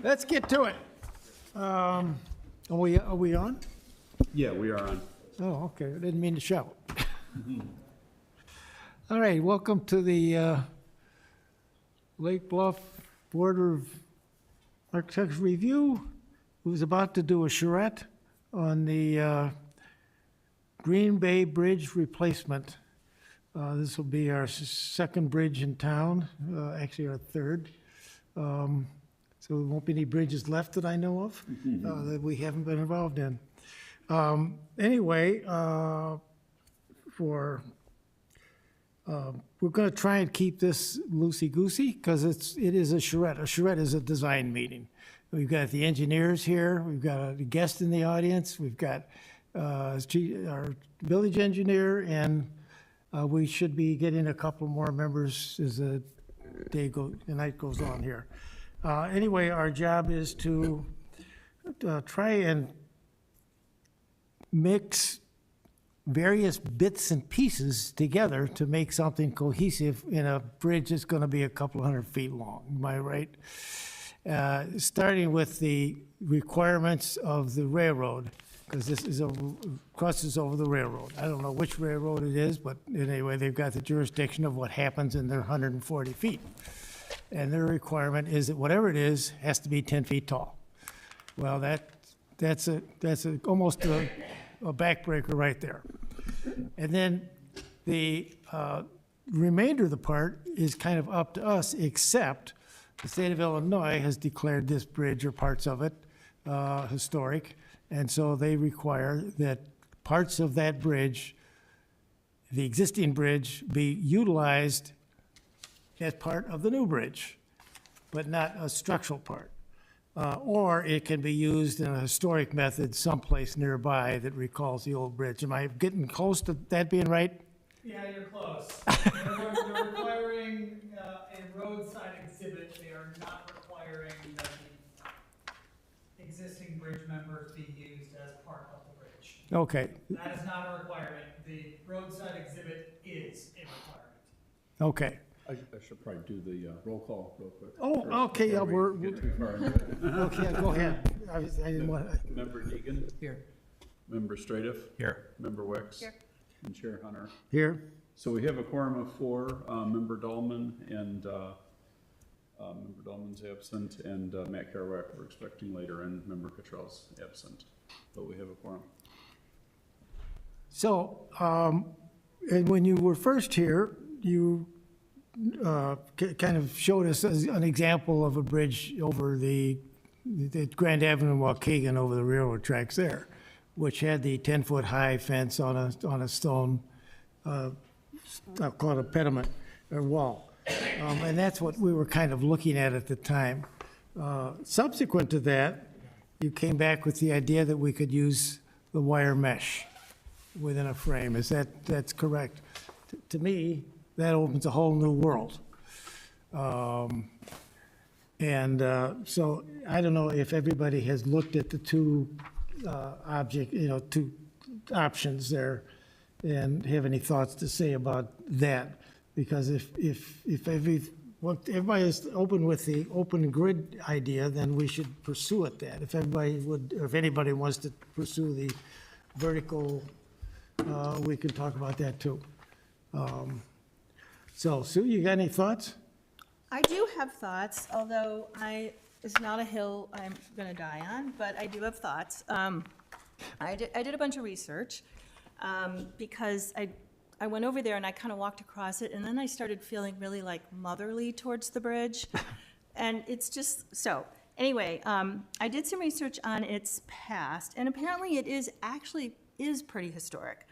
Let's get to it. Are we on? Yeah, we are on. Oh, okay. I didn't mean to shout. All right, welcome to the Lake Bluff Board of Architects Review. Who's about to do a charrette on the Green Bay Bridge replacement. This will be our second bridge in town, actually our third. So there won't be any bridges left that I know of that we haven't been involved in. Anyway, we're going to try and keep this loosey-goosey because it is a charrette. A charrette is a design meeting. We've got the engineers here. We've got a guest in the audience. We've got our village engineer, and we should be getting a couple more members as the night goes on here. Anyway, our job is to try and mix various bits and pieces together to make something cohesive in a bridge that's going to be a couple hundred feet long. Am I right? Starting with the requirements of the railroad, because this is crosses over the railroad. I don't know which railroad it is, but anyway, they've got the jurisdiction of what happens in their 140 feet. And their requirement is that whatever it is has to be 10 feet tall. Well, that's almost a backbreaker right there. And then the remainder of the part is kind of up to us, except the state of Illinois has declared this bridge or parts of it historic, and so they require that parts of that bridge, the existing bridge, be utilized as part of the new bridge, but not a structural part. Or it can be used in a historic method someplace nearby that recalls the old bridge. Am I getting close to that being right? Yeah, you're close. They're requiring a roadside exhibit. They are not requiring that the existing bridge members be used as part of the bridge. Okay, That is not a requirement. The roadside exhibit is a requirement. okay. I should probably do the roll call real quick. Oh, first okay, yeah, before we're, we get too far into it. okay, go ahead. I didn't want to. Member Deegan? Here. Member Stradiff? Here. Member Wicks? Here. And Chair Hunter. Here? So we have a quorum of 4, Member Dahlman and Member Dahlman's absent, and Matt Kerouac we're expecting later, and Member Cottrell's absent, but we have a quorum. So, and when you were first here, you kind of showed us as an example of a bridge over the Grand Avenue in Waukegan over the railroad tracks there, which had the 10-foot high fence on a stone, I'll call it a pediment or wall. And that's what we were kind of looking at the time. Subsequent to that, you came back with the idea that we could use the wire mesh within a frame. That's correct? To me, that opens a whole new world. So I don't know if everybody has looked at the two two options there and have any thoughts to say about that. Because if everybody is open with the open grid idea, then we should pursue it that. If everybody would, or if anybody wants to pursue the vertical, we can talk about that too. So, Sue, you got any thoughts? I do have thoughts, although it's not a hill I'm going to die on, but I do have thoughts. I did a bunch of research because I went over there and I kind of walked across it, and then I started feeling really like motherly towards the bridge. And it's just, so anyway, I did some research on its past, and apparently it is pretty historic.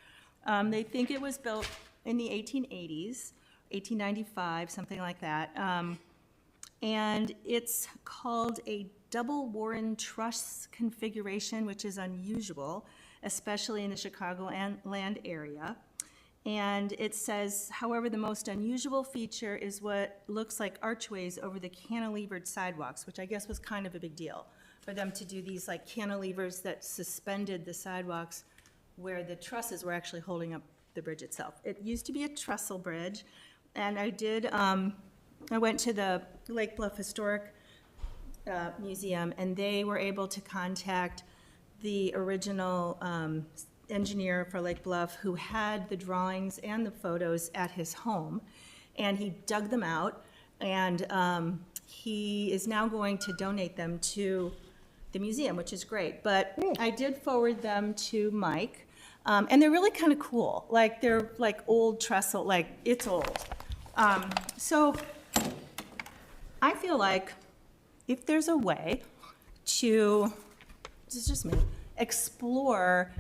They think it was built in the 1880s. 1895, something like that. And it's called a double Warren truss configuration, which is unusual, especially in the Chicagoland area. And it says, however, the most unusual feature is what looks like archways over the cantilevered sidewalks, which I guess was kind of a big deal for them to do these like cantilevers that suspended the sidewalks where the trusses were actually holding up the bridge itself. It used to be a trestle bridge. And I went to the Lake Bluff Historic Museum, and they were able to contact the original engineer for Lake Bluff, who had the drawings and the photos at his home, and he dug them out, and he is now going to donate them to the museum, which is great. But I did forward them to Mike, and they're really kind of cool. Like, they're like old trestle, like, it's old. So I feel like if there's a way to, this is just me, explore,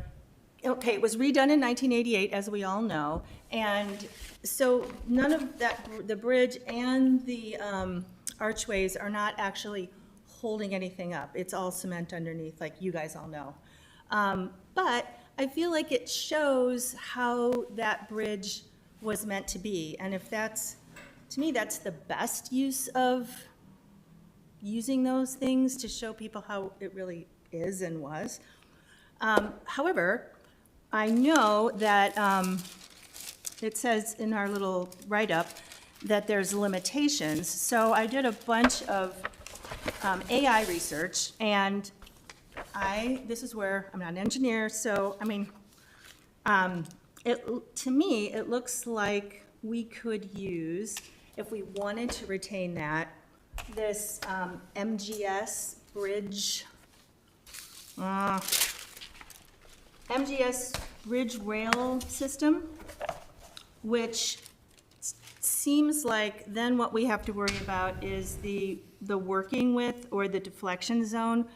okay, it was redone in 1988, as we all know, and so none of that, the bridge and the archways are not actually holding anything up. It's all cement underneath, like you guys all know. But I feel like it shows how that bridge was meant to be, and if that's, to me, that's the best use of using those things to show people how it really is and was. However, I know that it says in our little write-up that there's limitations. So I did a bunch of AI research, and this is where, I'm not an engineer, so, I mean, to me, it looks like we could use, if we wanted to retain that, this MGS bridge, MGS bridge rail system, which seems like then what we have to worry about is the working width or the deflection zone,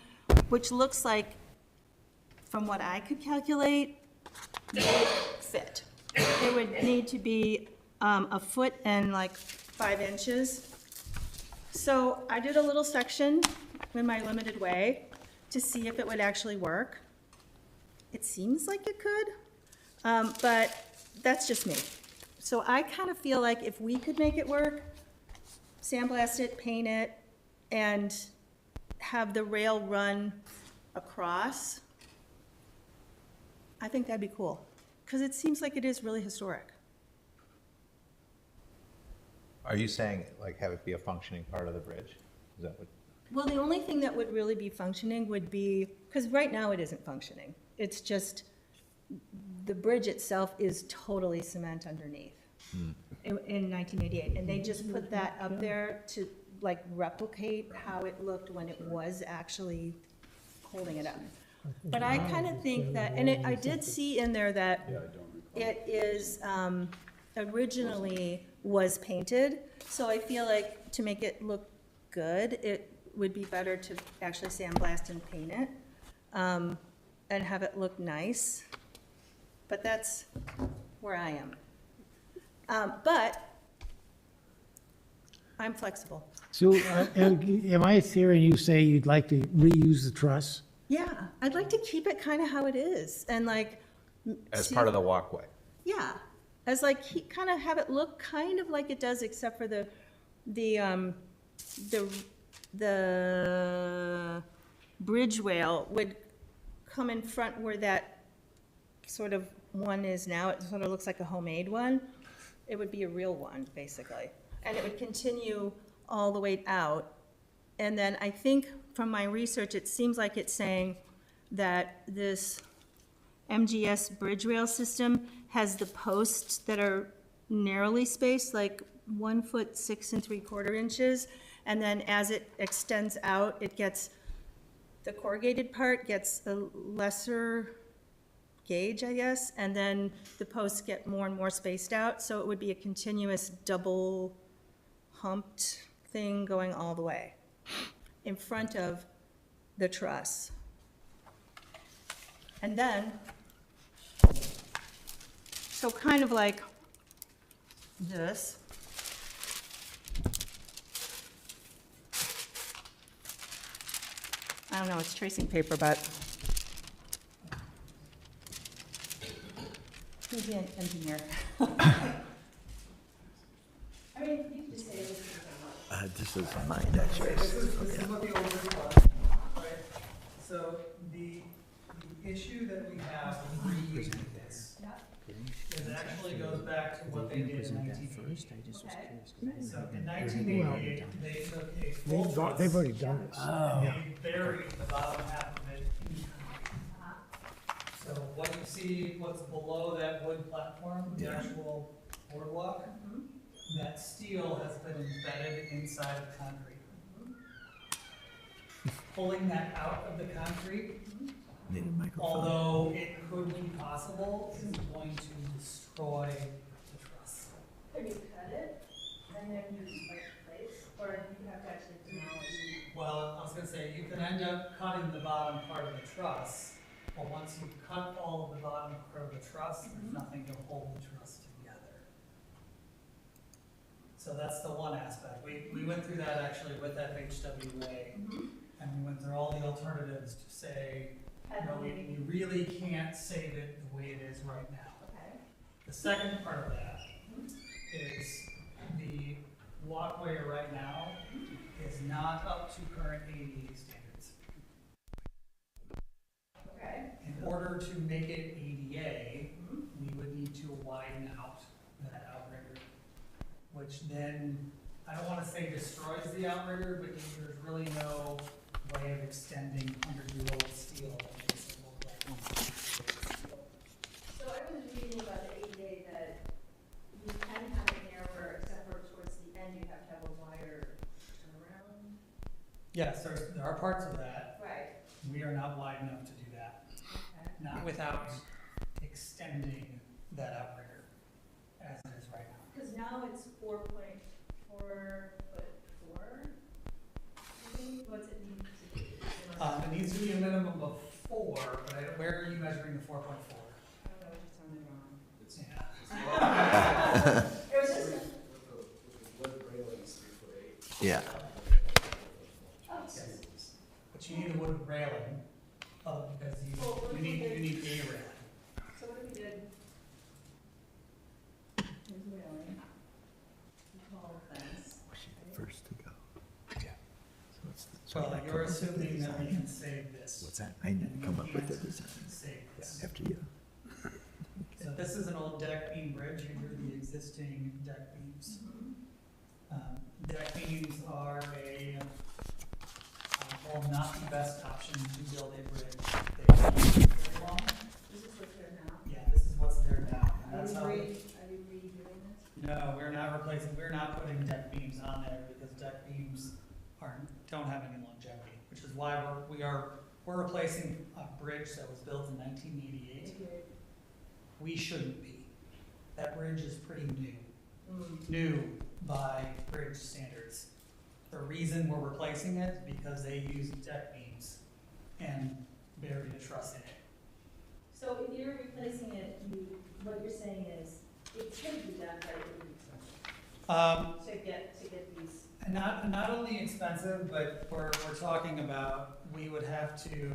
which looks like, from what I could calculate, would fit. It would need to be a foot and like 5 inches. So I did a little section in my limited way to see if it would actually work. It seems like it could, but that's just me. So I kind of feel like if we could make it work, sandblast it, paint it, and have the rail run across, I think that'd be cool, because it seems like it is really historic. Are you saying, like, have it be a functioning part of the bridge? Is that what? Well, the only thing that would really be functioning would be, because right now it isn't functioning. It's just, the bridge itself is totally cement underneath in 1988. And they just put that up there to like replicate how it looked when it was actually holding it up. But I kind of think that, and I did see in there that Yeah, I don't recall. it is, originally was painted, so I feel like to make it look good, it would be better to actually sandblast and paint it, and have it look nice. But that's where I am. But I'm flexible. So, am I hearing you say you'd like to reuse the truss? Yeah, I'd like to keep it kind of how it is, and like. As part of the walkway? Yeah, as like, kind of have it look kind of like it does, except for the bridge rail would come in front where that sort of one is now. It sort of looks like a homemade one. It would be a real one, basically. And it would continue all the way out. And then I think from my research, it seems like it's saying that this MGS bridge rail system has the posts that are narrowly spaced, like 1 foot 6 3/4 inches. And then as it extends out, it gets, the corrugated part gets a lesser gauge, I guess, and then the posts get more and more spaced out, so it would be a continuous double humped thing going all the way in front of the truss. And then, so kind of like this. I don't know, it's tracing paper, but maybe an engineer. I mean, you can just say this is This is mine, actually. This is what the old bridge was, right? So the issue that we have with reusing this is actually goes back to what they did in 1988. So in 1988, they took a full They've truss already done this. and they buried the bottom half of it in concrete. So what you see, what's below that wood platform, the actual boardwalk, that steel has been embedded inside the concrete. Pulling that out of the concrete, although it could be possible, is going to destroy the truss. Could you cut it and then use place, or you have to actually demolish? Well, I was gonna say, you can end up cutting the bottom part of the truss, but once you cut all of the bottom part of the truss, there's nothing to hold the truss together. So that's the one aspect. We went through that actually with FHWA, and we went through all the alternatives to say, no, we really can't save it the way it is right now. Okay. The second part of that is the walkway right now is not up to current ADA standards. Okay. In order to make it ADA, we would need to widen out that outrigger, which then, I don't wanna say destroys the outrigger, but there's really no way of extending 100-year-old steel that makes it look like steel. So I was reading about the ADA that you can have it narrower, except for towards the end, you have to have a wider turnaround. Yes, there are parts of that. Right. We are not wide enough to do that. Okay. Not without extending that outrigger as it is right now. Because now it's 4.4 foot 4. What's it need to be? It needs to be a minimum of 4, but where are you measuring the 4.4? I don't know, it just sounded wrong. Yeah. It was just, Yeah. oh, But you need a wood railing, because you need a railing. so what if we did? Here's the railing. We call it fence. First to go. Yeah. Well, you're assuming that we can save this. What's that? I need to come up with a design Save this. after you. So this is an old deck beam bridge, these are the existing deck beams. Deck beams are well, not the best option to build a bridge. They are very long. This is what's there now. Yeah, this is what's there now. And Are that's you how. redoing this? No, we're not replacing, we're not putting deck beams on there because deck beams don't have any longevity, which is why we're replacing a bridge that was built in 1988. We shouldn't be. That bridge is pretty new by bridge standards. The reason we're replacing it is because they use deck beams and buried a truss in it. So if you're replacing it, what you're saying is, it could be done, but it would be expensive to get these. And not only expensive, but we're talking about, we would have to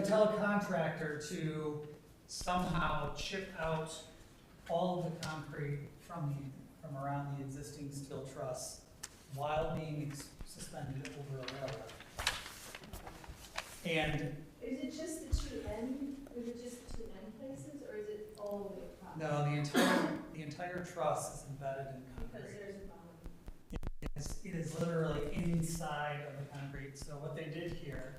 tell a contractor to somehow chip out all of the concrete from around the existing steel truss while being suspended over a railroad. And Is it just the two end places, or is it all the way across? no, the entire truss is embedded in Because concrete. there's a problem. It is literally inside of the concrete. So what they did here,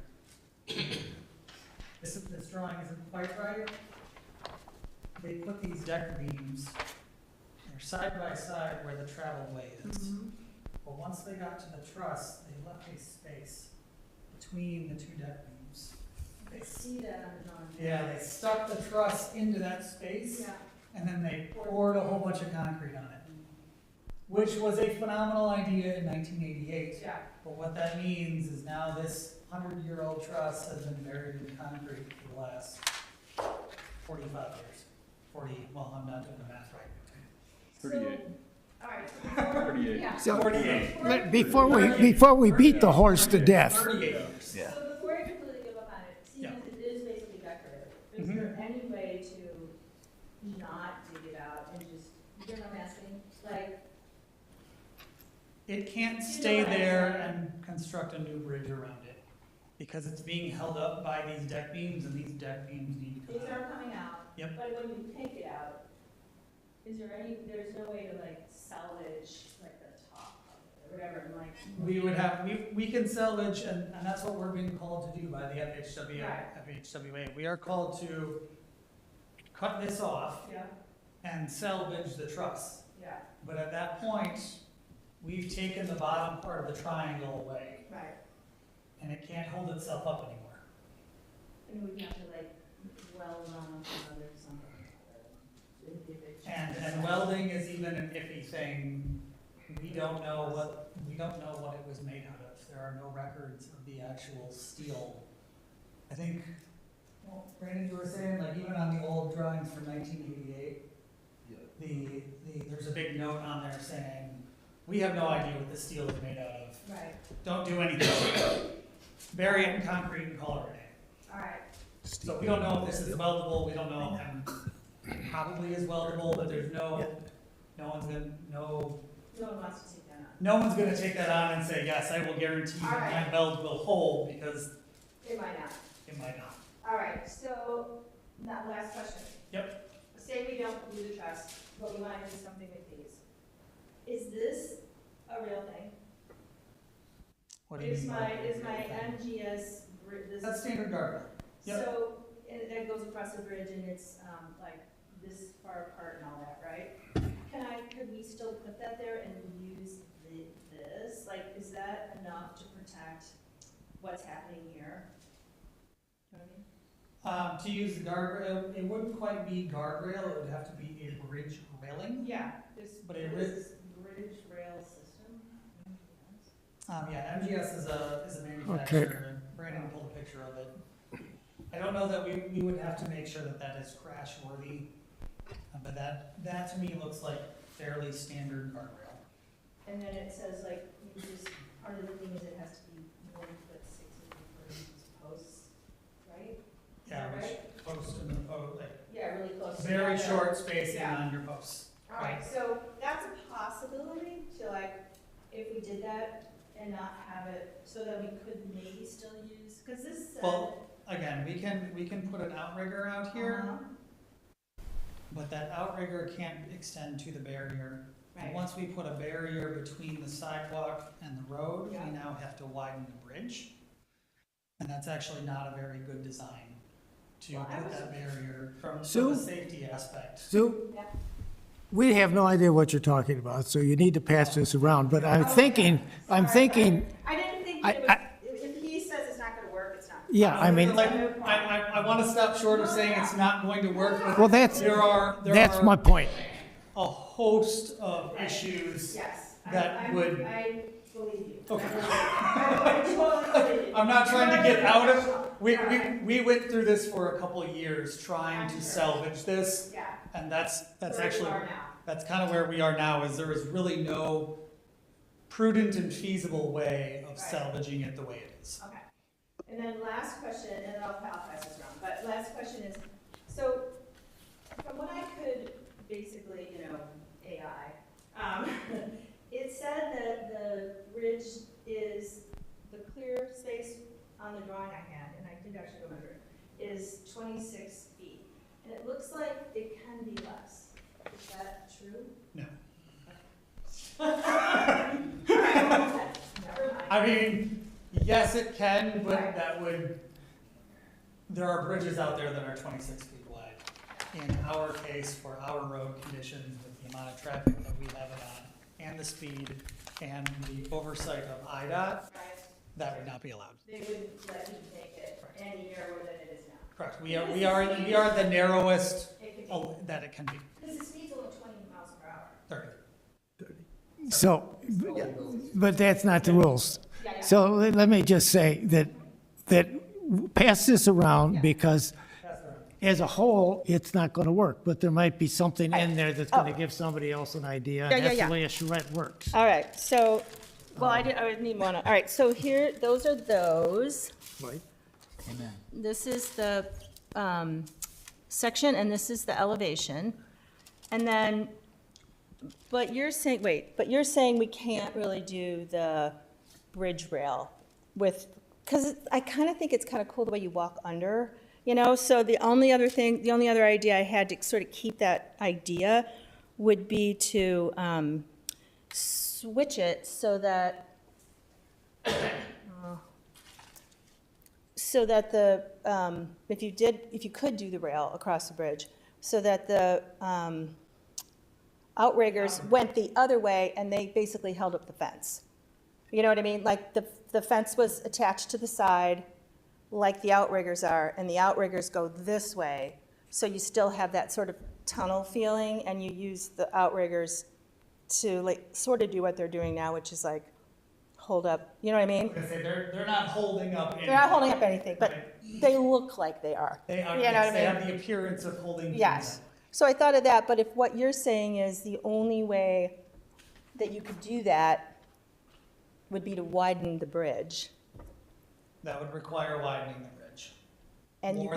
this drawing isn't quite right. They put these deck beams, they're side by side where the travel way is. But once they got to the truss, they left a space between the two deck beams. I see that on the drawing. Yeah, they stuck the truss into that space, Yeah. and then they poured a whole bunch of concrete on it, which was a phenomenal idea in 1988. Yeah. But what that means is now this 100-year-old truss has been buried in concrete for the last 45 years. 40, well, I'm not doing the math right. 38. All right. 38. Yeah. So, 48. before we beat the horse to death, 38 years. Yeah. So before you completely give up on it, seeing Yeah. as it is basically decorative, is Mhm. there any way to not dig it out and just, you know what I'm asking? Like, It can't You know stay what I'm there saying? and construct a new bridge around it, because it's being held up by these deck beams, and these deck beams need to these come out. are coming out. Yep. But when you take it out, there's no way to like salvage like the top of it or whatever, and like. We would have, we can salvage, and that's what we're being called to do by the FHWA. We are called to cut this off Yeah, and salvage the truss. yeah, But at that point, we've taken the bottom part of the triangle away, right. and it can't hold itself up anymore. And we have to like weld on another something. And welding is even an iffy thing. We don't know what it was made out of. There are no records of the actual steel. I think, well, Brandon, you were saying, like, even on the old drawings from 1988, there's a big note on there saying, we have no idea what the steel is made out of. Right, Don't do anything. Bury it in concrete and call it a day. all right, So we don't know if this is weldable, we don't know, probably is weldable, but there's no one's gonna, no one wants to take that on. no one's gonna take that on and say, yes, I will guarantee that my Alright. weld will hold, because It might not. it might not. All right, so, that last question. Yep. Say we don't do the trust, but we want to do something with these. Is this a real thing? What do you mean? Is my MGS, this. That's standard guardrail. Yep. So, and that goes across the bridge and it's, like this far apart and all that, right? Could we still put that there and use this? Like, is that enough to protect what's happening here? You know what I mean? To use the guardrail, it wouldn't quite be guardrail, it would have to be a bridge railing. Yeah, this, But it this is- is bridge rail system. Yeah, MGS is a manufacturer, and Brandon pulled a picture of it. I don't know that we would have to make sure that that is crash worthy, but that to me looks like fairly standard guardrail. And then it says like, you just, part of the thing is it has to be 1 foot 6 inches for these posts, right? Yeah, Is that which post in the, like, Yeah, really close. very Yeah. short spacing Yeah. on your posts. All right, so that's a possibility to like, if we did that and not have it, so that we could maybe still use, because this said. Well, again, we can put an outrigger out here, Uh-huh. but that outrigger can't extend to the barrier. And Right. once we put a barrier between the sidewalk and the road, Yeah. we now have to widen the bridge. And that's actually not a very good design to Well, I put was- that barrier from Sue? a safety aspect. Sue, Yeah. we have no idea what you're talking about, so you need to pass this around, but I'm thinking, I didn't think I- that it was, if he says it's not gonna work, it's not. yeah, I mean, Like, I wanna stop short of saying it's not going to work, but well, that's there my are point. a host of issues. Yes. That would- I believe you. Okay. I totally believe you. I'm not trying to get out of, Yeah. we went through this for a couple of years trying I'm to sure. salvage this, Yeah. and that's Where you actually, are now. that's kind of where we are now, is there is really no prudent and feasible way of Right. salvaging it the way it is. Okay. And then last question, and then I'll pass this around, but last question is, so from what I could basically, AI, it said that the bridge is, the clear space on the drawing I had, and I did actually go measure it, is 26 feet. And it looks like it can be less. Is that true? No. Never mind. I mean, yes, it can, but Right. that would, there are bridges out there that are 26 feet wide. In our case, for our road conditions, with the amount of traffic that we have it on, and the speed, and the oversight of IDOT, Right. that would not be allowed. They wouldn't let you make it any narrower than it is now. Correct, we are the narrowest It could be, that it can be, because the speed's only 20 miles per hour. 30. So, but that's not the rules. Yeah, yeah. So let me just say that pass this around, because as a whole, it's not gonna work, but there might be something in there that's gonna give somebody else an idea. Yeah, And yeah, that's yeah. the way a charrette works. All right, so, well, I didn't need one. All right, so here, those are those. Right. This is the section, and this is the elevation. And then, but you're saying we can't really do the bridge rail with, because I kind of think it's kind of cool the way you walk under, so the only other idea I had to sort of keep that idea would be to switch it so that if you could do the rail across the bridge, so that the outriggers went the other way and they basically held up the fence. You know what I mean? Like the fence was attached to the side like the outriggers are, and the outriggers go this way. So you still have that sort of tunnel feeling, and you use the outriggers to like sort of do what they're doing now, which is like hold up, you know what I mean? Because they're not holding up anything. They're not holding up anything, but they look like they are. They are, You know what I they mean? have the appearance of holding things Yes. up. So I thought of that, but if what you're saying is the only way that you could do that would be to widen the bridge. That would require widening the bridge. And you,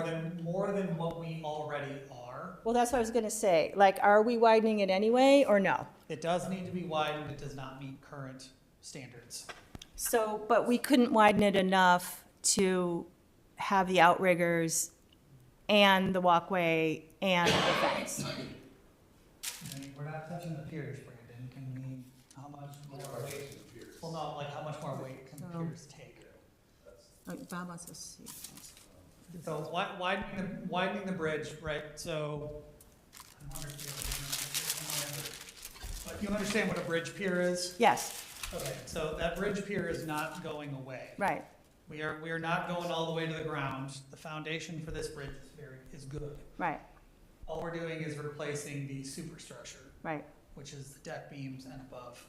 More than what we already are. well, that's what I was gonna say. Like, are we widening it anyway, or no? It does need to be widened, it does not meet current standards. So, but we couldn't widen it enough to have the outriggers and the walkway and the fence. I mean, we're not touching the piers, Brandon, can we, how much more weight? Well, no, like, how much more weight can the piers take? Bob wants to see. So widening the bridge, right, so. I wonder if you understand what a bridge pier is? Yes, Okay, so that bridge pier is not going away. right, We are not going all the way to the ground. The foundation for this bridge is good. right, All we're doing is replacing the superstructure, right. which is the deck beams and above.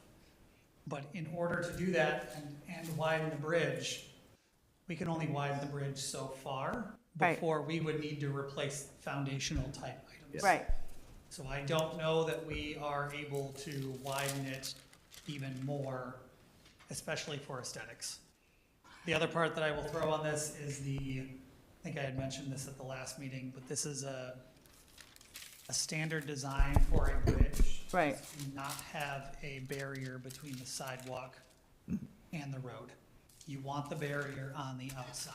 But in order to do that and widen the bridge, we can only widen the bridge so far Right. before we would need to replace foundational type items. Right, So I don't know that we are able to widen it even more, especially for aesthetics. The other part that I will throw on this is I think I had mentioned this at the last meeting, but this is a standard design for a bridge. right. Do not have a barrier between the sidewalk and the road. You want the barrier on the outside.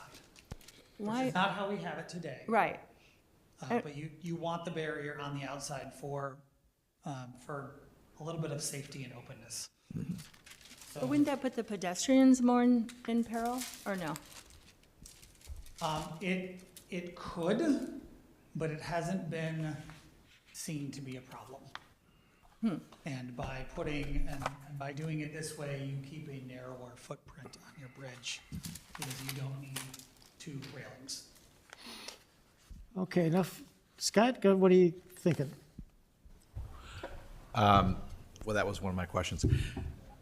Which Why, is not how we have it today. right, But you want the barrier on the outside for a little bit of safety and openness. but wouldn't that put the pedestrians more in peril, or no? It could, but it hasn't been seen to be a problem. And by by doing it this way, you keep a narrower footprint on your bridge because you don't need two railings. Okay, enough. Scott, what are you thinking? Well, that was one of my questions.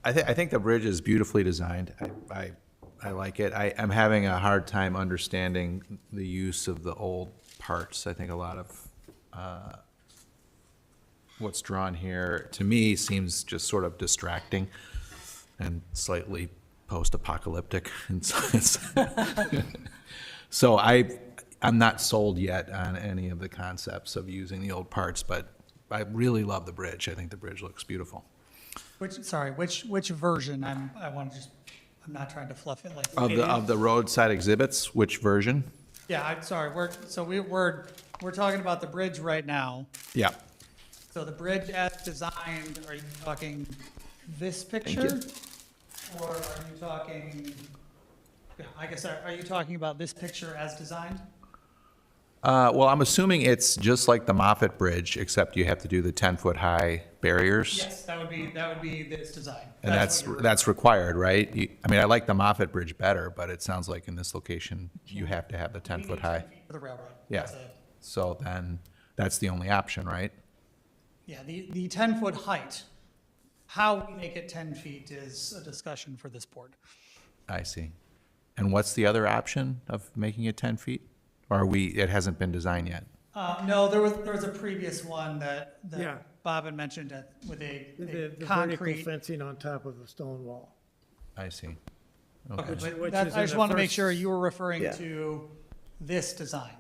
I think the bridge is beautifully designed. I like it. I'm having a hard time understanding the use of the old parts. I think a lot of what's drawn here, to me, seems just sort of distracting and slightly post-apocalyptic. So I'm not sold yet on any of the concepts of using the old parts, but I really love the bridge. I think the bridge looks beautiful. Which version? I'm not trying to fluff it like. Of the roadside exhibits, which version? Yeah, I'm sorry, we're talking about the bridge right now. Yeah. So the bridge as designed, are you talking this picture? Or are you talking, yeah, I guess, are you talking about this picture as designed? Well, I'm assuming it's just like the Moffett Bridge, except you have to do the 10-foot high barriers. Yes, that would be this design. And what you're- that's required, right? I mean, I like the Moffett Bridge better, but it sounds like in this location, you have to have the we need 10-foot 10 high. feet For the railroad. Yeah. That's a- So then, that's the only option, right? Yeah, the 10-foot height, how we make it 10 feet is a discussion for this board. I see. And what's the other option of making it 10 feet? Or it hasn't been designed yet? No, there was a previous one that Yeah. Bob had mentioned with The a vertical concrete. fencing on top of the stone wall. I see. Okay, Which but is I in just the wanted to make first- sure you were referring Yeah. to this design.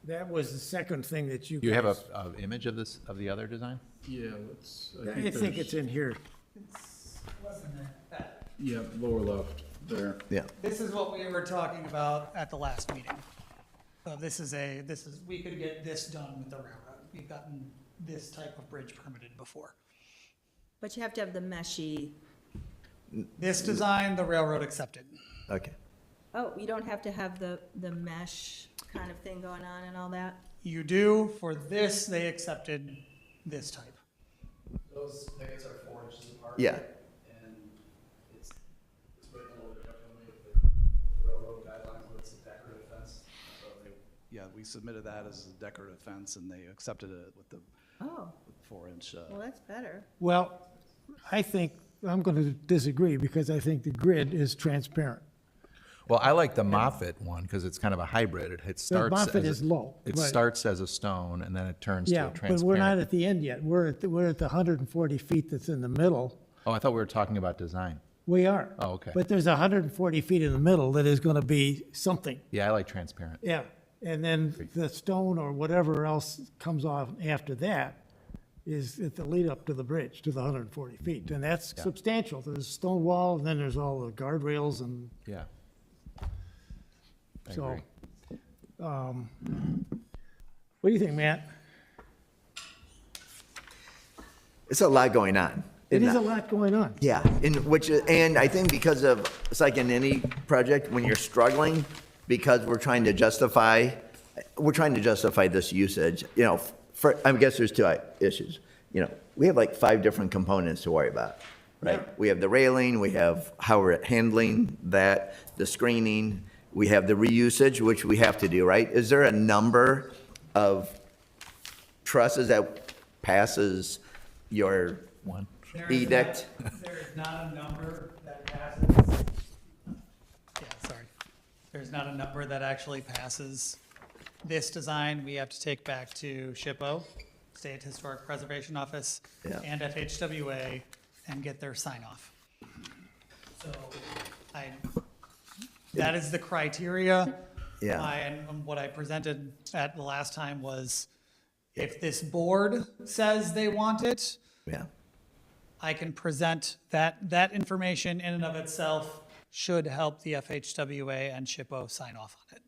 That was the second thing that you Do you have guys. a image of this, of the other design? Yeah, let's, I think it's in here. Wasn't it that? Yeah, lower left, there. Yeah. This is what we were talking about at the last meeting. So we could get this done with the railroad. We've gotten this type of bridge permitted before. But you have to have the meshy, This design, the railroad accepted. Okay. oh, you don't have to have the mesh kind of thing going on and all that? You do, for this, they accepted this type. Those pickets are 4 inches apart. Yeah. And it's written a little bit differently with the railroad guidelines, where it's a decorative fence. So yeah, we submitted that as a decorative fence, and they accepted it with the Oh, 4-inch. well, that's better. Well, I think, I'm going to disagree because I think the grid is transparent. Well, I like the Moffett one because it's kind of a hybrid. It The starts Moffett as is low. It but- starts as a stone and then it turns to Yeah, a but transparent. we're not at the end yet. We're at the 140 feet that's in the middle. Oh, I thought we were talking about design. We are. Oh, okay. But there's 140 feet in the middle that is going to be something. Yeah, I like transparent. Yeah. And then the stone or whatever else comes off after that is at the lead up to the bridge, to the 140 feet. And that's Yeah. substantial. There's a stone wall, and then there's all the guardrails and Yeah. I so. agree. What do you think, Matt? It's a lot going on. It isn't is a lot going on. Yeah, and I think because of, it's like in any project, when you're struggling, because we're trying to justify this usage, you know, I guess there's two issues. You know, we have like 5 different components to worry about, right? Yeah. We have the railing, we have how we're handling that, the screening, we have the reusage, which we have to do, right? Is there a number of trusses that passes your One. edict? There is not a number that passes. Yeah, sorry. There's not a number that actually passes this design. We have to take back to SHPO, State Historic Preservation Office, Yeah. and FHWA, and get their sign off. So that is the criteria. Yeah. And what I presented at the last time was, if this board says they want it, Yeah. I can present that information in and of itself should help the FHWA and SHPO sign off on it.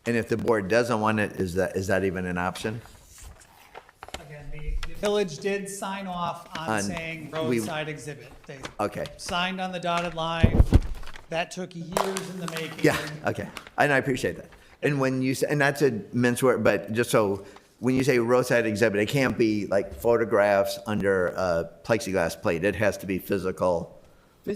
And if the board doesn't want it, is that even an option? Again, the village did sign off on On- saying we- roadside exhibit. They Okay. signed on the dotted line. That took years in the making. Yeah, okay. And I appreciate that. And when you say, and not to mince word, but just so, when you say roadside exhibit, it can't be like photographs under a plexiglass plate. It has to be physical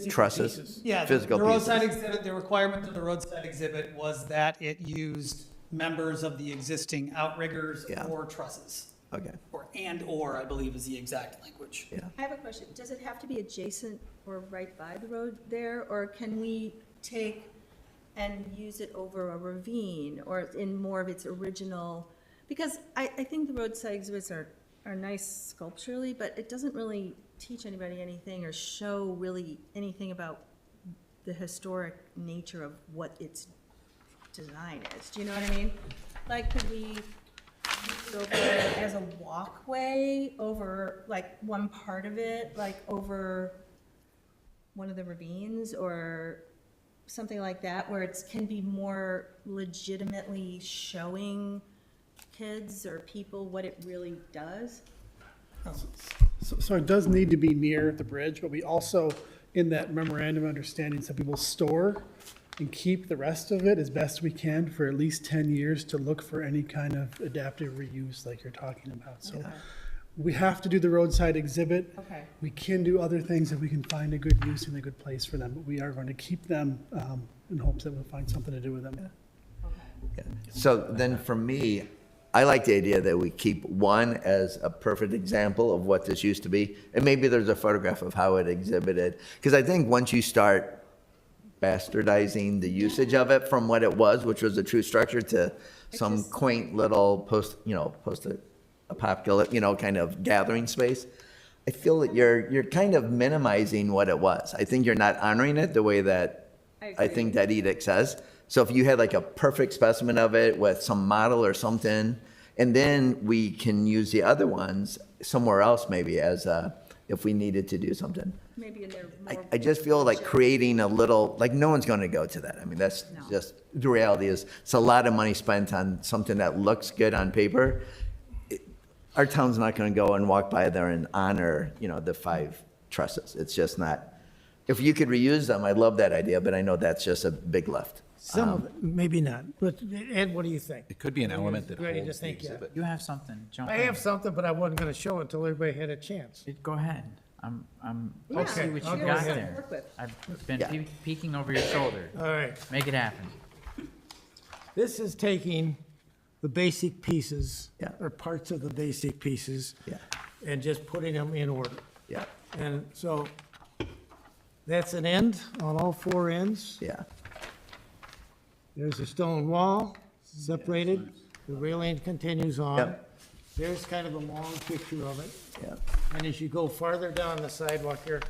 trusses. pieces. Yeah, the Physical roadside pieces. exhibit, the requirement of the roadside exhibit was that it used members of the existing outriggers Yeah. or trusses. Okay, Or, I believe is the exact language. yeah. I have a question. Does it have to be adjacent or right by the road there, or can we take and use it over a ravine or in more of its original? Because I think the roadside exhibits are nice sculpturally, but it doesn't really teach anybody anything or show really anything about the historic nature of what its design is. Do you know what I mean? Like, could we use it over as a walkway over, like, one part of it, like over one of the ravines or something like that, where it can be more legitimately showing kids or people what it really does? So it does need to be near the bridge, but we also, in that memorandum of understanding, some people store and keep the rest of it as best we can for at least 10 years to look for any kind of adaptive reuse like you're talking about. So we have to do the roadside exhibit. Okay. We can do other things if we can find a good use and a good place for them, but we are going to keep them in hopes that we'll find something to do with them. So then for me, I like the idea that we keep one as a perfect example of what this used to be. And maybe there's a photograph of how it exhibited. Because I think once you start bastardizing the usage of it from what it was, which was a true structure, to some quaint little post-apocalyptic, kind of gathering space, I feel that you're kind of minimizing what it was. I think you're not honoring it the way that I think that edict says. So if you had like a perfect specimen of it with some model or something, and then we can use the other ones somewhere else maybe as if we needed to do something. Maybe in their more. I just feel like creating a little, like no one's going to go to that. I mean, that's No. just, the reality is, it's a lot of money spent on something that looks good on paper. our town's not gonna go and walk by there and honor, the 5 trusses. It's just not. If you could reuse them, I'd love that idea, but I know that's just a big lift. Some of it, maybe not. But Ed, what do you think? It could be an element that Ready to holds the think yet? exhibit. You have something, jump I in. have something, but I wasn't gonna show it until everybody had a chance. Go ahead. Let's see Okay, what I'll you go got ahead. there. Work with. I've been Yeah. peeking over your shoulder. All right. Make it happen. This is taking the basic pieces, Yeah. or parts of the basic pieces, Yeah, and just putting them in order. yeah, And so that's an end on all 4 ends. yeah, There's a stone wall separated. The railing continues on. Yep. There's kind of a long picture of it. yeah, And as you go farther down the sidewalk here,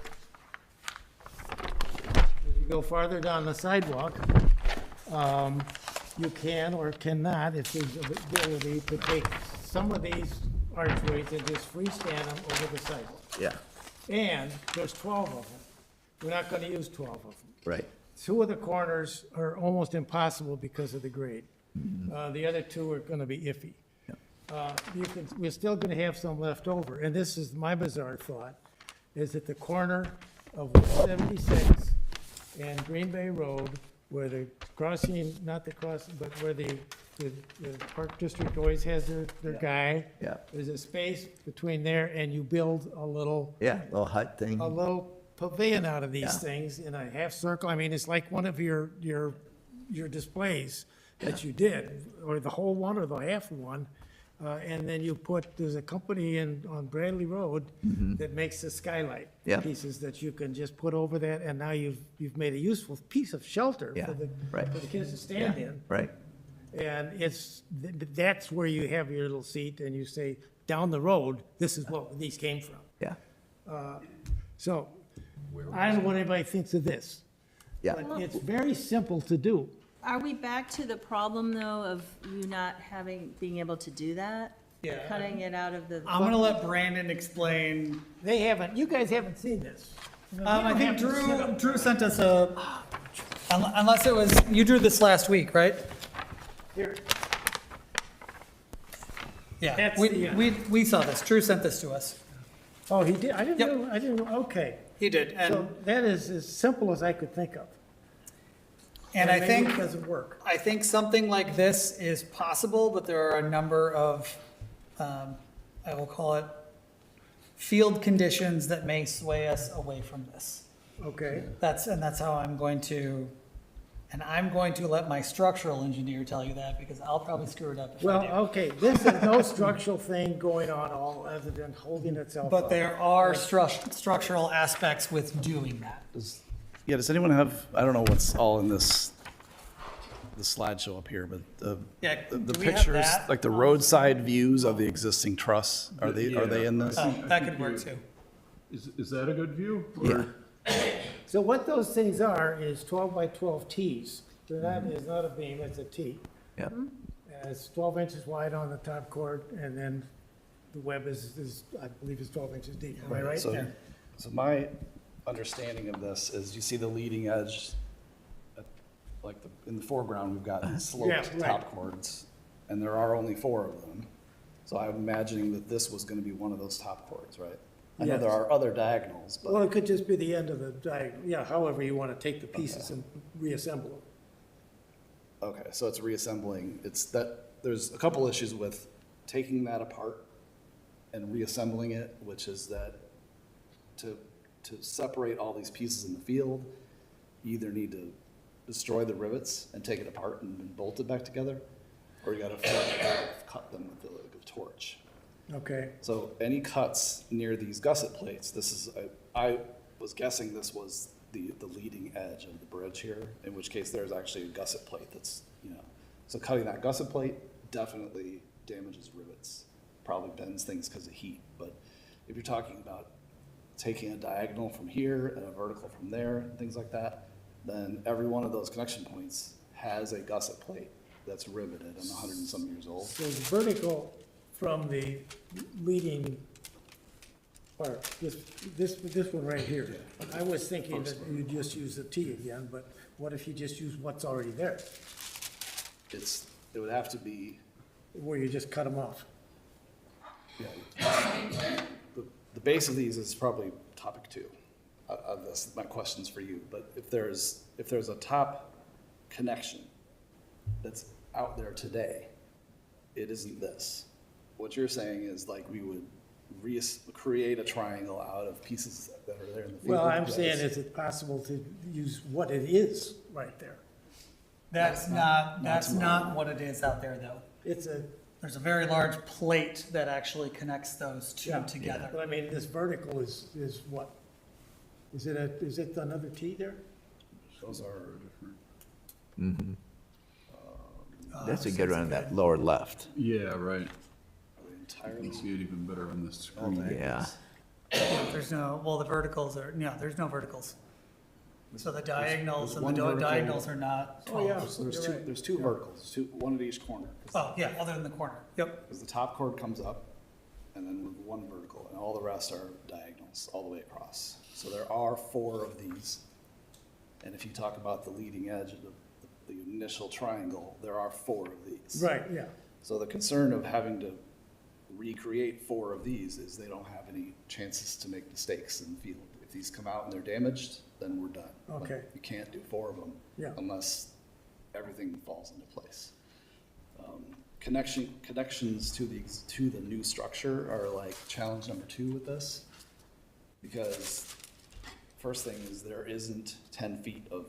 as you go farther down the sidewalk, you can or cannot, if there's the ability, to take some of these archways and just freestand them over the sidewalk. yeah, And there's 12 of them. We're not gonna use 12 of them. right, 2 of the corners are almost impossible because of the grade. The other 2 are gonna be iffy. We're still gonna have some left over, and this is my bizarre thought, is at the corner of 176 and Green Bay Road, where the crossing, not the crossing, but where the Park District always has their guy. yeah, There's a space between there, and you build a little yeah, little hut thing. a little pavilion out of these Yeah. things in a half circle. I mean, it's like one of your displays that you did, or the whole one or the half one. And then there's a company on Bradley Road that makes the skylight Mm-hmm. Yeah. pieces that you can just put over that, and now you've made a useful piece of shelter Yeah, for the right. kids to stand in. Right, And that's where you have your little seat, and you say, down the road, this is what these came from. yeah, So, I don't know what anybody thinks of this, yeah, but it's very simple to do. Are we back to the problem, though, of you not being able to do that? Yeah. Cutting it out of the. I'm gonna let Brandon explain. You guys haven't seen this. I think You don't have to sit up. Drew sent us unless it was, you drew this last week, right? Here, Yeah, That's we, the, we saw this. Drew sent this to us. oh, he did, I didn't Yep. know, okay. He did, So that is as simple as I could think of. and I maybe think. it doesn't work. I think something like this is possible, but there are a number of, I will call it, field conditions that may sway us away from this. Okay, That's how I'm going to, and I'm going to let my structural engineer tell you that, because I'll probably screw it up if well, I do. okay, this is no structural thing going on all other than holding itself up. But there are structural aspects with doing that. Yeah, does anyone have, I don't know what's all in this slideshow up here, but Yeah, the do we have pictures, that? like the roadside views of the existing truss, are they in this? Oh, that could work too. Is that a good view? yeah, So what those things are is 12 by 12 Ts. They're not, it's not a beam, it's a T. yeah, And it's 12 inches wide on the top chord, and then the web is, I believe is 12 inches deep, am I right? So, so my understanding of this is you see the leading edge, like in the foreground, we've got sloped Yeah, right. top chords, and there are only 4 of them. So I'm imagining that this was gonna be one of those top chords, right? I know there Yes. are other diagonals, Well, but, it could just be the end of the diagram, yeah, however you want to take the pieces and reassemble them. okay, so it's reassembling, there's a couple issues with taking that apart and reassembling it, which is that to separate all these pieces in the field, you either need to destroy the rivets and take it apart and bolt it back together, or you gotta cut them with a torch. Okay, So any cuts near these gusset plates, I was guessing this was the leading edge of the bridge here, in which case there's actually a gusset plate that's, so cutting that gusset plate definitely damages rivets, probably bends things because of heat. But if you're talking about taking a diagonal from here and a vertical from there, and things like that, then every one of those connection points has a gusset plate that's riveted and 100 and some years old. so the vertical from the leading part, this one right here. I was thinking that you'd just use the T again, but what if you just use what's already there, It would have to be, where you just cut them off? Yeah. The base of these is probably topic 2 of this. My question's for you, but if there's a top connection that's out there today, it isn't this. What you're saying is like we would create a triangle out of pieces that are there in the field. Well, I'm saying, is it possible to use what it is right there? That's not what it is out there, though. It's a, There's a very large plate that actually connects those two yeah, together. but I mean, this vertical is what? Is it another T there? Those are different. That's a good one on that lower left. Yeah, right. You Entirely. can see it even better on this screen. Yeah. There's no, well, the verticals are, yeah, there's no verticals. So the diagonals there's and one the vertical. diagonals are not Oh, yeah. 12. So there's You're two, right. there's two verticals, one at each corner. Oh, yeah, other than the corner. Yep. Because the top chord comes up, and then with one vertical, and all the rest are diagonals all the way across. So there are 4 of these. And if you talk about the leading edge of the initial triangle, there are 4 of these. Right, yeah. So the concern of having to recreate 4 of these is they don't have any chances to make mistakes in the field. If these come out and they're damaged, then we're done. But Okay. you can't do 4 of them Yeah. unless everything falls into place. Connections to the new structure are like challenge number 2 with this. Because first thing is there isn't 10 feet available.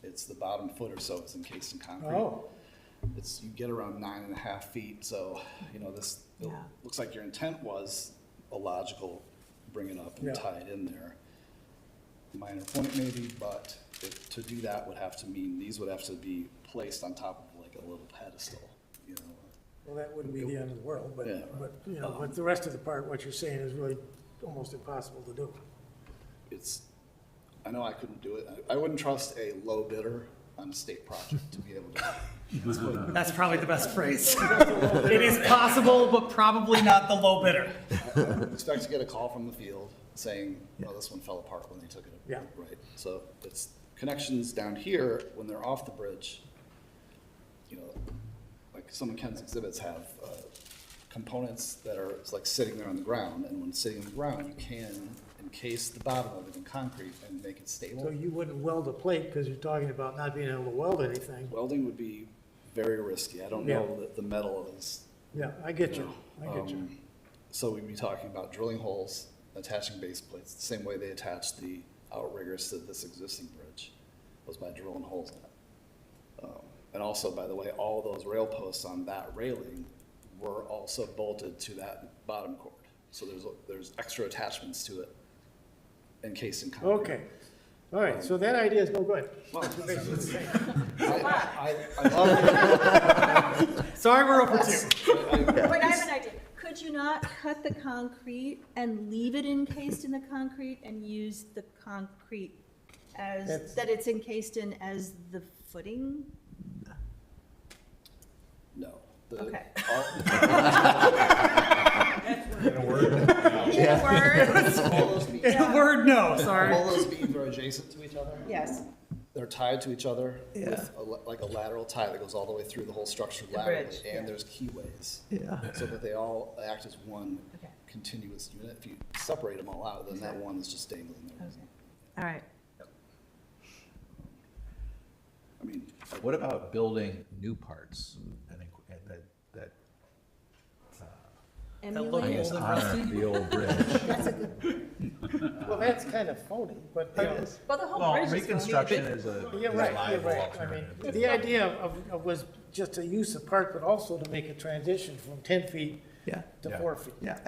It's the bottom foot or so is encased in concrete. Oh, You get around 9.5 feet, so, it looks like your intent was a logical, bring it up and Yeah. tie it in there. Minor point maybe, but to do that would have to mean, these would have to be placed on top of like a little pedestal, well, that wouldn't be the end of the world, but, Yeah. but the rest of the part, what you're saying is really almost impossible to do. I know I couldn't do it. I wouldn't trust a low bidder on a state project to be able to. That's probably the best phrase. It is possible, but probably not the low bidder. I would expect to get a call from the field saying, oh, this one fell apart when they took it. Yeah. Right, so it's connections down here, when they're off the bridge, like some of Ken's exhibits have components that are, it's like sitting there on the ground, and when sitting on the ground, you can encase the bottom of it in concrete and make it So stable. you wouldn't weld a plate because you're talking about not being able to weld anything. Welding would be very risky. I don't Yeah. know that the metal is. Yeah, I get you, I get you. So we'd be talking about drilling holes, attaching base plates, the same way they attached the outriggers to this existing bridge, was by drilling holes in it. And also, by the way, all those rail posts on that railing were also bolted to that bottom cord. So there's extra attachments to it encased in concrete. Okay, all right, so that idea is no good. Well, I love it. Sorry, we're over 2. Wait, I have an idea. Could you not cut the concrete and leave it encased in the concrete and use the concrete That's- that it's encased in as the footing? No. Okay. In a word. In a word? In a word, no, sorry. All those beams are adjacent to each other. Yes. They're tied to each other with like a lateral tie that goes all the way through the whole structure laterally, bridge, and yeah. there's keyways. Yeah. So that they all act as one Okay. continuous unit. If you separate them all out, then that one is just dangling there. All right. I mean, What about building new parts? I think that look I Emulate. guess Old and honor rusty? the old bridge. Well, that's kind of phony, but, Well, the whole Well, bridge is going reconstruction is a you're right, you're viable right. I alternative. mean, the idea was just to use the part, but also to make a transition from 10 feet Yeah. to Yeah. 4 feet. Yeah,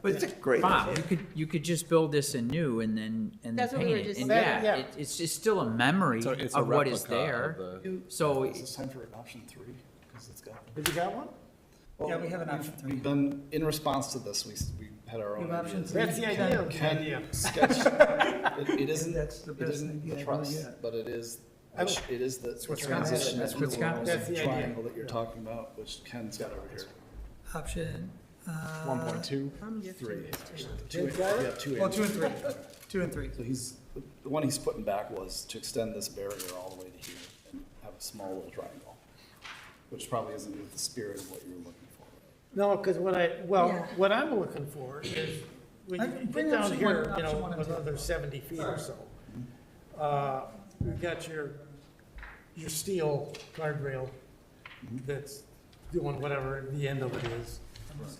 But it's a great. Bob, you could just build this anew and then That's what we were paint it. just And saying. yeah, Yeah. it's just still a memory So it's a of what is replica there. of the- So, is this time for option 3? Because it's got. Did you got one? Yeah, we have an option 3. We've done, in response to this, we had our own You have option ideas. 3? That's the idea of the Ken idea. sketch, it isn't, That's the it best isn't idea the I've ever truss, yet. but it is the what Scott transition. That's what Scott was That's the idea. Triangle that you're talking about, which Ken's got over here. Option, 1.2, I'm gifted 3. this too. We have 2 well, 2 answers. and 3. 2 and 3. So the one he's putting back was to extend this barrier all the way to here and have a small little triangle, which probably isn't with the spirit of what you were looking for. No, because what Yeah. what I'm looking for is, when you Bring get option down here, one, option one and two. another 70 feet or so, you've got your steel guardrail that's doing whatever the end of it is.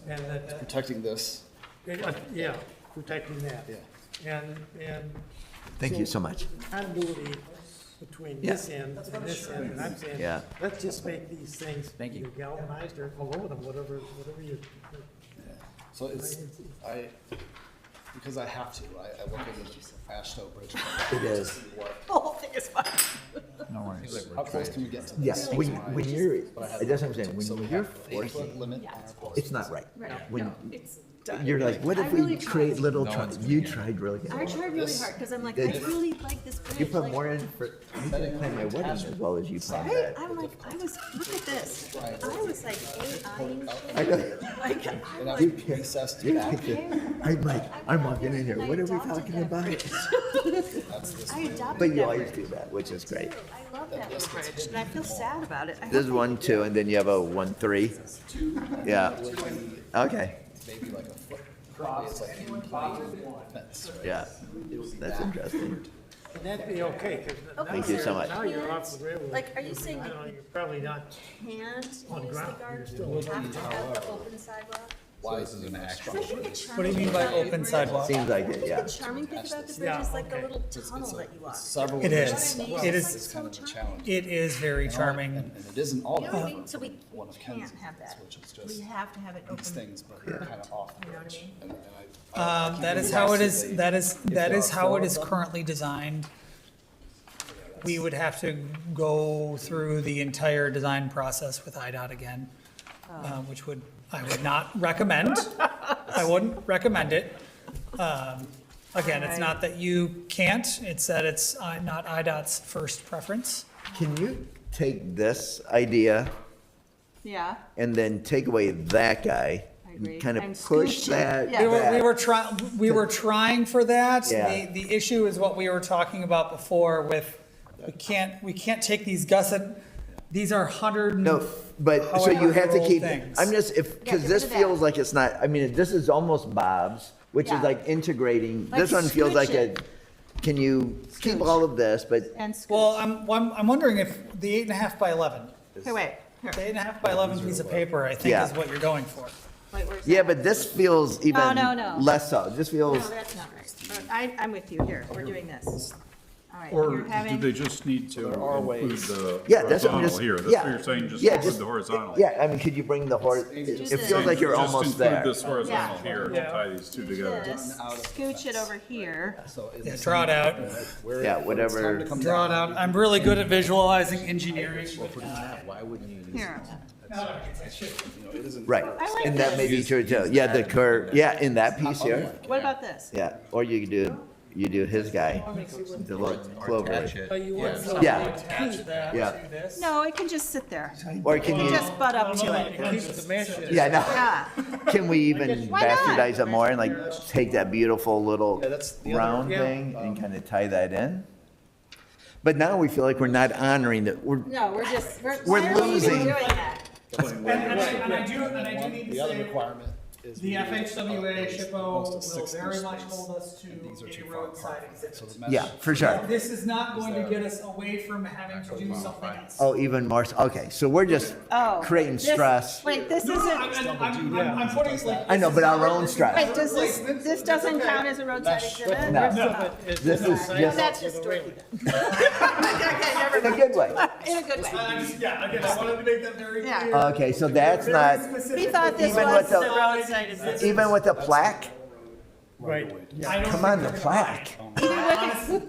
And that, Protecting this, yeah, protecting that. yeah. And Thank you so much. continuity between this end and this end, and I'm saying, Yeah. let's just make these things Thank you. either galvanized or aluminum, whatever you. So it's, because I have to, I look at the ASHTO bridge. It is. The whole thing is fine. No worries. How close can we get to Yeah, this? when you're, it doesn't understand, So when we you're have forcing, 8 foot limit on our post. it's not right. When, No, it's done. you're like, what if I we really create tried. little, you tried really I good. tried really hard, because I'm like, I really like this bridge. You put like- more in for, you didn't plan my wedding as well as you planned Right? that. I'm like, I was, look at this. I was like, eyeing, I know. like, And I'm I like, would recess to You're back. like, I'm walking in here, what are we talking about? I adopted But you that always bridge. do that, which is great. I love that little bridge, and I feel sad about it. I This is hope 1, 2, and then you have a 1, 3. Yeah. Okay, Maybe like a foot. Currently it's like in plane fence, right? yeah. That's interesting. And that'd be okay, because Thank you so much. now you're off the railroad. Like, are you saying I that don't know, you're probably not, can't use the ground, guard, you're still- you have to have the open sidewalk? Why is it an actual? What do you mean by open sidewalk? Seems like it, yeah. The charming thing about the bridge Yeah, is like the okay. little tunnel that you walk. Several. It layers is. of It rock. is- It's kind of a challenge. It is very charming. And it isn't all You of know what I them. mean? So we One of can't Ken's, have that. which is We just have to have it open. these things, but they're kind of off the You know what I bridge. mean? And I That is how it is, that is how it is currently designed. We would have to go through the entire design process with IDOT again, which I would not recommend. I wouldn't recommend it. Again, it's not that you can't, it's that it's not IDOT's first preference. Can you take this idea Yeah, and then take away that guy? I agree. Kind And of push scooch it, that yeah. We were back. trying for that. Yeah. The issue is what we were talking about before with, we can't take these gusset, these are 100. No, but, so you have to However keep, things. I'm just, if, Yeah, because get this rid of that. feels like it's not, I mean, this is almost Bob's, which Yeah. is like integrating, Like this one feels scooch like a, it. can you keep all of this, but And scooch. Well, I'm wondering if the 8.5 by 11, Here, wait, here. the 8.5 by 11 piece of paper, I think Yeah. is what you're going for. Wait, where's yeah, that? but this feels even no. less so. This No, feels, that's not right. I'm with you, here, we're doing this. All right, Or you're do having, they just need to include ways. the yeah, that's what I'm horizontal just, here? That's yeah. what you're saying, just Yeah, include the horizontal? Yeah, I mean, could you bring the horse, do it this. feels like you're Just almost there. include this horizontal Yeah. here, and we'll tie these two together. this, scooch it over here. So is Yeah, this draw it out, where Yeah, when it's time whatever. to come draw it down, out. I'm really good at visualizing engineering. Here. you know, it isn't. Right, I like and that may be this. true too. Yeah, the curve, yeah, in that piece here, What about this? yeah, or you could do his guy, the little clover. you want some Yeah, Attach that Yeah. to this. No, it can just sit there. or can you, Just butt up to it. keep the mesh. yeah, no, Yeah. can we even Why not? bastardize it more and like take that beautiful little Yeah, that's the other- round Yeah. thing and kind of tie that in? But now we feel like we're not honoring that, we're, No, we're just, We're why are we even losing. doing that? And I do need to The other say, requirement is. the we need, FHWA most SHPO of will 6 very inch much space, hold us to and these are too a far roadside apart. exhibit. So the mesh. yeah, for sure. This is not going to get us away from having to do something else. Oh, even more, okay, so we're just Oh. creating This- stress. Wait, this No, no, isn't, I'm putting it like. I know, but our own stress. wait, does this doesn't count as a roadside exhibit? No. No. This is No, just that's historic. Okay, in a good way. in a good way. Yeah, again, I wanted to make that very Yeah. clear. Okay, so that's not, We thought this Even was with the the- roadside exhibit. even with the plaque, Right. I don't come think on, the they're plaque.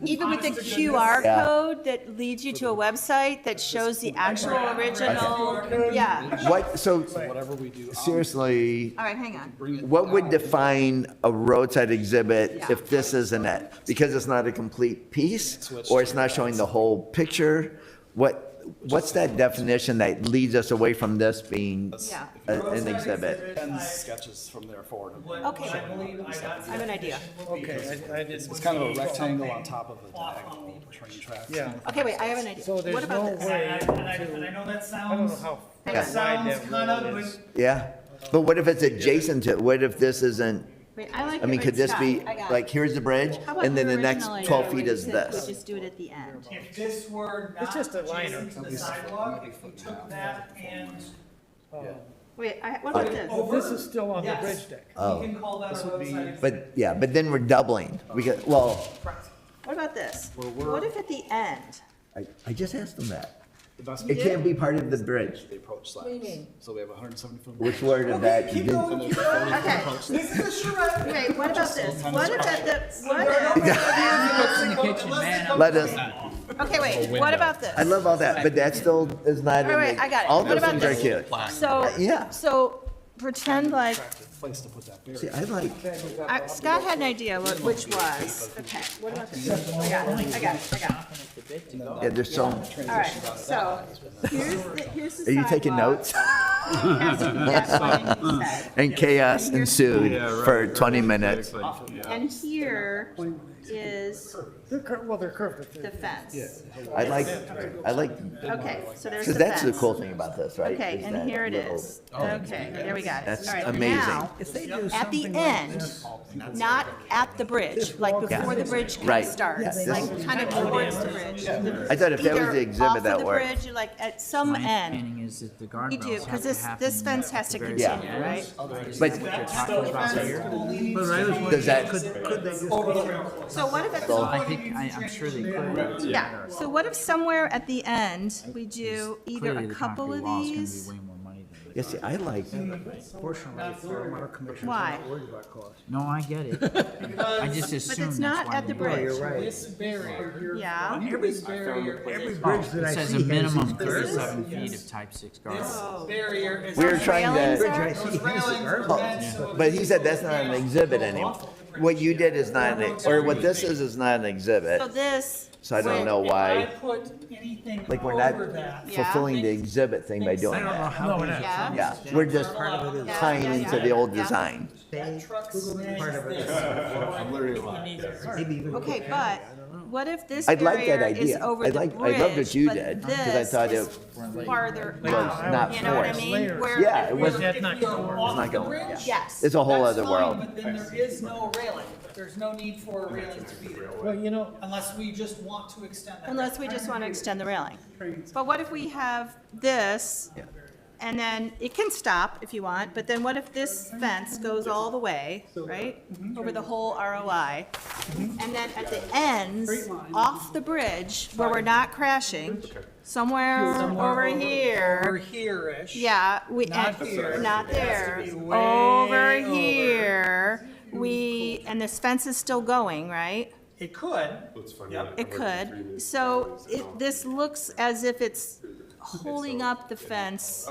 Even with the Honest to QR Yeah. code that leads you to a website that shows the actual original, yeah. What, so Whatever we do. seriously, All right, hang on. what would define a roadside exhibit if this isn't it? Because it's not a complete piece, or it's not showing the whole picture? What's that definition that leads us away from this being Yeah. an exhibit? Ken's sketches from there forward. Okay. I have an idea. Okay, I didn't. It's kind of a rectangle on top of a diagonal train track. Yeah, Okay, wait, I have an idea. so What there's no about this? way And I know that I don't know sounds, how Hang that on. sounds that kind road of, is. but Yeah, But what if it's adjacent to, what if this isn't, Wait, I like. I mean, it. could this Scott, be, I got it. like, here's the bridge, How about and then your the next original idea 12 where feet you is said this? We just do it at the end. If this were not It's just a liner. adjacent to the sidewalk, if you took that and Wait, what about this? over. This is still on the Yes. bridge deck. Oh. You can call that a roadside exhibit. But, yeah, but then we're doubling. We got, well, What about this? What if at the end? I just asked them that. The best It can't be part of the bridge. the approach What do you size. mean? So we have 170 foot. Which word of that? Keep did- going, keep going. Okay. This is a charrette. Wait, what about this? What if at the, what if? Let us, Okay, wait, what about this? I love all that, but that still is not in Wait, the. I got it. All What those about things are this? cute. So, Yeah. so pretend like, Place to put that barrier. See, I like, Scott had an idea which was, okay, what about this? I got it. yeah, there's so, All right, so here's the are you taking sidewalk. notes? Yes, what he said. And chaos ensued for 20 minutes. And here is They're curved. the fence. I like, Okay, so there's because the that's the fence. cool thing about this, right? Okay, is and that here it little- is. Okay, there we got it. That's All right, amazing. now, at the end, not at the bridge, like before the bridge kind Right. of starts, Yeah, this- like kind of towards the bridge. I thought if that was Either the exhibit that off of the worked. bridge, like at some My end. understanding is that the You guardrails do, have because to this happen fence has at to the very continue, end. right? But What you're talking about here? does that, So what if at Well, the, I think, I'm sure they could. yeah, so what if somewhere at the end, we do either Clearly, a the couple concrete of wall is gonna be these? way more money than yeah, see, I like, Why? No, I get it. I just assume it's that's not why at the they do it. bridge. This barrier, Yeah, this barrier, Every bridge that It I says see a has minimum these curves. 37 feet of type 6 this guardrails. barrier is. we were trying railings to, are- Those railings are meant so. but he said that's not an exhibit anymore. What you did is not, an or what this is not an exhibit, so this. so I don't know If I why, put anything like, we're not over that. Yeah. fulfilling the exhibit thing by doing that. No, we're not. Yeah, Yeah, we're just Yeah, tying yeah, into yeah. the old Yeah. design. That truck snags this. okay, but what if this I'd like that barrier is idea. over I the loved bridge, what you but did, 'cause I this thought is it farther was out? not You know what I forced. mean? Where Yeah, it was, That's not If you're gonna work. off not the gonna- bridge, Yes. it's a whole that's other fine, world. But then there is no railing. There's no need for a railing to be there. Well, you know, Unless we just want to extend that. Unless we just want to extend the railing. But what if we have this, and then it can stop if you want, but then what if this fence goes all the way, right? Over the whole ROI? And then at the ends, off the bridge, where we're not crashing, somewhere over Over here. here-ish. Yeah, Not here. not It has there. to be way Over over. here, and this fence is still going, right? It could. It could. So this looks as if it's holding up the fence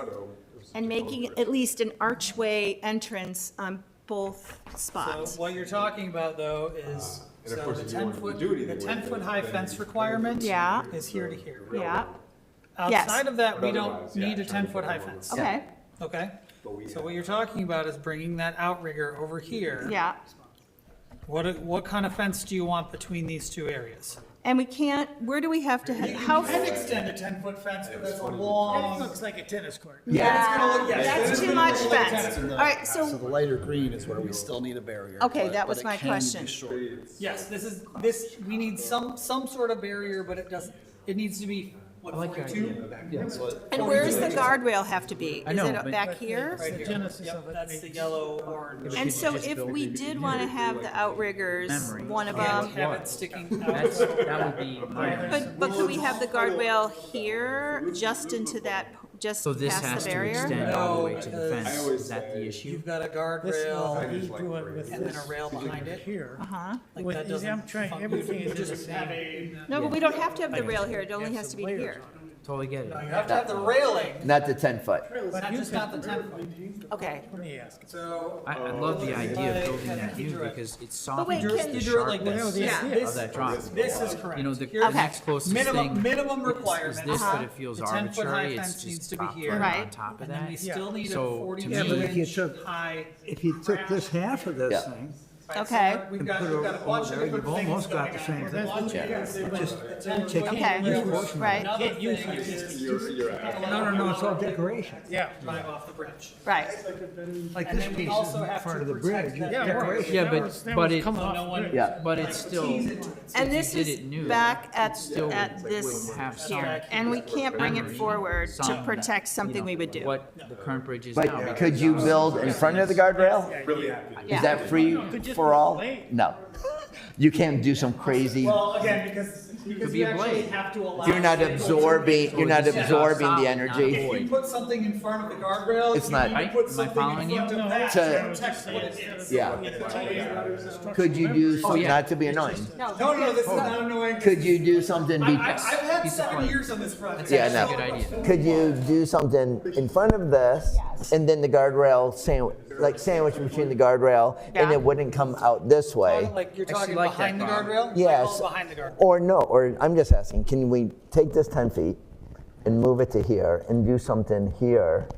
and making at least an archway entrance on both So spots. what you're talking about though is, so the 10-foot high fence requirement. Yeah. Is here to here. Yeah, Yes. Outside of that, we don't need a 10-foot high fence. okay, Okay? So what you're talking about is bringing that outrigger over here. yeah. What kind of fence do you want between these two areas? And we can't, where do we have to, how? You can extend a 10-foot fence, but that's a long. looks like a tennis court. Yeah, Yes. that's too much fence. All right, So so, the lighter green is where we still need a barrier. Okay, but- that was but it my can be question. short. Yes, this, we need some sort of barrier, but it needs to be, what, I like your 42? Yeah, so it- and where's the guardrail have to be? I know, Is it but- back here? Right here. genesis Yep, of it that's the yellow, orange. And so if we did want to have the outriggers, Memory. one of Can't them, have it sticking out. That would be my, but could we have the guardrail here, just into that, just so this past has the to barrier? extend all the way to the No, fence. Is that the issue? You've got a This is guardrail, what he's doing with and then this a rail behind it. here. Uh-huh. Like With- that doesn't. I'm trying, fun- everything is in the just have same. a. No, but we don't have to have the rail here, it only has to be here. Totally get it. You have to have the railing, Not the 10-foot. not just not the 10-foot. Okay. Let me ask. So. I love the idea of building that new because it But wait, softens can- the You drew it like sharpness this. Yeah. This- of that drop. This is correct. You know, the Here's- next closest thing Minimum is requirement. this, but it feels The 10-foot high arbitrary. fence It's needs just to be drop here. right Right. on top of And then we that. still need a So, to 42 me- Yeah, but if you inch took- high. If you took this half of this Yeah. thing Right, so Okay. We've got a bunch of different You've things almost got going the same on. thing. One thing is that we're take looking Okay, at use. right. Another thing is No, it's all decoration. Yeah. drive off the bridge. Right. Like And this then we piece is also in have front to of the protect bridge. that Yeah, decoration. Yeah, that but- was- that but was it- coming So off no the one- bridge. Yeah. But it's still, Tease into it. So And this did is it new, back at, still at this would have some here, and we can't bring it memory, forward to some, protect something we would do. what the current bridge is now. But could you build in front of the guardrail? Yeah. Is that free for all? No. You can't do some crazy, Well, again, because be we a actually blade. have to allow. you're not absorbing, you're not This is absorbing solid, the not energy. If you put something in front of the guardrail, It's you not- need Right? to put Am I something following in front you? of that To- to protect what it is. Yeah. Could you do something, yeah. not to be annoying, No, this is not annoying. could you do something, I've had Piece of 7 plate. years on this project. Yeah, so- no. Good idea. could you do something in front of this and then the guardrail sandwich between the guardrail and Yeah. it wouldn't come out this way? Like you're talking like that, behind the Bob. guardrail? Yes. Like all behind the guardrail. Or no, or I'm just asking, can we take this 10 feet and move it to here and do something here?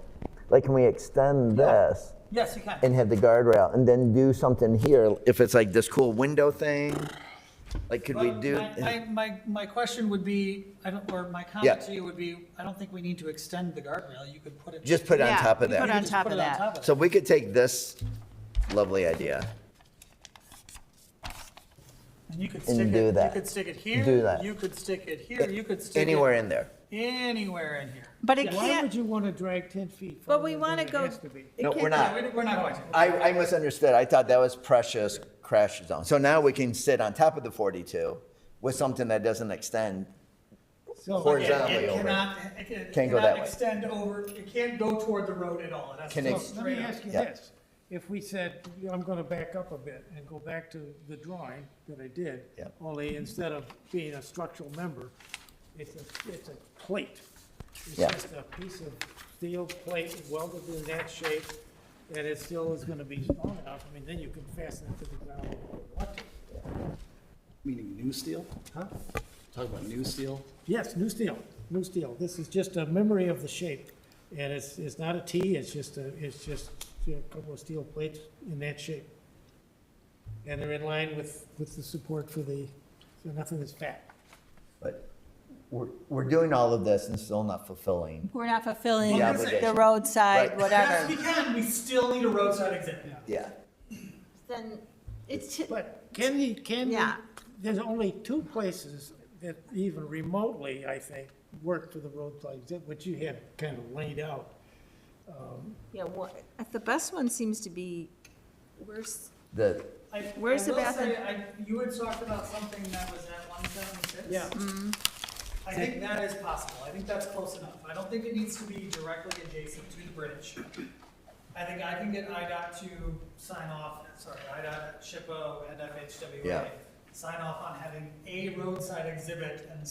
Like, can we extend this Yes, you can. and have the guardrail and then do something here? If it's like this cool window thing, like could we But do? my question would be, or my Yeah. comment to you would be, I don't think we need to extend the guardrail. You could put it. Just put it on Yeah, top of put it that. on just top put of it on that. top of So it. we could take this lovely idea. And you could and stick do it, that. you could stick it here. Do that. You could stick it here. You could stick Anywhere it in there. anywhere in here. But it Why would can't, you want to drag 10 feet? but we further want to than go. it has to be? it No, can't- we're not. We're not going to. I misunderstood. I thought that was precious crash zone. So now we can sit on top of the 42 with something that doesn't extend So, horizontally It over. cannot, Can't go that way. extend over, it can't go toward the road at all. It has Can to go it- let me straight up. ask you Yeah. this. If we said, I'm going to back up a bit and go back to the drawing that I did, Yeah. only instead of being a structural member, it's a plate. It's Yeah. just a piece of steel plate welded in that shape, and it still is going to be strong enough. I mean, then you can fasten it to the ground if you want to. Meaning new steel? Huh? Talk about new steel? Yes, new steel, new steel. This is just a memory of the shape. And it's not a T, it's just a couple of steel plates in that shape. And they're in line with the support for so nothing is fat. But we're doing all of this and still not fulfilling. We're not fulfilling The the obligation. roadside, Right. Yes, we whatever. can, we still need a roadside exit. Yeah. Then it's, t- But Yeah. there's only 2 places that even remotely, I think, work for the roadside exit, which you had kind of laid out. yeah, the best one seems to be, where's, The, Where's the bathroom? You had talked about something that was at 176. Yeah. I think that is possible. I think that's close enough. I don't think it needs to be directly adjacent to the bridge. I think I can get IDOT to sign off, IDOT, SHPO, and FHWA, Yeah. sign off on having a roadside exhibit and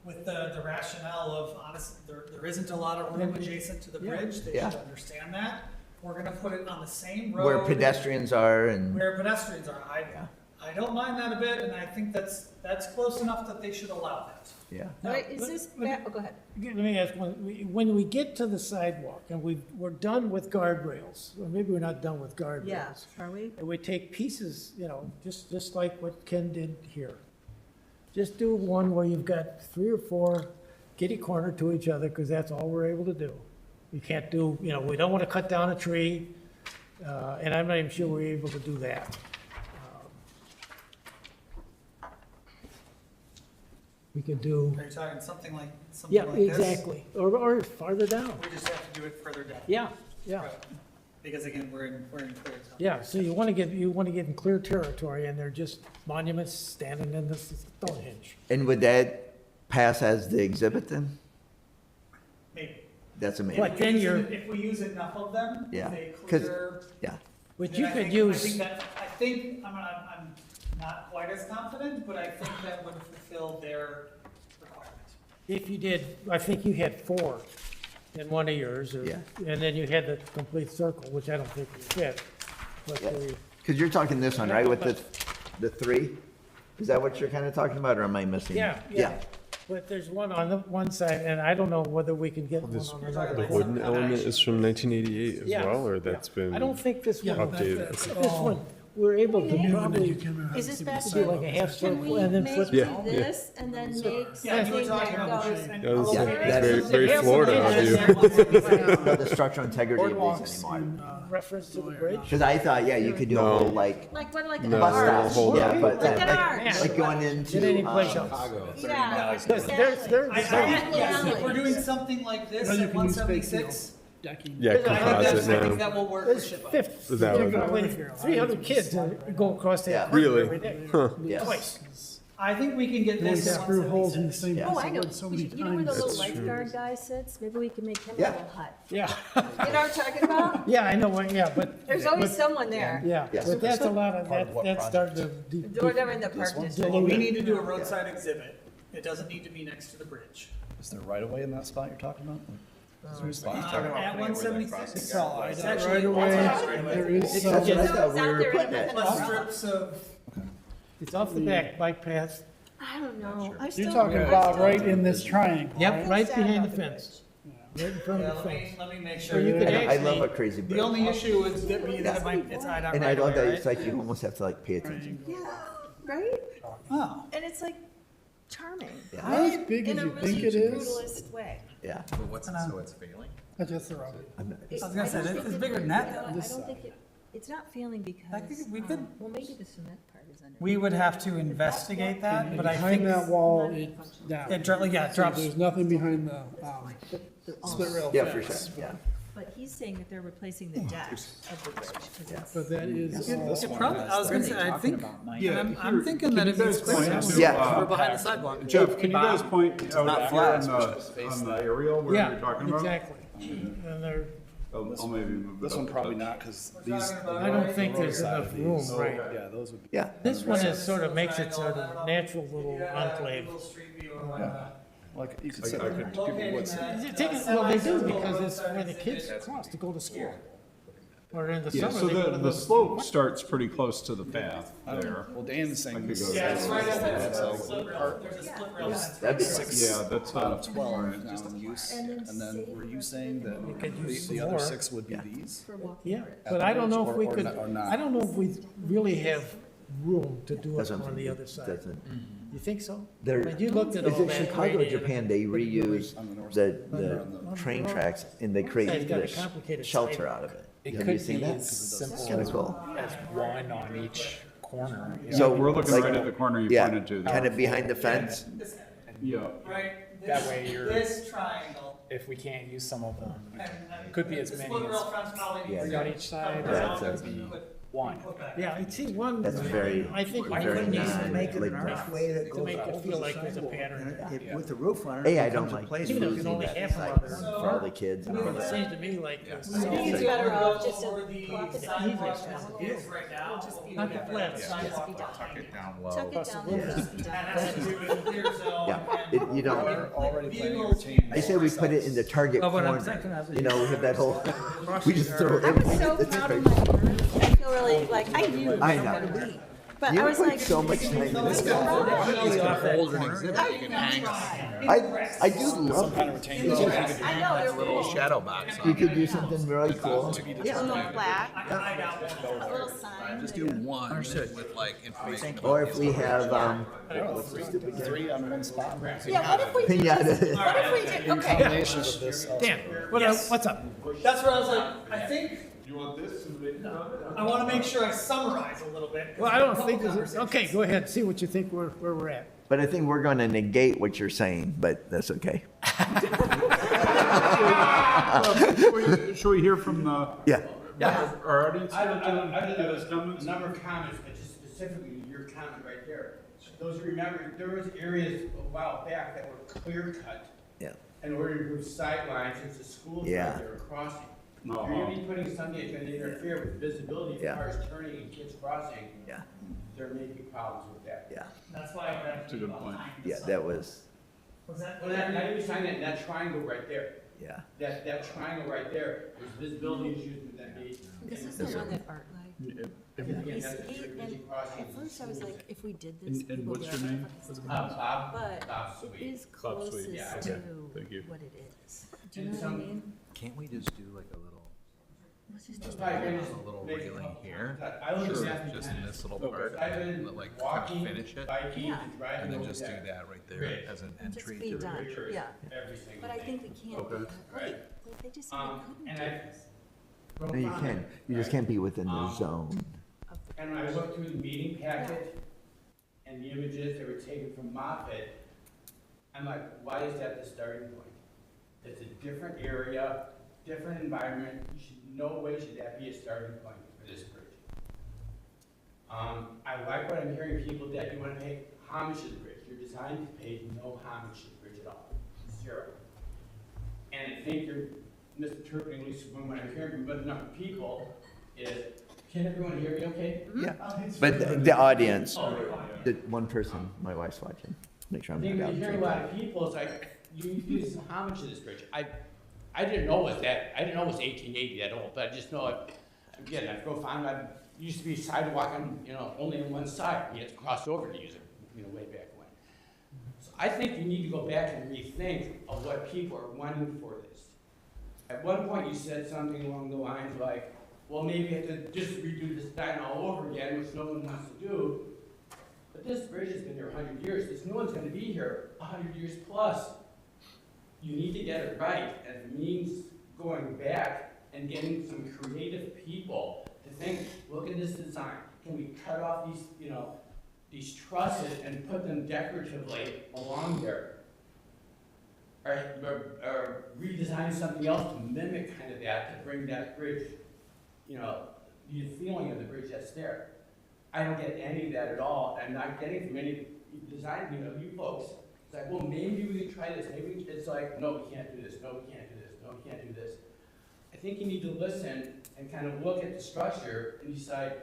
with the rationale of, honestly, there isn't a lot of room adjacent to the bridge. They Yeah. should understand that. We're gonna put it on the same road. where pedestrians are and, Where pedestrians are. I don't mind that a bit, and I think that's close enough that they should allow that. yeah. all right, is this, oh, go ahead. Let me ask one, when we get to the sidewalk and we're done with guardrails, or maybe we're not done with guardrails. Yeah, are we? And we take pieces, just like what Ken did here. Just do one where you've got 3 or 4 kitty corner to each other, because that's all we're able to do. You can't do, we don't want to cut down a tree, and I'm not even sure we're able to do that. We could do, Are you talking something like this? exactly, or farther down. We just have to do it further down. Yeah. Right. Because again, we're in clear zone. Yeah, so you want to get in clear territory, and they're just monuments standing in this Stonehenge. And would that pass as the exhibit then? Maybe. That's amazing. But then If we use enough of them, Yeah, with a 'cause- clear. Yeah. Which then you I could think- use, I'm not quite as confident, but I think that would fulfill their requirement. if you did, I think you had 4 in one of yours, Yeah. and then you had the complete circle, which I don't think would fit. But Because you're talking this one, right, with the 3? Is that what you're kind of talking about, or am I missing? yeah. But there's one on the one side, and I don't know whether we can get one This- on You're another. talking The about wooden element is from 1988 as Yeah, well, or yeah. that's been I don't think this one. updated? This one, we're able to Maybe. probably Is this best? do like a half circle Can we and then make flip. this and then make Yeah, you were something talking that about goes? this. Yeah, Very, that's very Florida of you. the structural integrity of Boardwalks these anymore. and, Reference to the bridge. Because I thought, yeah, you could do a whole like Like what, like an No, bus arch? stop, yeah, but Like an that, arch. like going Get into, any place else. Yeah, There's, exactly. there's, Yes, if we're doing something like this Now you at can use fake, 176, decking. Yeah, I think composite that now. will work for there's ship. fifth, That would- probably 300 kids that go across Yeah. that corridor Really? every day. yes. Twice. I think we can get They this at screw holes in the 176. same Yeah. piece Oh, I of know. wood so many You know where the times. little lifeguard guy sits? Maybe we can make him a Yeah. little hut. Yeah, You know what I'm talking about? yeah, I know, yeah, but, There's always someone there. yeah, Yes. but that's a lot of, that's starting to. Or they're in the park district. Well, we need to do a roadside exhibit. It doesn't need to be next to the bridge. Is there right away in that spot you're talking about? Is there a spot? At 176. It's all It's right actually away, right there is That's some, what I So thought it's we out were there putting in it. the Plus strips of, It's off the back, bike path. I don't know. I you're still. talking about right in this triangle. Yep, right sad behind about the the fence. Right in front yeah, of the fence. let me make So sure. you could I love a actually, crazy The bridge. only issue is that it's IDOT And I right love that away, it's right? like you almost have to like pay attention. Yeah, right? Oh, And it's like charming. Yeah, Not as big In as a you really think it is. brutalist way. yeah. That's just the rubber. I'm not- I was gonna say, it's bigger than that, though. I don't think it's not feeling because, we could- well, maybe the cement part is under. We would have to investigate that, but I think, Behind that wall, it's down. it drops. There's nothing behind the, split rail Yeah, for sure, fence. yeah. But he's saying that they're replacing the deck of the bridge, 'cause it's- But that is all. It probably, I was gonna say, I think, I'm thinking that if it's point close, to, Yeah. we're behind the sidewalk. Jeff, can you guys point out here on the aerial where yeah, you're talking about? exactly. And there, I'll maybe move it This up one a probably touch. not, because these. I don't think there's enough room, right? Yeah, those would be. Yeah, This one is sort of makes it sort of natural little enclave. Little street view of that. Like, you could sit there, give you what's. Well, they do because it's where the kids cross to go to school. Or in the Yeah, summer, so they go to the the. slope starts pretty close to the path there. Well, Dan's saying this. go Yeah, it's right at that So, split rail, there's a split rail. fence. that'd be Yeah, that's out of 12 now in use, And then and then save were you saying that could use the some other more. 6 would be these? for walking Yeah, bridge. but I don't know if Or- we or could, not- or not. I don't know if we really have room to do it That's what I'm on the thinking. other side. Doesn't, You think so? there, Like you looked at is all it that. Chicago or gradient. Japan, they reuse the train tracks and they It's create got a this complicated shelter sidewalk. out of it. It Have you could seen be that? as simple Kinda cool. as one on each corner. So We're looking like- right at the corner you Yeah, pointed to there. kind of behind the fence. Yeah. Right, That way you're- this triangle. If we can't use some of them, And could be as the many split rail as fence probably Yeah. needs three on to each side, come or down that'd and be be one. put back. Yeah, I see one. That's very, I think we very could use non, to make it like, an archway that to make it feel like there's a pattern. With the roof on it. Hey, I it don't becomes a like place Even for if it's losing only that half site of it. for all the kids and all It that. seems to me like. I think it's better off just to Over the plop it sidewalk down. as it is right now. Just be Not the whatever. flat Just side. be down. Tuck it down Tuck low. it down and just be done. And that's to do with the clear zone. Yeah, and- you don't, We're already planning to Vehicles retain. I say we put it in the target Oh, but I'm corner. thinking of You know, we have that whole, we just throw I was everything so at the proud of my work. I feel really, like, I knew it I was know. gonna be. But You I was put like. so much time into this. Hold an exhibit, you can hang I do love Kind of retain those. I know, they're a little shadow box You on it. could do something really cool. a little plaque, a little sign. Just do one with like information. Or if we have, Three on one spot. Yeah, what if we did Pinata. this? What if we did, okay. Combination of this. Dan, what's up? That's where I was like, I think. You want this? I wanna make sure I summarize a little bit. Well, I don't think this is, okay, go ahead, see what you think where we're at. But I think we're gonna negate what you're saying, but that's okay. Should we hear from the, Yeah. our audience? I here don't, to I give us have comments? a number of comments, but just specifically your comment right there. Those who remember, there was areas a while back that were clear cut Yeah. in order to move sidelines since the schools Yeah. right there were crossing. If Uh-huh. you're gonna be putting something that's gonna interfere with visibility Yeah. as far as turning and kids crossing, Yeah, there may be problems with that. yeah, That's why I had. That's a good point. yeah, that was, Was that? Well, that, not even saying that, that triangle right there, yeah. that triangle right there, there's visibility issues with that gate. This is the one that Art liked. Again, He's- that's a he- busy and crossing. At first I was like, if we did this, And people would what's be your like, name? "What the fuck is this?" Bob, But Bob it Sweet. is Bob Sweet. closest Yeah. to Thank you. what it is. Do you know what I mean? Can't we just do like a little Let's just do If I that. can just A little make a railing couple here, comments. I live in Matthew, just in Tennessee. this little part, I've and been like kind walking, of finish it, biking, Yeah. and driving and then over just do that. that right there Great. as an And just entry be to the done, Pictures yeah. every single But I day. think we can't. Okay. Right. Like, they just said we And couldn't do I. this. No, you can. You just can't be within the zone. And when I looked through the meeting packet and the images that were taken from Moffett, I'm like, why is that the starting point? It's a different area, different environment, no way should that be a starting point for this bridge. I like what I'm hearing, people that you wanna pay homage to the bridge, you're designed to pay no homage to the bridge at all, zero. And I think you're, Mr. Turpin, at least from what I'm hearing from enough people, is, can everyone hear me okay? Yeah. But the audience, the one person, my wife's watching. Make sure I I'm think not when you hear a out. lot of people, it's like, you do some homage to this bridge. I didn't know it was that, I didn't know it was 1880 that old, but I just know it, again, I go find, I used to be sidewalk on, only on one side, you had to cross over to use it, way back when. So I think you need to go back and rethink of what people are wanting for this. At one point, you said something along the lines like, well, maybe you have to just redo this design all over again, which no one wants to do. But this bridge has been here 100 years. This new one's going to be here 100 years plus. You need to get it right, and it means going back and getting some creative people to think, look at this design. Can we cut off these trusses and put them decoratively along there? Or redesign something else to mimic kind of that, to bring that bridge, the feeling of the bridge that's there. I don't get any of that at all. I'm not getting from any design, you folks. It's like, well, maybe we can try this. It's like, no, we can't do this. No, we can't do this. No, we can't do this. I think you need to listen and kind of look at the structure and decide,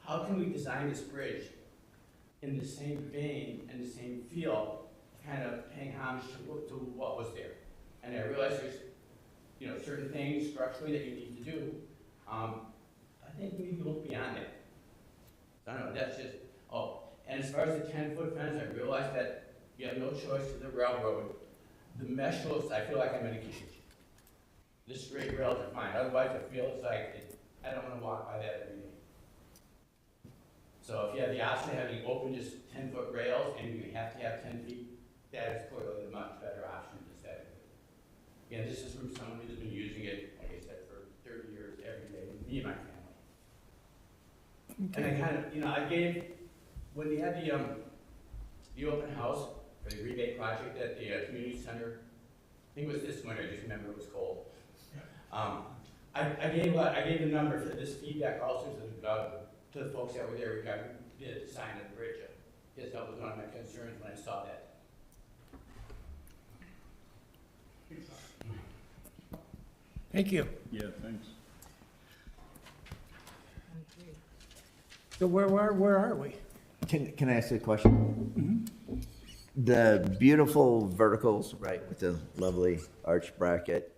how can we design this bridge in the same vein and the same feel, kind of paying homage to what was there. And I realize there's, certain things structurally that you need to do. I think we need to look beyond it. I don't know, that's just, and as far as the 10-foot fence, I realize that you have no choice to the railroad. The mesh hooks, I feel like I'm in a cage. The straight rails are fine, otherwise I feel it's like, I don't wanna walk by that every day. So if you have the option of having open just 10-foot rails and you have to have 10 feet, that is clearly a much better option aesthetically. Again, this is from someone who's been using it, like I said, for 30 years, every day, me and my family. And I kind of, I gave, when we had the open house for the rebate project at the community center, I think it was this winter, I just remember it was cold. I gave the number for this feedback also to the folks that were there regarding the design of the bridge. Yes, that was one of my concerns when I saw that. Thank you. Yeah, thanks. So where are we? Can I ask you a question? The beautiful verticals, right, with the lovely arch bracket.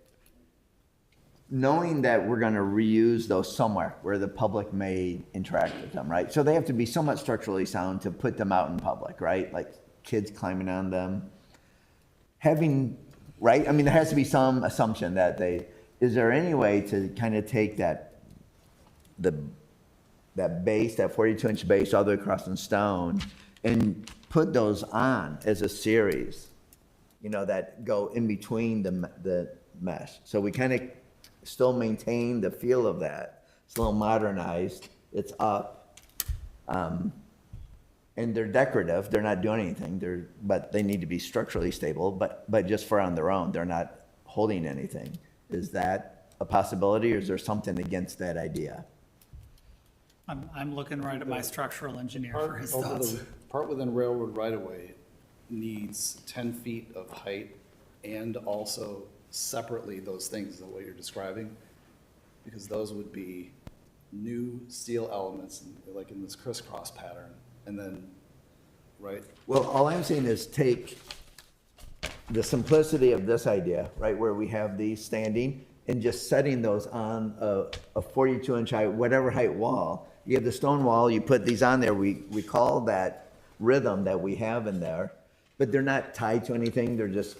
Knowing that we're gonna reuse those somewhere where the public may interact with them, right? So they have to be somewhat structurally sound to put them out in public, right? Like kids climbing on them. Right? I mean, there has to be some assumption that is there any way to kind of take that base, that 42-inch base all the way across in stone and put those on as a series, that go in between the mesh. So we kind of still maintain the feel of that. It's a little modernized, it's up. And they're decorative, they're not doing anything, but they need to be structurally stable, but just for on their own, they're not holding anything. Is that a possibility, or is there something against that idea? I'm looking right at my structural engineer for his thoughts. Part within railroad right-of-way needs 10 feet of height and also separately those things, the way you're describing, because those would be new steel elements, like in this crisscross pattern, and then, right? Well, all I'm saying is take the simplicity of this idea, right, where we have these standing, and just setting those on a 42-inch height, whatever height wall. You have the stone wall, you put these on there, we call that rhythm that we have in there, but they're not tied to anything, they're just,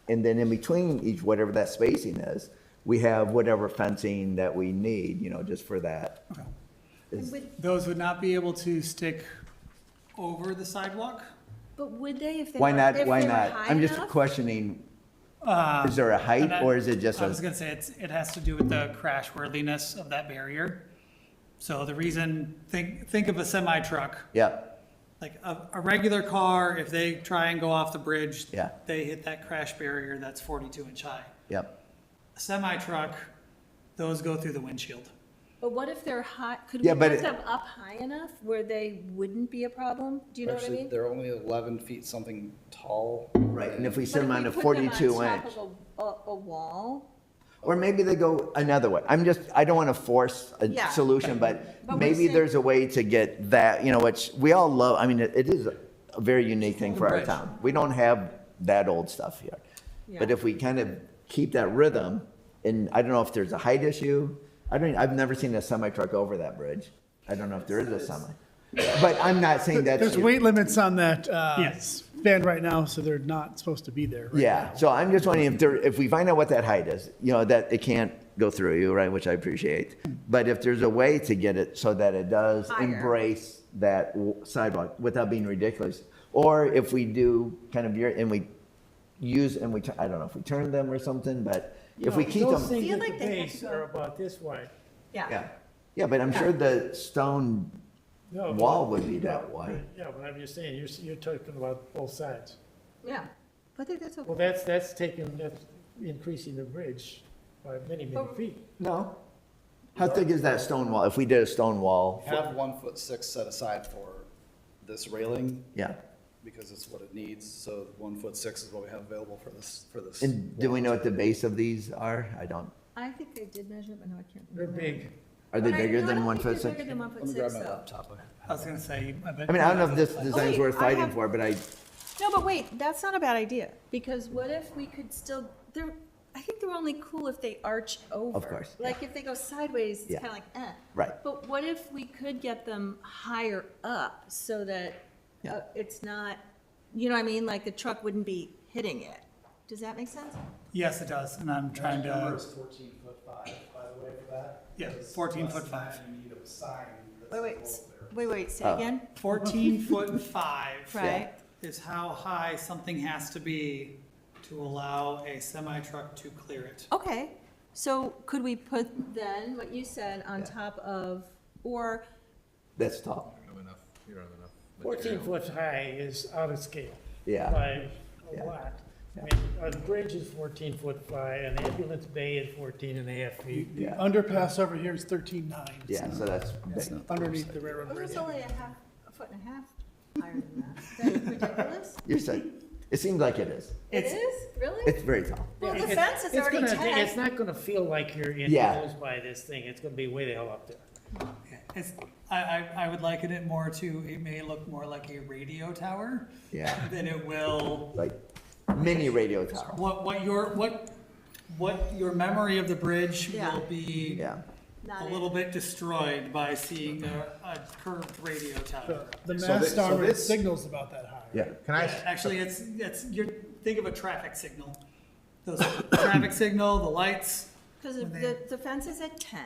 and then in between each, whatever that spacing is, we have whatever fencing that we need, you know, just for that. And Those would not be able to stick over the sidewalk? But would they if they Why were, not, if why they were not? high I'm just enough? questioning, is there a height And I- or is it just I was a, gonna say, it has to do with the crash worthiness of that barrier. So the reason, think of a semi truck, yeah, like a regular car, if they try and go off the bridge, Yeah. they hit that crash barrier that's 42-inch high. yep. A semi truck, those go through the windshield. But what if they're high, could Yeah, we but put it- them up high enough where they wouldn't be a problem? Do you know what I Actually, mean? they're only 11 feet something tall. Right, and if we set them on a 42 inch, But if we put them on top of a wall, or maybe they go another way. I don't want to force a Yeah. solution, but But we're maybe saying- there's a way to get that, you know, which we all love. I mean, it is a very unique thing for our Bridge. town. We don't have that old stuff here. But Yeah. if we kind of keep that rhythm, and I don't know if there's a height issue. I've never seen a semi truck over that bridge. I don't know if there is a semi. But I'm not saying that. There's weight limits on that Yes. span right now, so they're not supposed to be there. right Yeah, now. so I'm just wondering if we find out what that height is, you know, that it can't go through you, right, which I appreciate. But if there's a way to get it so that it does Higher. embrace that sidewalk without being ridiculous. Or if we do kind of and we use, and I don't know if we turn them or something, but if we keep Those them. things Feel at the like they have base to- are about this wide. Yeah, yeah, but I'm sure the stone No, wall would be no, that wide. Yeah, but I'm just saying, you're talking about both sides. yeah. I think that's okay. Well, that's increasing the bridge by many, many feet. No. How thick is that stone wall? If we did a stone wall, Have 1'6" set aside for this railing, yeah. because it's what it needs, so 1'6" is what we have available for this. And do we know what the base of these are? I don't. I think they did measure, but no, I can't They're remember. big. Are they But I- bigger no, I than don't 1'6"? think they're bigger than 1'6", Let me grab my though. laptop. I was gonna say, I bet. I mean, I don't know if this design's Okay, worth I fighting have- for, but No, but wait, that's not a bad idea, because what if we could still, I think they're only cool if they arch over. course, Like, if they go sideways, it's Yeah. kinda like, eh. Right. But what if we could get them higher up so that Yeah. it's not, you know what I mean, like the truck wouldn't be hitting it? Does that make sense? Yes, it does, and I'm trying Number to, is 14'5", by the way, for that. Yeah, Because 14'5". You need a sign that's Wait, wait, over there. wait, say Oh. again? 14'5" Right, is how high something has to be to allow a semi truck to clear it. okay, so could we put then what you said on top of, or, that's tall. 14 foot high is out of scale. Yeah. By Yeah. a lot. I mean, a bridge is 14 foot high, an ambulance bay is 14 and a half feet. The Yeah. underpass over here is 13.9. Yeah, so that's big. Underneath the railroad oh, bridge. it's only a foot and a half higher than that. Is that ridiculous? You're saying, it seems like it is. It is, really? It's very tall. Well, the It's- fence is it's already gonna- 10. It's not gonna feel like you're Yeah. enclosed by this thing, it's gonna be way the hell up there. It's, I would liken it more to, it may look more like a radio tower Yeah, than it will, like mini radio tower. what your memory of the bridge Yeah. will be Yeah, Not a it. little bit destroyed by seeing a curved radio tower. The So mast so armor this- signals about that high. yeah. Can I, Actually, think of a traffic signal. Those traffic signal, the lights, Because when the fence is at 10,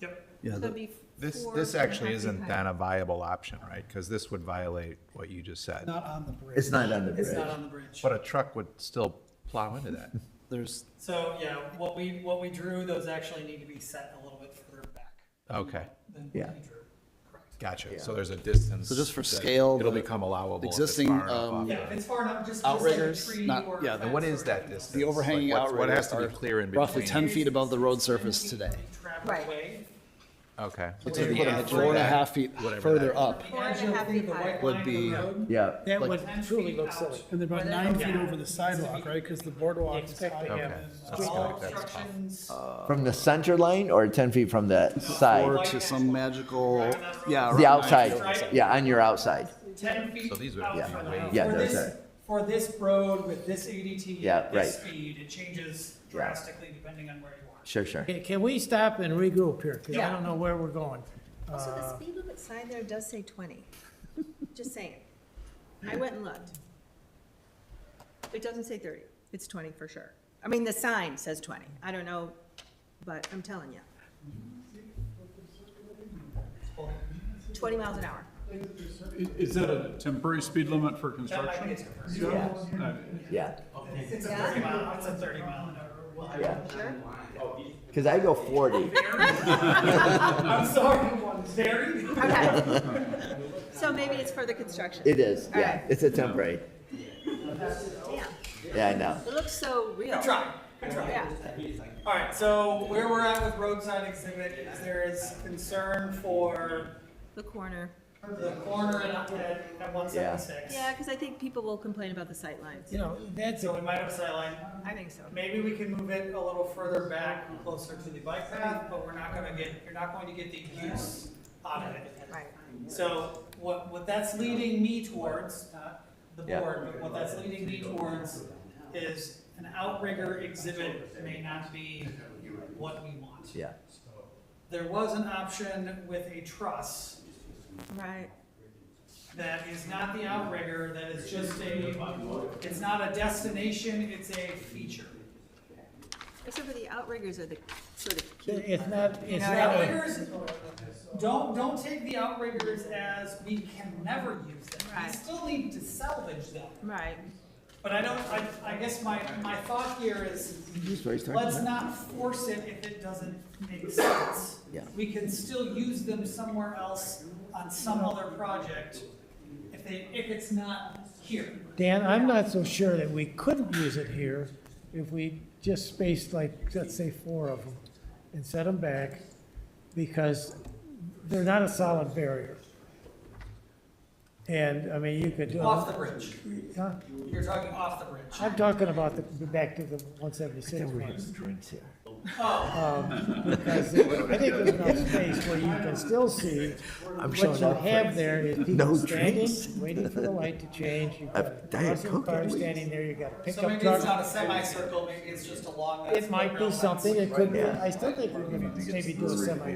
yep. Yeah, so the- it'd be this, four this and a actually half feet isn't high. then a viable option, right? Because this would violate what you just said. Not on the bridge. It's not on the It's bridge. not on the bridge. But a truck would still plow into that. There's, So, yeah, what we drew, those actually need to be set a little bit further back Okay, than what Yeah. we drew. Correct. gotcha. So there's a distance. So just for that scale, It'll the become allowable if it's existing, far enough off Yeah, if it's far enough, just like a outriggers, tree not- or a yeah, fence What or is that anything. distance? the overhanging Like, what has outriggers to be are clear in roughly between? 10 feet above the road surface today. Traveled Right. way. Okay. So Yeah, to put yeah, it 4.5 feet whatever further that- up, Four and a half feet higher. would be- Yeah, That Like- would truly look silly. And they're about Where 9 they- feet over the sidewalk, right? Because the boardwalk is Expect to higher have Okay. than. That's All that's tough. obstructions. from the center line or 10 feet from the or side? to some magical, yeah. around The 9 outside, feet over the side. yeah, on your outside. 10 feet So these would out be from the way- house. Yeah, For those this- are- For this road with this ADT, Yeah, at this right. speed, it changes Yeah. drastically depending on where you are. Sure, sure. Can we stop and regroup here? Because I Yeah. don't know where we're going. Also, the speed limit sign there does say 20. Just saying. I went and looked. It doesn't say 30. It's 20 for sure. I mean, the sign says 20. I don't know but I'm telling you. 20 miles an hour. Is that a temporary speed limit for That might be a construction? temporary. Yeah, It's a 30 mile, it's a 30 mile an hour. yeah. Sure. Because I go 40. I'm sorry, very. Okay. So maybe it's for the construction. It is, All yeah. right. It's a temporary. Damn. Yeah, I know. It looks so real. Good try, good try. Yeah. All right, so where we're at with roadside exhibit is there is concern for The corner. the corner at 176. Yeah, because I think people will complain about the sight lines. You know, that's, So we might have a sight line. I think so. Maybe we can move it a little further back, closer to the bike path, but you're not going to get the use out of it. Right. So what that's leading me towards, not the Yeah. board, but what that's leading me towards is an outrigger exhibit may not be what we want. Yeah. There was an option with a truss Right. that is not the outrigger, that is just it's not a destination, it's a feature. Except for the outriggers are the sort of key. it's not, it's The not a, outriggers, don't take the outriggers as we can never use them. We Right. still need to salvage them. Right. But I guess my thought here is, let's not force it if it doesn't make sense. Yeah. We can still use them somewhere else on some other project if it's not here. Dan, I'm not so sure that we couldn't use it here if we just spaced like, let's say, 4 of them and set them back, because they're not a solid barrier. And, I mean, you could do. Off the bridge. Huh? You're talking off the bridge. I'm talking about back to the 176 ones. Because I think there's enough space where you can still see what you have there is people no standing, drinks. waiting for the light to change. You've got a Diet crossing Coke, car please. standing there, you've got a So pickup maybe it's not truck. a semicircle, maybe it's just along that. It might be playground something, fence. it could be, I still think we're gonna maybe do a semi,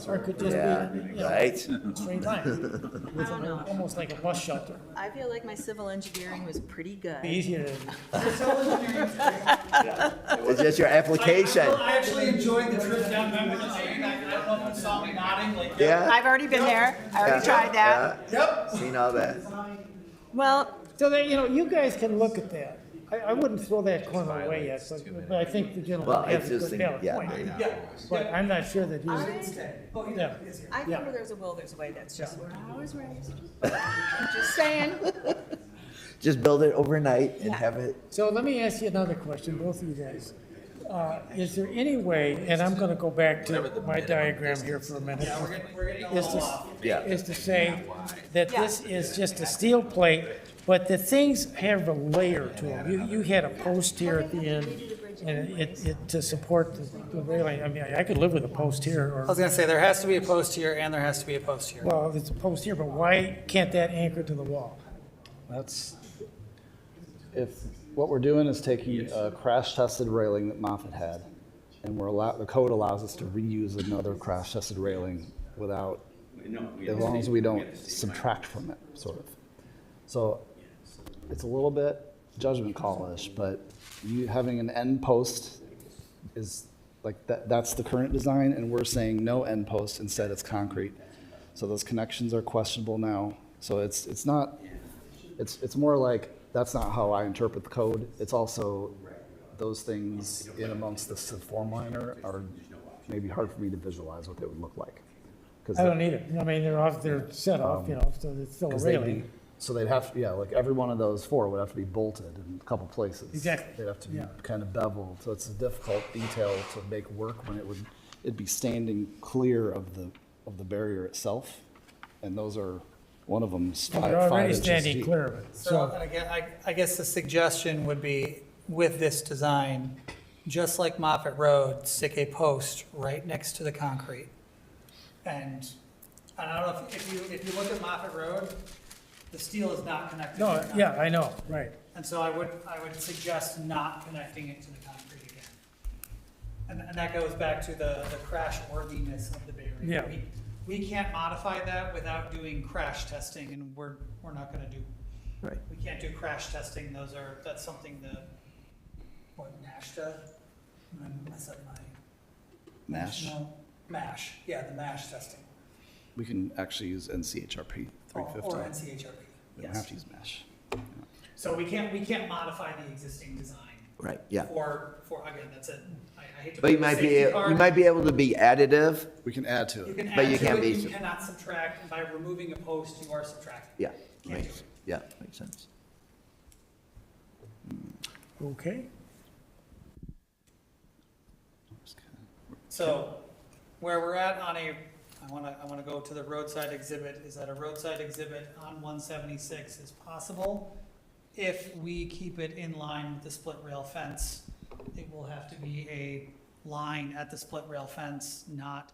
or it could just Yeah, be, you know, right. straight line. I don't know. Almost like a bus shelter. I feel like my civil engineering was pretty good. Be easier to. It's just your application. I actually enjoyed the trip down memory lane. I don't know if you saw me nodding, like, Yeah. I've already been there. I already tried that. yep. Seen all that. Well, So that, you know, you guys can look at that. I wouldn't throw that corner away yet, but I think the Well, gentleman I has a just good think, valid yeah. point. Yeah. But I'm not sure that he's, Oh, yeah. is here. I think Yeah. where there's a will, there's a way. That's just where I was raised. Just saying. Just build it overnight and Yeah. have it. So let me ask you another question, both of you guys. Is there any way, and I'm gonna go back to my diagram here for a minute, We're getting a is little to, off. Yeah. is to say that this is just a steel plate, but the things have a layer to them. You had a post here at the end, and it to support the railing. I mean, I could live with a post here, I or, was gonna say, there has to be a post here and there has to be a post here. well, it's a post here, but why can't that anchor to the wall? That's, if, what we're doing is taking a crash-tested railing that Moffett had, and the code allows us to reuse another crash-tested railing without, as long as we don't subtract from it, sort of. So it's a little bit judgment call-ish, but you having an end post is like, that's the current design, and we're saying no end post, instead it's concrete. So those connections are questionable now. So it's not, it's more like, that's not how I interpret the code. It's also, those things in amongst the form liner are maybe hard for me to visualize what they would look like. 'Cause I don't need it. I mean, they're set off, you know, so it's still a 'cause they'd railing. be- So they'd have, yeah, like every one of those 4 would have to be bolted in a couple places. Exactly. They'd have to be Yeah. kind of beveled, so it's a difficult detail to make work when it'd be standing clear of the barrier itself. And those are, one of them's They're 5 already inches standing deep. clear of it, So, so. and again, I guess the suggestion would be, with this design, just like Moffett Road, stick a post right next to the concrete. And I don't know if you look at Moffett Road, the steel is not connected. to No, the concrete. yeah, I know, right. And so I would suggest not connecting it to the concrete again. And that goes back to the crash worthiness of the barrier. Yeah. We can't modify that without doing crash testing, and we're not gonna do. Right. We can't do crash testing, that's something NASHTA, I'm gonna mess up my MASH? National MASH, yeah, the MASH testing, We can actually use NCHRP or 350. NCHRP, We don't yes. have to use MASH. So we can't modify the existing design. Right, yeah. For, again, that's it. I hate to. But you put the might be, safety card. you might be able to be additive. We can add to You it. can But add you to can't it, be you sub- cannot subtract, and by removing a post, you are subtracting. Yeah, Can't do makes, it. yeah, makes sense. Okay. So, where we're at on I wanna go to the roadside exhibit, is that a roadside exhibit on 176 is possible. If we keep it in line with the split rail fence, it will have to be a line at the split rail fence, not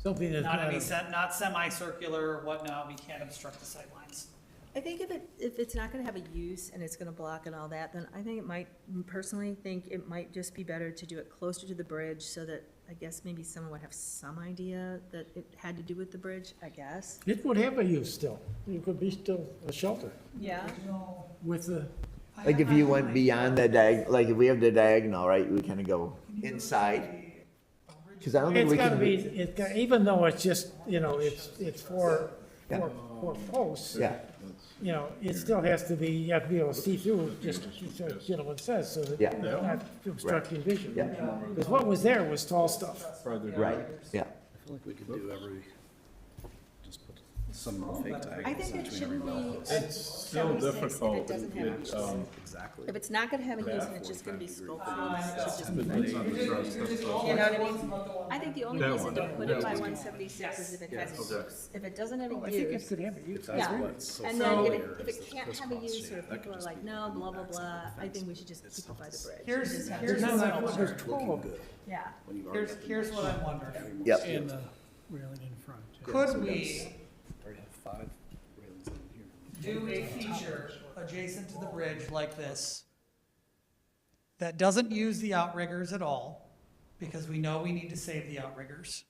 Something that's not, not semicircular or whatnot, we can't obstruct the sight lines. I think if it's not gonna have a use and it's gonna block and all that, then I think it might, personally think it might just be better to do it closer to the bridge so that, I guess maybe someone would have some idea that it had to do with the bridge, I guess. it would have a use still. It could be still a shelter Yeah. with the, Like if you went beyond the like if we have the diagonal, right, we kind of go inside. Because I don't think it's we gotta can. be, it's got, even though it's just, it's four posts. Yeah, You know, it still has to be, you have to be able to see through, just, so the gentleman says, so that Yeah. you're not obstructing vision. Yeah. Because what was there was tall stuff. right, yeah. I feel like we could do just put some fake diagonals I think it between shouldn't every be It's still 76 if difficult. it doesn't have a use. Exactly. If it's not gonna have a use and it's just gonna be sculpted, it should just be. Depends on the trust, that's all. You know what I mean? I think the only That reason to one. put it by 176 is if it has a use. If it doesn't have a I think it use, could have a use. yeah. what's so And then familiar if is it the can't have a crisscross use, or shape. if That people could are just like, be no, blah, blah, accents blah, on the I think fence. we should just keep it by the bridge. Here's Just have here's it- what I'm There's wondering. 12 of them. Yeah. When you've already got the Here's what I'm wondering. Yep. And the railing in front. Could we already have 5 railings in here. do a feature adjacent to the bridge like this that doesn't use the outriggers at all, because we know we need to save the outriggers?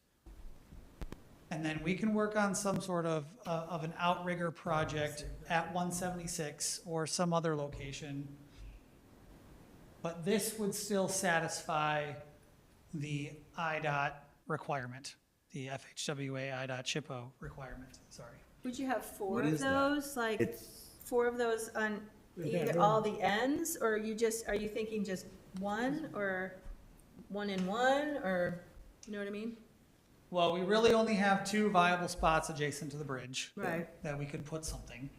And then we can work on some sort of an outrigger project at 176 or some other location. But this would still satisfy the IDOT requirement, the FHWA IDOT CHIPO requirement, sorry. Would you have four What of is that? those, like, It's- 4 of those on either all the ends, or are you thinking just one, or one in one, or, you know what I mean? Well, we really only have 2 viable spots adjacent to the bridge. Right. That we could put something.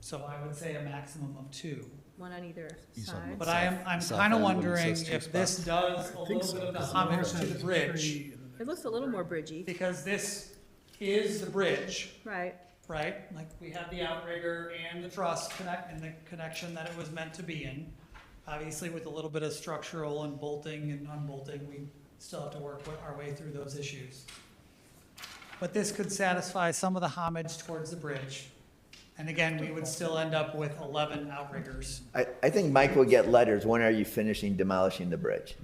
So I would say a maximum of 2. One on either side. But I'm South kind of end when it wondering says 2 if this spots. does a little bit of the homage to the bridge, It looks a little more bridgy, because this is the bridge, right? right? Like, we have the outrigger and the truss and the connection that it was meant to be in. Obviously, with a little bit of structural and bolting and unbolting, we still have to work our way through those issues. But this could satisfy some of the homage towards the bridge. And again, we would still end up with 11 outriggers. I think Mike will get letters, when are you finishing demolishing the bridge?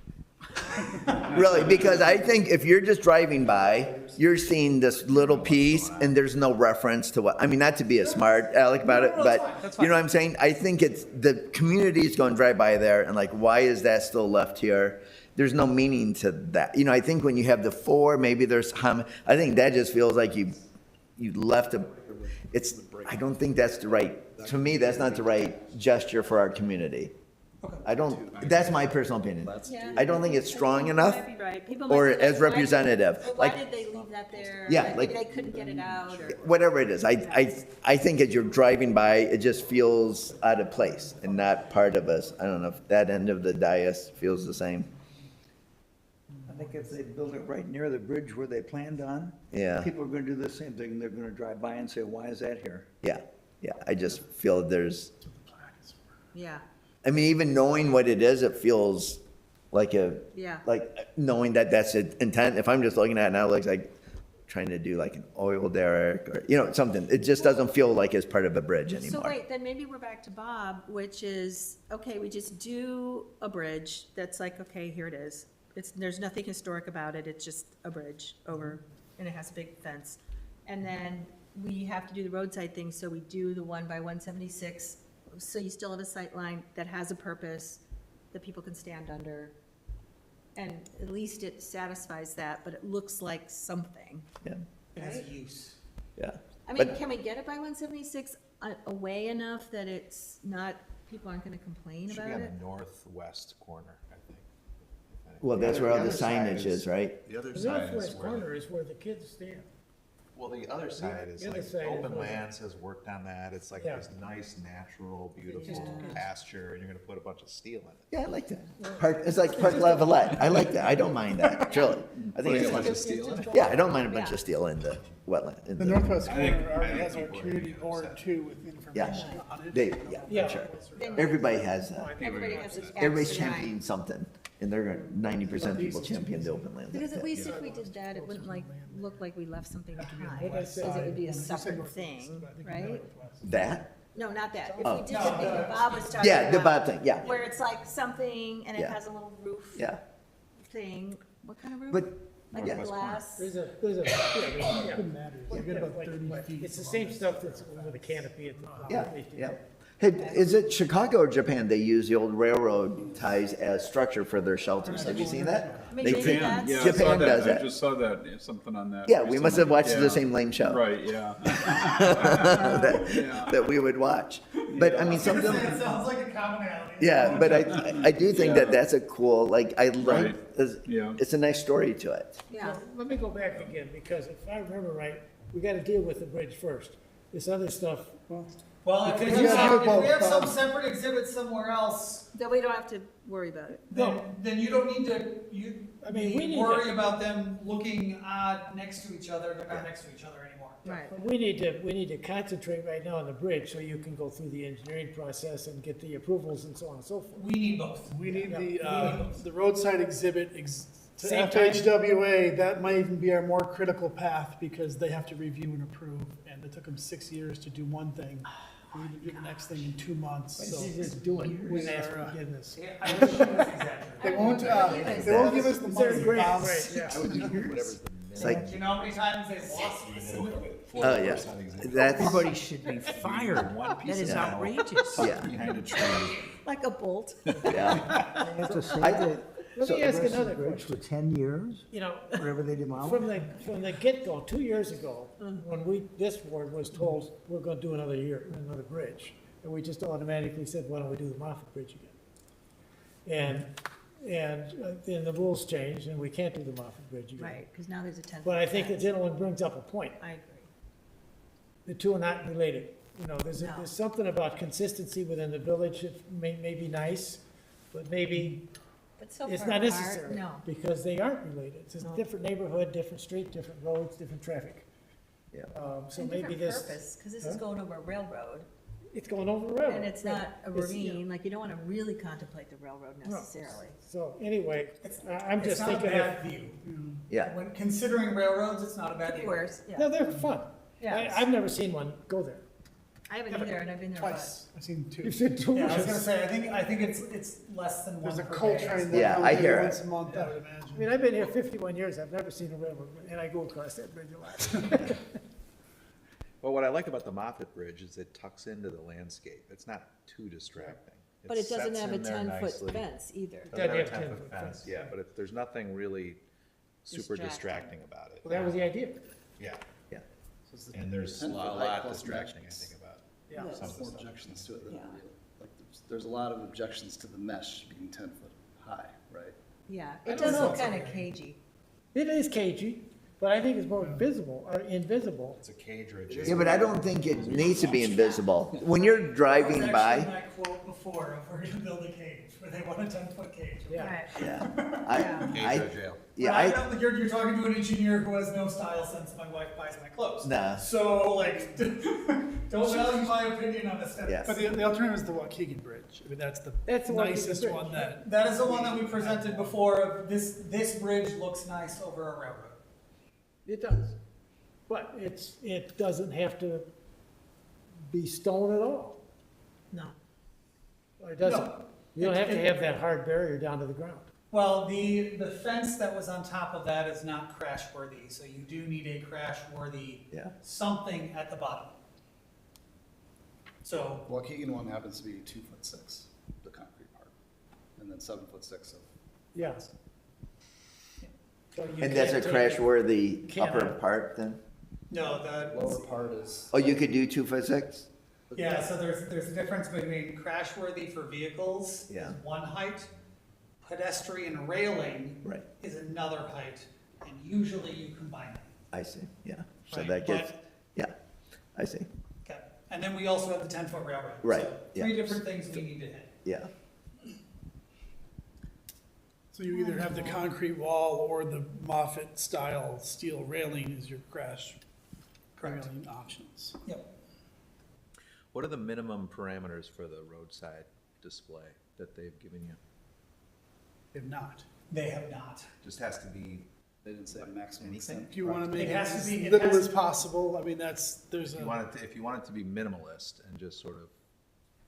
Really, because I think if you're just driving by, you're seeing this little piece and there's no reference to what, I mean, not to be a smart aleck about it, No, that's fine, that's but you know fine. what I'm saying? I think it's, the community's going to drive by there and like, why is that still left here? There's no meaning to that. You know, I think when you have the 4, maybe there's, I think that just feels like you left I don't think that's the right, to me, that's not the right gesture for our community. I don't, that's my personal opinion. Yeah. I don't think it's strong enough Might be right. People or might be as like, why- representative. But why Like, did they leave that there? Yeah, Maybe like- they couldn't get it out, or, whatever it is, I think as you're driving by, it just feels out of place and not part of us. I don't know if that end of the dais feels the same. I think if they build it right near the bridge where they planned on, Yeah. people are gonna do the same thing. They're gonna drive by and say, why is that here? Yeah, I just feel there's, yeah, I mean, even knowing what it is, it feels like yeah. like knowing that that's the intent. If I'm just looking at it now, it looks like trying to do like an oil derrick or, you know, something. It just doesn't feel like it's part of a bridge So anymore. wait, then maybe we're back to Bob, which is, okay, we just do a bridge that's like, okay, here it is. There's nothing historic about it, it's just a bridge over, and it has a big fence. And then we have to do the roadside thing, so we do the 1 by 176, so you still have a sight line that has a purpose that people can stand under. and at least it satisfies that, but it looks like something. Yeah, It has a use. yeah. I mean, But- can we get it by 176 away enough that it's not, people aren't gonna complain Should about be on it? the northwest corner, I think. Well, that's where all the other side signage is, right? The other The side is northwest where, corner is where the kids stand. well, the other side is the other like, side is Open where- Lands has worked on that. It's like Yeah. this nice, natural, beautiful Yeah. pasture, and you're gonna put a bunch of steel in it. Yeah, I like that. Park, it's like Park Lavalette. I like that. I don't mind that, truly. I think it's a bunch of nice. steel in it? Yeah, I don't mind a bunch of steel in the wetland. in The northwest I think- corner I already think has our people are community gonna get board upset. too with information on it. They, yeah, I'm sure. Everybody has that. Everybody has an Everybody's extra line. championing something, and they're 90% of people champion the open land. Because like at that. least if we did that, it wouldn't like, look like we left something behind, What I because it would be a You said separate northwest, thing, but I think right? northwest. That? No, not that. If Oh. we did something that Bob was talking Yeah, the about, Bob thing, yeah, where it's like something and it Yeah. has a little roof yeah. thing. What kind of roof? But, Like yeah. a glass? There's a, yeah, Doesn't matter. You get about 30 feet. it's the same stuff that's with the canopy at the. yeah, yeah. Hey, is it Chicago or Japan? They use the old railroad ties as structure for their shelters. Have you seen that? Maybe They take- that's- Yeah, I Japan saw does that. I that. just saw that, something on that. Yeah, we must have watched recently. the Yeah. same lame show. Right, yeah. That we would watch. But I mean, something, It sounds like a commonality. yeah, but I do think that that's a cool, like, I like, Right. Yeah. it's a nice story to it. Yeah. Let me go back again, because if I remember right, we gotta deal with the bridge first. This other stuff, Well, if we You gotta do it both, have some Bob. separate exhibit somewhere else, That we don't have to worry about it. then you don't need to, I mean, we need worry to- about them looking odd next to each other. They're not next to each other anymore. Right. but we need to concentrate right now on the bridge, so you can go through the engineering process and get the approvals and so on and so forth. We need both. We need Yeah. the roadside exhibit to Same time. FHWA, that might even be our more critical path because they have to review and approve. And it took them 6 years to do one thing. We need to do the next thing in 2 months, so. They just do it, we We ask are, for forgiveness. Yeah, I wish it was exaggerated. They won't, they won't give us the They're money. great, Bob. right, yeah. It's like, You know how many times they've lost this? oh, yeah, that's, Everybody should be fired. That is Yeah. outrageous. yeah, Behind a tree. Like a bolt. yeah. They have to say I- that Let me ask the another bridge for question. 10 years, You know, wherever they demolish. from the get-go, 2 years ago, when this board was told, we're gonna do another year, another bridge, and we just automatically said, why don't we do the Moffett Bridge again? And then the rules changed, and we can't do the Moffett Bridge again. Right, because now there's a 10. But I think the gentleman brings up a point. I agree. The two are not related. You know, No. there's something about consistency within the village that may be nice, but maybe But so it's far not apart, necessary. no. Because they aren't related. It's a No. different neighborhood, different street, different roads, different traffic. Yeah. So And maybe different this, purpose, because this is Huh? going over a railroad, it's going over the railroad. and it's not a It's- yeah. ravine, like, you don't want to really contemplate the railroad No. necessarily. So anyway, I'm It's just not a thinking bad of, view. Yeah, When considering railroads, it's not a bad Of view. course, yeah. no, they're fun. Yeah. I've never seen one go there. I haven't either, and I've been there a lot. Twice. I've seen 2. You've seen two. Yeah, I was gonna say, I think it's less than one There's a per coal day. train Yeah, that I goes hear there it. once a month, I would I imagine. mean, I've been here 51 years. I've never seen a railroad, and I go across that bridge a lot. Well, what I like about the Moffett Bridge is it tucks into the landscape. It's not too distracting. But it doesn't sets have a in there 10-foot nicely. fence either. Doesn't have a Doesn't have 10-foot 10-foot fence, fence. yeah, but there's nothing really super Distracting. distracting about it. Well, that was the idea. Yeah, yeah. and there's a 10 foot height lot plus distracting, I mesh. think, about Yeah. Yes. some of the More stuff. objections to it than Yeah. real. Like, there's a lot of objections to the mesh being 10 foot high, right? Yeah, I it don't does know. look kind of cagey. It is cagey, but I think it's more visible, or invisible. It's a cage or a Yeah, jail. but I don't think it needs to be invisible. When you're driving That was by, actually my quote before of we're gonna build a cage, where they want a 10-foot cage. Yeah. Right. yeah, Cage or I, jail. yeah, But I I, know that you're talking to an engineer who has no style since my wife buys my clothes. Nah. So, like, don't value my opinion on aesthetics. Yeah. But the alternative is the Waukegan Bridge. I mean, that's the That's the Waukegan nicest Bridge. one that. That is the one that we presented before. This bridge looks nice over a railroad. It does. But it doesn't have to be stone at all. No. Or it doesn't. No. You don't have to have that hard barrier down to the ground. Well, the fence that was on top of that is not crash worthy, so you do need a crash worthy yeah. something at the bottom. So, Waukegan one happens to be 2'6", the concrete part, and then 7'6" of. Yeah. So you And that's a can't take- crash-worthy upper Cannot. part then? No, the, Lower part is, Oh, you could do 2'6"? yeah, so there's a difference between crash-worthy for vehicles Yeah. is one height, pedestrian railing Right, is another height, and usually you combine them. I see, yeah. So Right, that gets, but- yeah, I see, Okay, and then we also have the 10-foot railroad. Right, So yeah. three different things we need to hit. yeah. So you either have the concrete wall or the Moffett-style steel railing as your crash Correct. railing options. Yep. What are the minimum parameters for the roadside display that they've given you? If not, They have not. Just has to be, they didn't say maximum Anything? extent. if you want to make It it has to as be- it little has as to- possible, I mean, there's if you a, want it to, if you want it to be minimalist and just sort of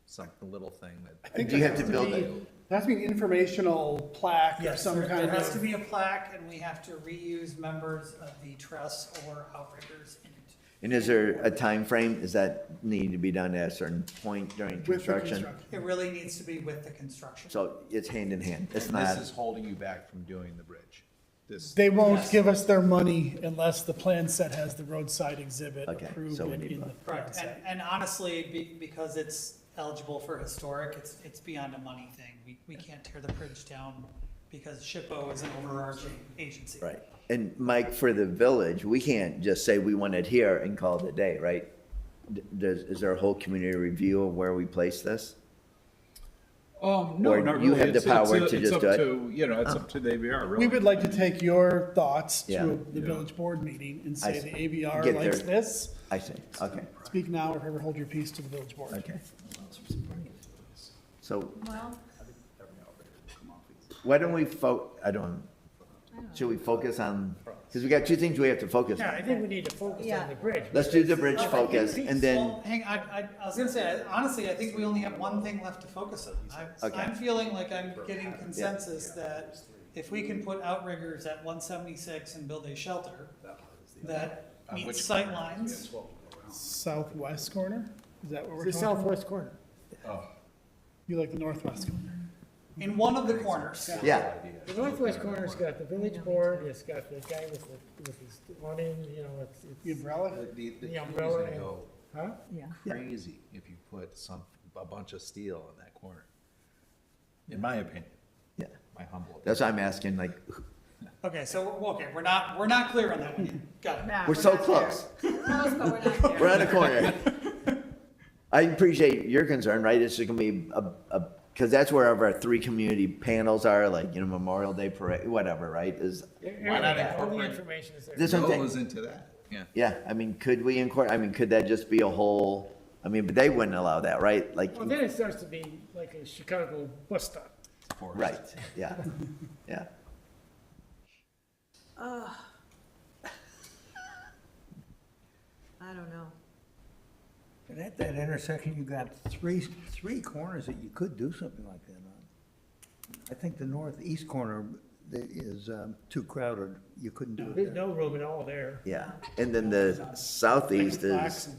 some little thing that. I think Do you there have has to to build be, it? there has to be an informational plaque or Yes, some there kind has to of, be a plaque, and we have to reuse members of the truss or outriggers in it. And is there a time frame? Is that need to be done at a certain point during with the construction? construction. It really needs to be with the construction. So it's hand in hand, it's And not, this is holding you back from doing the bridge. This, They won't Yes. give us their money unless the plan set has the roadside exhibit Okay, approved so we and need in the both. plan Correct, set. and honestly, because it's eligible for historic, it's beyond a money thing. We can't tear the bridge down because SHPO is an overarching agency. right. And Mike, for the village, we can't just say we want it here and call it a day, right? Is there a whole community review of where we place this? No, Or not you really. have the It's- power it's, to it's just up do it? to, you know, it's up to the ABR, really. We would like to take your thoughts Yeah. to the village board meeting and I say see. the ABR Get likes their- this. I see, okay, Speak now or ever hold your peace to the village board. okay. So Well, why don't we should we focus on, because we got two things we have to focus Yeah, on. I think we need to focus Yeah. on the bridge. Let's do the bridge focus and then, Well, hang, I was gonna say, honestly, I think we only have one thing left to focus on. Okay. I'm feeling like I'm getting consensus that if we can put outriggers at 176 and build a shelter that meets which sight lines. Southwest corner? Is that what we're The talking about? southwest corner. You like the northwest corner? In one of the corners. yeah, The northwest corner's got the village board, it's got the guy with his awning, you know, The umbrella? The umbrella and- go huh? yeah. crazy if you put a bunch of steel in that corner. In my opinion, yeah. my humble opinion. That's why I'm asking, like, Okay, so, we're not clear on that one yet. Got it. Nah, we're so not close. there. Close, but we're not there. We're on the corner. I appreciate your concern, right? It's just gonna be because that's where our three community panels are, like, you know, Memorial Day parade, whatever, right? Why not All the incorporate information is there. This one thing, goes into that? Yeah. yeah, I mean, could we could that just be a whole, I mean, but they wouldn't allow that, right? Like, Well, then it starts to be like a Chicago bus stop. right, yeah, yeah. I don't know. And at that intersection, you got three corners that you could do something like that on. I think the northeast corner is too crowded. You couldn't do it There's there. no room at all there. Yeah, and then the southeast Blacks is and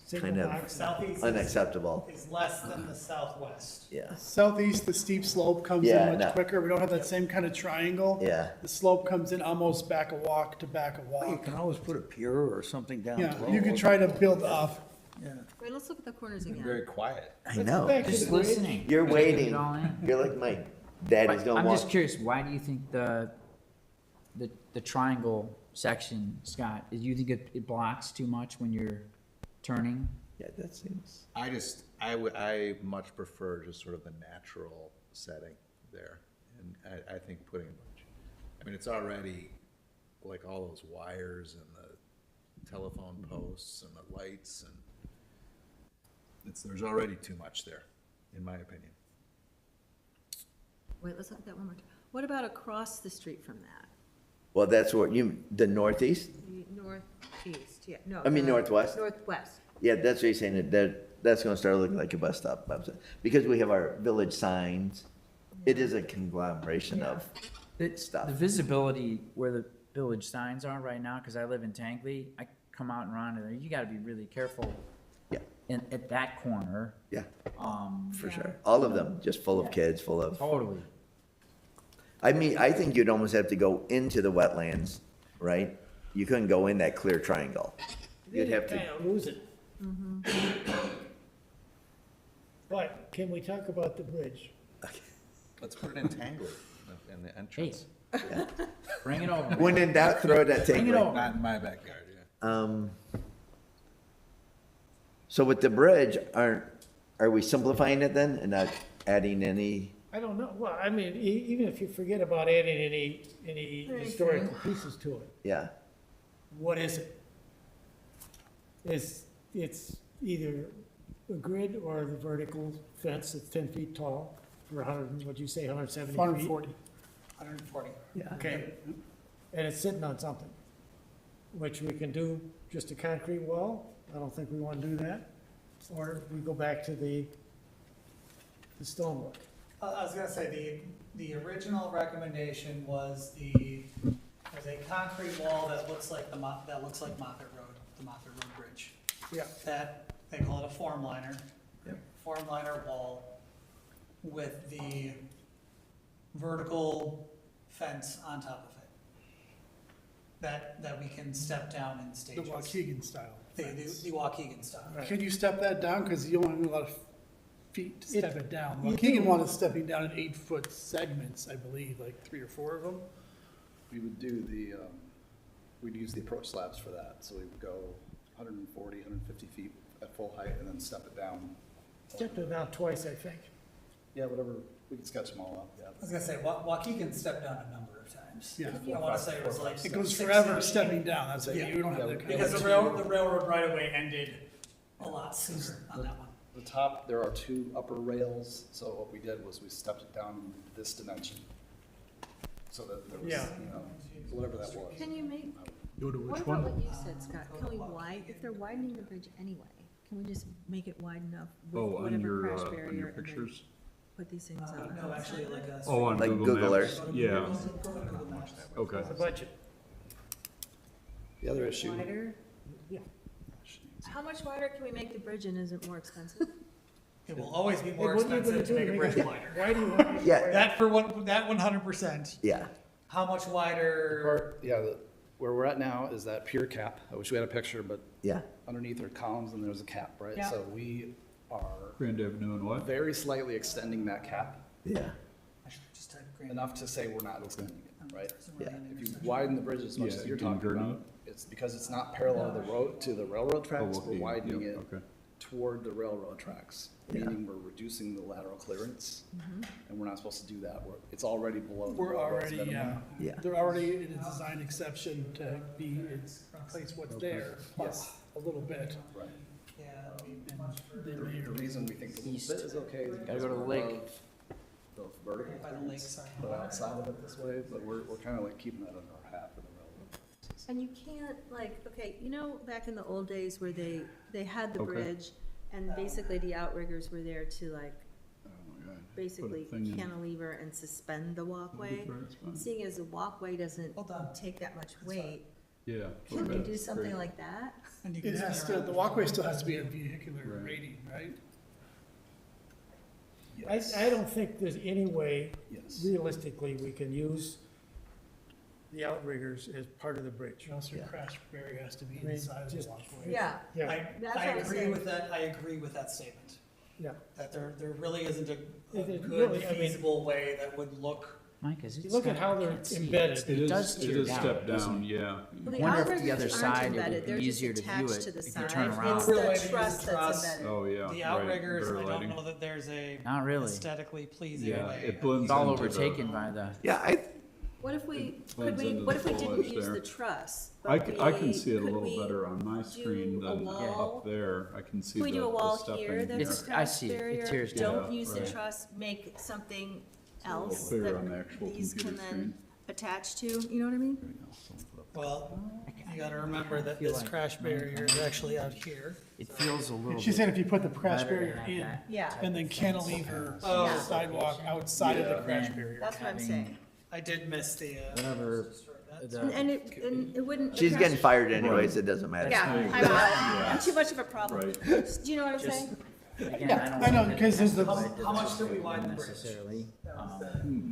Single kind of box. Southeast is- unacceptable, is less than the southwest. yeah, Southeast, the steep slope comes Yeah, in no. much quicker. We don't have that same kind of triangle. yeah. The slope comes in almost back a walk to back a Well, You walk. can always put a pier or something down Yeah, below. you could try to build up. Yeah. Wait, let's look at the corners again. Very quiet. I know, Back to Just the bridge. listening. you're Take waiting, it all in. you're like my daddy's But gonna I'm walk. just curious, why do you think the triangle section, Scott, do you think it blocks too much when you're turning? Yeah, that seems, I much prefer just sort of the natural setting there. And I think putting a bunch, I mean, it's already like all those wires and the telephone posts and the lights and there's already too much there, in my opinion. Wait, let's look at that one more time. What about across the street from that? well, that's what the northeast? The northeast, yeah, no. I mean the northwest? Northwest. Yeah, that's what you're saying, that's gonna start looking like a bus stop, because we have our village signs. It is a conglomeration of stuff. The visibility where the village signs are right now, because I live in Tangley, I come out and around there, you gotta be really careful Yeah, at that corner. yeah, Um, for sure. All of them, just full of kids, full of, totally. I mean, I think you'd almost have to go into the wetlands, right? You couldn't go in that clear triangle. You'd have to, Kind of lose it. But can we talk about the bridge? Let's put it in Tangley, in the Hey, entrance. bring it over. when in doubt, throw it at Bring it Tangley. over. Not in my backyard, yeah. So with the bridge, are we simplifying it then and not adding any? I don't know, well, I mean, even if you forget about adding any historical pieces to it, Yeah, what is it? It's either a grid or the vertical fence that's 10 feet tall for 100, what'd you say, 170 feet? 140. 140. Okay, and it's sitting on something, which we can do just a concrete wall. I don't think we want to do that. Or we go back to the stonework. I was gonna say, the original recommendation was a concrete wall that looks like Moffett Road, the Moffett Road Bridge. Yeah. That, they call it a form liner. Form liner wall with the vertical fence on top of it. That we can step down in The stages. Waukegan style. The Waukegan style. Can you step that down? Because you don't have a lot of feet to step it down. Waukegan one is stepping down in 8-foot segments, I believe, like 3 or 4 of them. We would do we'd use the approach slabs for that, so we would go 140, 150 feet at full height and then step it down. Stepped it down twice, I think. Yeah, whatever, we can sketch them all up, yeah. I was gonna say, Waukegan stepped down a number of times. Yeah. I wanna say it was like. It goes 6, forever 7, stepping down. That's it. Yeah. You don't have that kind Because of. the railroad right of way ended a lot sooner on that one. The top, there are 2 upper rails, so what we did was we stepped it down this dimension. So that there was, Yeah. whatever that was. Can you make, Go to what which about one? what you said, Scott? Can we if they're widening the bridge anyway, can we just make it wide enough with Oh, on whatever your, crash on barrier your and then pictures? put these things on? No, actually, like a. Oh, on Like Google Google Maps? Earth. Yeah, okay. The budget. The other issue, Wider? How much wider can we make the bridge and is it more expensive? It will always be more Hey, what are you gonna expensive to do make a bridge wider. Why do you want to? Yeah. That 100%. yeah, How much wider? where we're at now is that pier cap. I wish we had a picture, but yeah. underneath are columns and there's a cap, right? Yeah. So we are Grand Avenue and what? very slightly extending that cap, Yeah, I should just type Grand. enough to say we're not extending it, right? yeah. If you widen the bridge as much Yeah, as you're in talking Gurney. about, it's because it's not parallel to the road, to the railroad tracks, Oh, we're okay, widening yep, it okay. toward the railroad tracks, meaning we're reducing the lateral clearance, and we're not supposed to do that. It's already below the We're railroad's already, minimum. Yeah. they're already in a design exception to be in place what's there, plus a little bit. Right. Yeah, that'll be much further. They may The or reason we think the little East. bit is okay is Gotta because go to the we're lake. above the vertical By the lake, clearance, sorry. but outside of it this way, but we're kind of like keeping that under our hat for the railroad. And you can't, like, okay, back in the old days where they had the Okay. bridge and basically the outriggers were there to like, Oh my God. basically thing in- cantilever and suspend the walkway. Right spot. Seeing as the walkway doesn't Hold on. take that much weight, Yeah. can we okay, do something great. like that? And you It can has see to, around the walkway still has to be a vehicular Right. rating, right? I don't think there's any way Yes. realistically we can use the outriggers as part of the bridge. Also, Yeah. crash barrier has to be I mean, inside of the just- walkway. Yeah, Yeah, That's I what I'm agree saying. with that, I agree with that statement. yeah. That there really isn't a It good really, I mean- feasible way that would look. Mike, is it? You look at how they're embedded. It does is, it tear is down, step doesn't down, it? yeah. Well, the Wonder if the outriggers other aren't side it would embedded, be they're just easier to view attached it to the if you side. turn It's around. Real way to the use truss the that's truss. embedded. Oh, yeah. The right, outriggers, better I don't lighting. know that there's a Not really. aesthetically pleasing Yeah, way. it blends It's all into the- overtaken by the, Yeah, What if we, Blends into what if we the didn't foliage use there. the truss? I but I can we- see it a could little we better on my do screen a than wall? up there. I can see Can we the do a the wall stepping here that's there. a It's- I crash see it. It barrier? tears down. Don't Yeah, use the right. truss, make something A else little clearer on the that actual these can computer then screen. attach to, you know what I mean? Well, you gotta remember that feel this like- crash barrier is actually out here. it feels a little She's bit saying if you put the crash better to barrier have in that. Yeah, and then cantilever Oh. the sidewalk outside of the Yeah. crash barrier. that's what I'm having- saying. I did miss the, Whatever, the- And it wouldn't. the she's crash- getting fired anyways, it doesn't matter. Yeah, I'm out. I'm too much of a problem. Right. Do you know what I'm saying? Again, I don't. I know, that 'cause there's the- that's How much do we widen the bridge? Necessarily.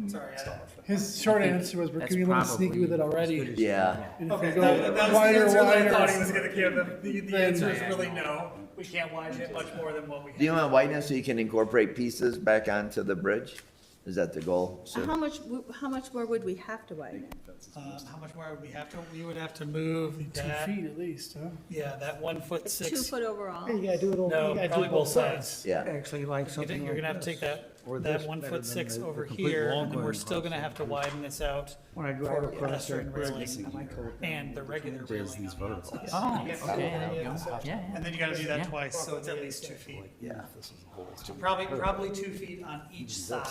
Sorry, I don't. His short answer was, we're That's being a little sneaky with it probably as already. good as Yeah. you can get. And if we Okay, go that was the wider, answer that I wider. thought he was gonna give. The Then- answer is really no, we can't widen it much more than what we have. Do you want whiteness so you can incorporate pieces back onto the bridge? Is that the goal? So- How much more would we have to widen it? How much more would we have to, we would have to move 2 that, feet at least, huh? yeah, that 1'6". 2 foot overall? You gotta do it over, No, you gotta do probably it both both sides. sides. Yeah, Actually like You're something gonna like have to take this. that, Or that this 1'6" better than over the complete here, wall and then we're going still across gonna have to widen this out When I drive for across pedestrian that bridge, railing I might go and the regular railing on the outside. Oh, okay, there you go. Yeah, And then you gotta do that Yeah. twice, so it's at least 2 feet. yeah. Probably 2 feet on each side,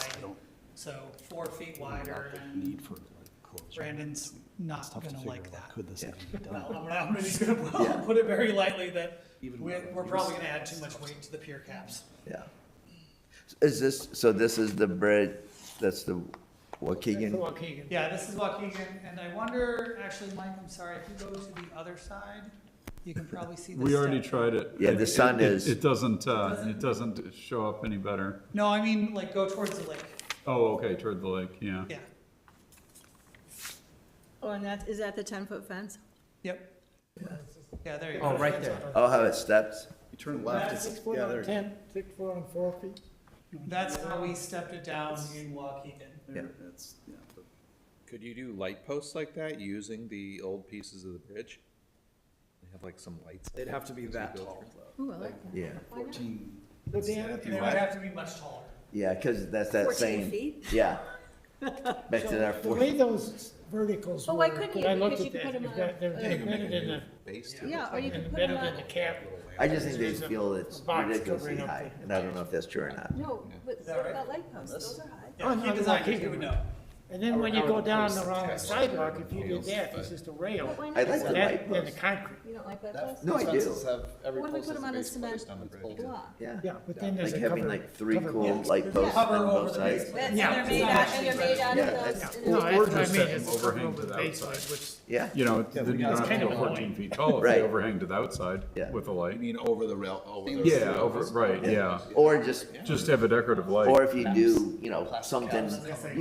so 4 feet wider, and Need for like closure. Brandon's not Tough to gonna figure like out, that. could this even be done? Well, I'm just gonna put it very lightly that we're probably gonna add too much weight to the pier caps. Yeah. Is this, so this is the bridge, that's the Waukegan? Waukegan. Yeah, this is Waukegan, and I wonder, actually, Mike, I'm sorry, if you go to the other side, you can probably see the We already step. tried it. Yeah, the sun is- It doesn't show up any better. No, I mean, like, go towards the lake, Oh, okay, toward the lake, yeah. yeah, Oh, and is that the 10-foot fence? yep. Yeah, there you go. Oh, right there. Oh, how it steps? You turn left, it's, 6 foot yeah, on there. 10, 6 foot on 4 feet. That's how we stepped it down in Waukegan. Yeah. It's, yeah, but Could you do light posts like that using the old pieces of the bridge? They have like some lights. they'd have to be that tall, though. Ooh, I like that. Yeah, 14. But they have They would have to be much taller. yeah, because that's that 14 same, feet? yeah. Back to that The way 40. those verticals Well, work, why couldn't when you? I looked Because at you could that, put 'em they're on they're embedded in the, Base to it. Yeah, or you could put them embedded in the on, cap. I just think they There's a feel it's box ridiculously covering up high, the- and I don't know if that's true or not. no, but that what right? about light posts? Those are high. Yeah, no, he designed it, he Waukegan. would know. And then when you go down around the sidewalk, if you did that, it's just a rail. But why I not? like the That, light then the post. concrete. You don't like light posts? No, I do. Fences have, every What if we post put has them a on a base cement plate on the bridge. block? Yeah, Yeah, but then there's like a having cover. like 3 cover cool box. light posts Cover on over both the sides. base. And Yeah. they're made out, and they're made out Yeah, of that's- those. No, Or that's what I just mean, have it's them overhang over to the the base, outside. which, Yeah, You know, then you don't have to kind go of 14 feet tall if Right. they overhang to the outside Yeah. with a You light. mean over the rail, over the. Yeah, over, right, yeah. or just, Just have a decorative light. or if you do, you know, something,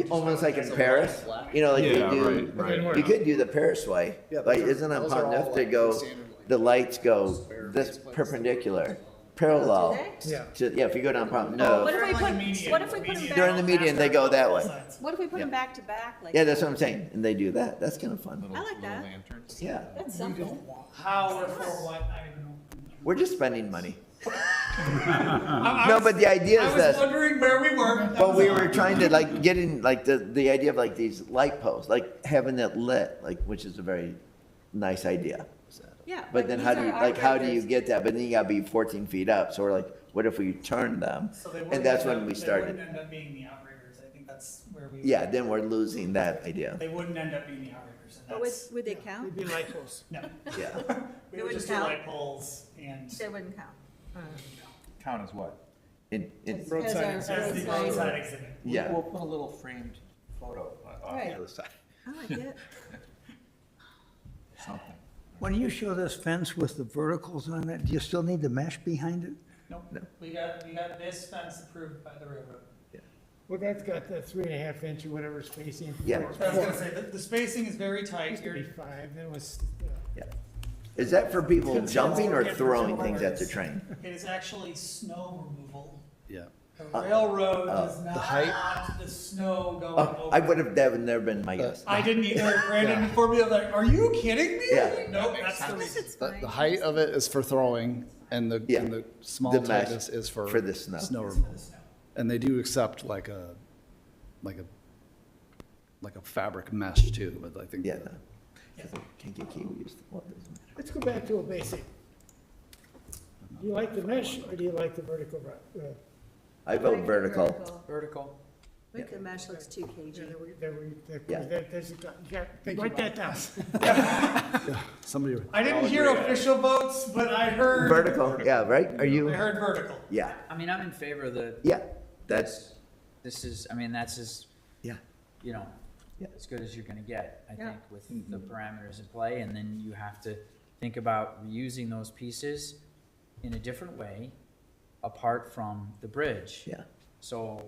almost like in Paris, you know, like they Yeah, do. right, right. You could do the Paris way, Yeah, like, those are- isn't on those are Pont all Neuf, they like go, standard, the lights go this perpendicular, parallel. Do yeah. Yeah, if you go down Pont What Neuf, if we Like a put, median. what if we put them during the back, median, they go that way. what if we put them back to back like? Yeah, that's what I'm saying, and they do that, that's kind of fun. I like that. Lanterns. Yeah, That's something. How or for what, I don't know. we're just spending money. I No, was- but the idea I is was this. wondering where we were. That But was we all. were trying to like get in, like the idea of like these light posts, like having it lit, like, which is a very nice idea. Yeah. But then these how do are you, our like, how do you regulars. get that? But then you gotta be 14 feet up, so we're like, what if we turn them? So they And wouldn't that's end when up- we They started. wouldn't end up being the outriggers, I think that's where we. Yeah, then we're losing that idea. They wouldn't end up being the outriggers, and But would, that's, would they count? It'd be light posts. no. Yeah. We They would wouldn't just do count? light poles and. They wouldn't count. Count as what? In, As Roadside our exhibit. As the roadside- roadside exhibit. yeah. We'll put a little framed photo on Right. the other side. I like it. Something. When you show this fence with the verticals on it, do you still need the mesh behind it? Nope, we got this fence approved by the railroad. Well, that's got the 3.5 inch or whatever spacing. Yeah. I was gonna say, the spacing is very tight, Used to be you're, 5, then it was, Yeah. Is that for people jumping or throwing things at the train? it is actually snow removal. Yeah. The railroad does not height- want the snow going Oh, I over. would have, that would never been my guess. I didn't either, Brandon, before me, I was like, are you kidding me? Yeah. Nope, that's the I guess reason. it's The, fine. the height of it is for throwing, and the, Yeah. and the small The mesh tightness is for. for the snow. Snow removal. And they do accept like a fabric mesh too, but I think. Yeah, no. Kankakee, we used to, well, it doesn't matter. let's go back to a basic. Do you like the mesh or do you like the vertical? I vote vertical. Vertical. I think the mesh looks too cagey. Yeah. There's, you got, write that down. Somebody. I didn't hear official votes, but I heard, Vertical, yeah, right? Are I you? heard vertical. Yeah, I mean, I'm in favor of the, yeah, that's, this is, I mean, that's as, yeah. you know, Yeah. as good as you're gonna get, I Yeah. think, with the parameters in play, and then you have to think about reusing those pieces in a different way, apart from the bridge. Yeah. So,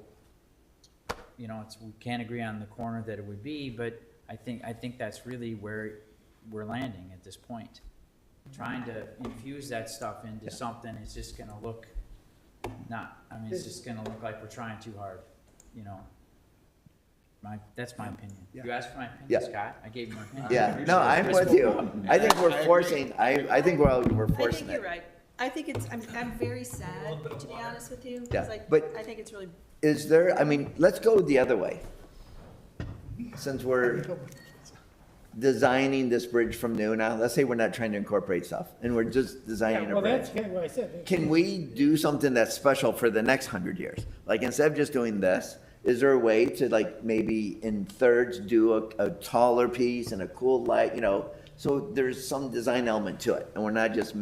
you know, we can't agree on the corner that it would be, but I think that's really where we're landing at this point. Trying to infuse that stuff into something, it's just gonna look it's just gonna look like we're trying too hard, you know? That's my opinion. You asked for my opinion, Yeah. Scott, I gave you my opinion. Yeah, no, I'm with you. I think we're forcing, I think we're I think forcing you're it. right. I think I'm very sad, to be honest with you. 'Cause Yeah, I- but- I think it's really, Is there, I mean, let's go the other way. Since we're designing this bridge from new now, let's say we're not trying to incorporate stuff, and we're just designing Yeah, a well, bridge. that's kind of what I said. Can we do something that's special for the next 100 years? Like, instead of just doing this, is there a way to like maybe in thirds do a taller piece and a cool light, you know? So there's some design element to it, and we're not just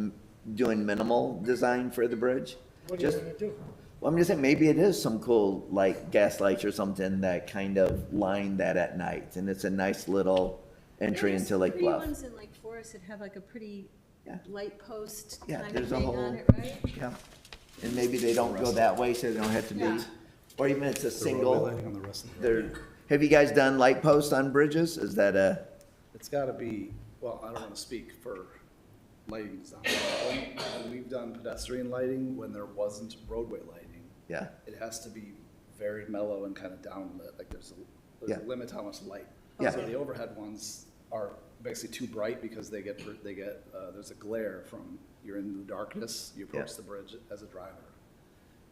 doing minimal design for the bridge? What are you Just, gonna do? well, I'm just saying, maybe it is some cool, like, gas lights or something that kind of line that at night, and it's a nice little entry there's into some Lake pretty Bluff. ones in Lake Forest that have like a pretty Yeah. light post Yeah, kind of there's a thing whole- on it, right? Yeah, and maybe they don't go that way, so they don't have to be, Yeah. or even it's a The roadway single, lighting on the rest of the there, have you guys done light posts on bridges? Is that a, It's gotta be, well, I don't wanna speak for lighting design. When we've done pedestrian lighting, when there wasn't roadway lighting, yeah, it has to be very mellow and kind of downlit, like there's Yeah. a limit to how much light. Yeah. So the overhead ones are basically too bright because there's a glare from, you're in the darkness, you approach Yeah. the bridge as a driver.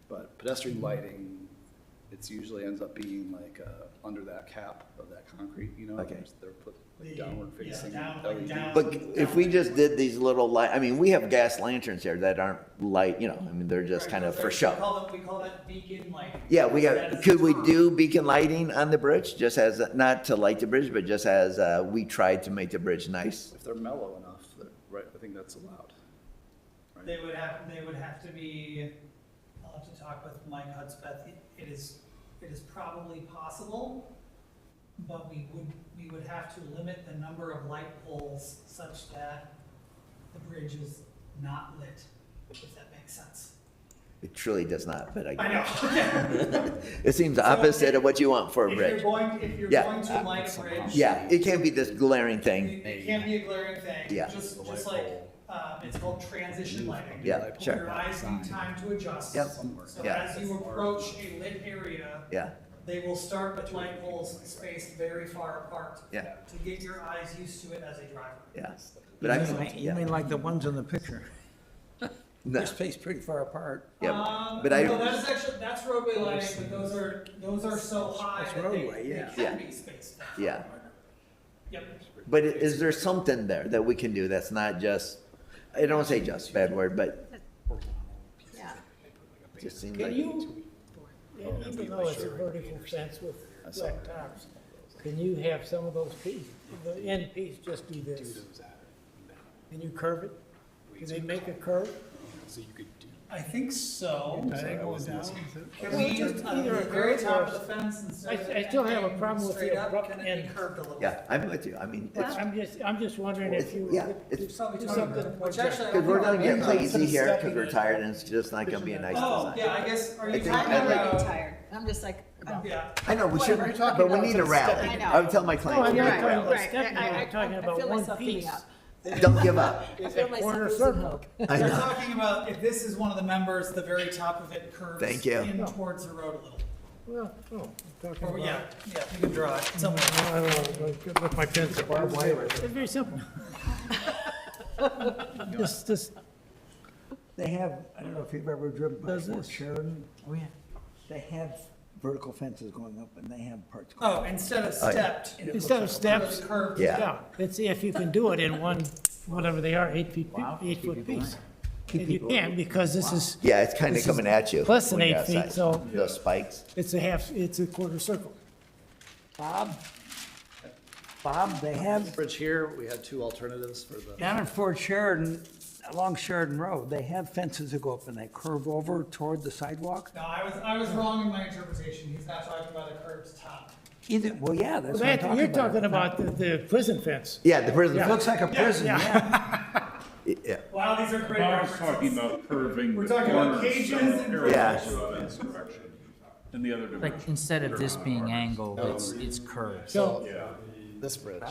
But pedestrian lighting, it's usually ends up being like, under that cap of that concrete, you know? Okay. They're put like downward facing. down, LED. down. but if we just did these little light, I mean, we have gas lanterns here that aren't light, you know, I mean, they're just kind of for show. We call that beacon lighting. Yeah, we That got, is could the we term. do beacon lighting on the bridge, just as, not to light the bridge, but just as, we tried to make the bridge nice? If they're mellow enough, right, I think that's allowed. They would have to be, I'll have to talk with Mike Hudspeth. It is probably possible, but we would have to limit the number of light poles such that the bridge is not lit, if that makes sense. It truly does not, but I I, know. it seems the opposite of what you want for a If you're bridge. if you're Yeah. going to light a bridge. Yeah, it can't be this glaring thing, It can't be a glaring thing. Yeah. Just like, it's called transition lighting. yeah, sure, Your eyes need time to adjust. Yep. So Yeah. as you approach a lit area, yeah, they will start with light poles spaced very far apart. Yeah. To get your eyes used to it as a driver. yeah. But I, You mean like the ones in the picture? no, They're spaced pretty far apart. yeah, but I, No, that's actually, that's roadway lighting, but those are so high That's that roadway, they yeah. Yeah. can be spaced. yeah. Yep. But is there something there that we can do that's not just, I don't want to say just, bad word, but Yeah. it just seems Can like. you, even though it's a vertical fence with flat tops, can you have some of those pieces, the end piece just do this? Can you curve it? Can they make a curve? I think so. Diagonal down, is it? Can Well, we, just on either the a very curve top or- of the fence instead of. I still have a hanging problem with the straight up, abrupt can it end. be curved a little? Yeah, I'm with you, I mean, it's, I'm just wondering if you Yeah, could do it's- something. Which actually. I because we're gonna get think- lazy here, because we're tired, and it's just not gonna be a nice Oh, design. yeah, I guess, are you think talking I'd I'm like- really about? tired. I'm just like, Yeah. I know, we should, We're talking but we about need a just rally. stepping- I know. I would tell my No, I'm clients, we not need a talking rally. about stepping, I'm talking I about feel one myself giving piece. up. Don't give up. I feel myself Quarter losing circle. hope. I We're know. talking about if this is one of the members, the very top of it curves Thank you. in towards the road a little. Well, no, I'm talking Or, about. yeah, you can draw it somewhere. I don't know, with my pencil. It's very simple. Just, They have, I don't know if you've ever driven by Does Fort this? Sheridan. Oh, yeah. They have vertical fences going up and they have parts going Oh, instead of Oh, yeah. stepped, instead of steps, curved. Yeah. yeah, let's see if you can do it in one, whatever they are, 8 Wow, keep foot people piece. Keep And you people- can, because this is, Yeah, it's kind of This is coming at you. less than when you're 8 feet, outside. so- Those spikes. it's a quarter circle. Bob, they have, Bridge here, we had two alternatives for the. down in Fort Sheridan, along Sheridan Road, they have fences that go up and they curve over toward the sidewalk. No, I was wrong in my interpretation. He's not talking about a curved top. Either, well, yeah, that's what I'm That, talking you're about. talking about the prison fence. Yeah, the prison. It looks like a prison, yeah. Yeah, Wow, these are great Bob's references. talking about curving We're the talking about corners cages somewhat and parallel Yeah. to the fence direction in the other Like, direction. instead of this being angled, it's curved. So, This bridge.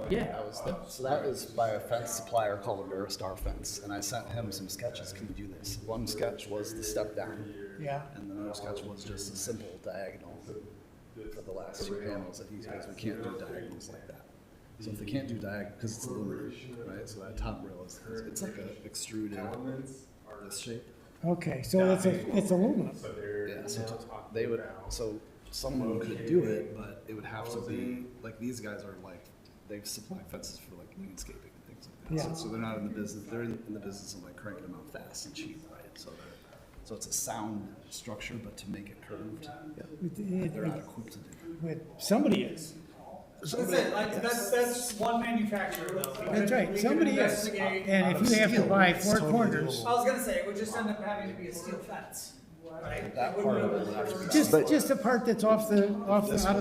Yeah. So that was by a fence supplier called Veristar Fence, and I sent him some sketches. Can you do this? One sketch was the step down, Yeah. and another sketch was just a simple diagonal for the last two panels that he says we can't do diagonals like that. So if they can't do diagonal, because it's aluminum, right? So that top rail it's like a extruded this shape. Okay, so it's aluminum. Yeah, so they would, so someone could do it, but it would have to be, like, these guys are like, they supply fences for like landscaping and things like that. Yeah. So they're not in the business, they're in the business of like cranking them out fast and cheap, right? So it's a sound structure, but to make it curved, they're not equipped to do it. Somebody is. That's it, like, that's one manufacturer though. That's right, We can somebody is. investigate- And if you have to buy 4 corners, I was gonna say, it would just end up having to be a steel fence, right? That part of it would have to be. just the part that's out of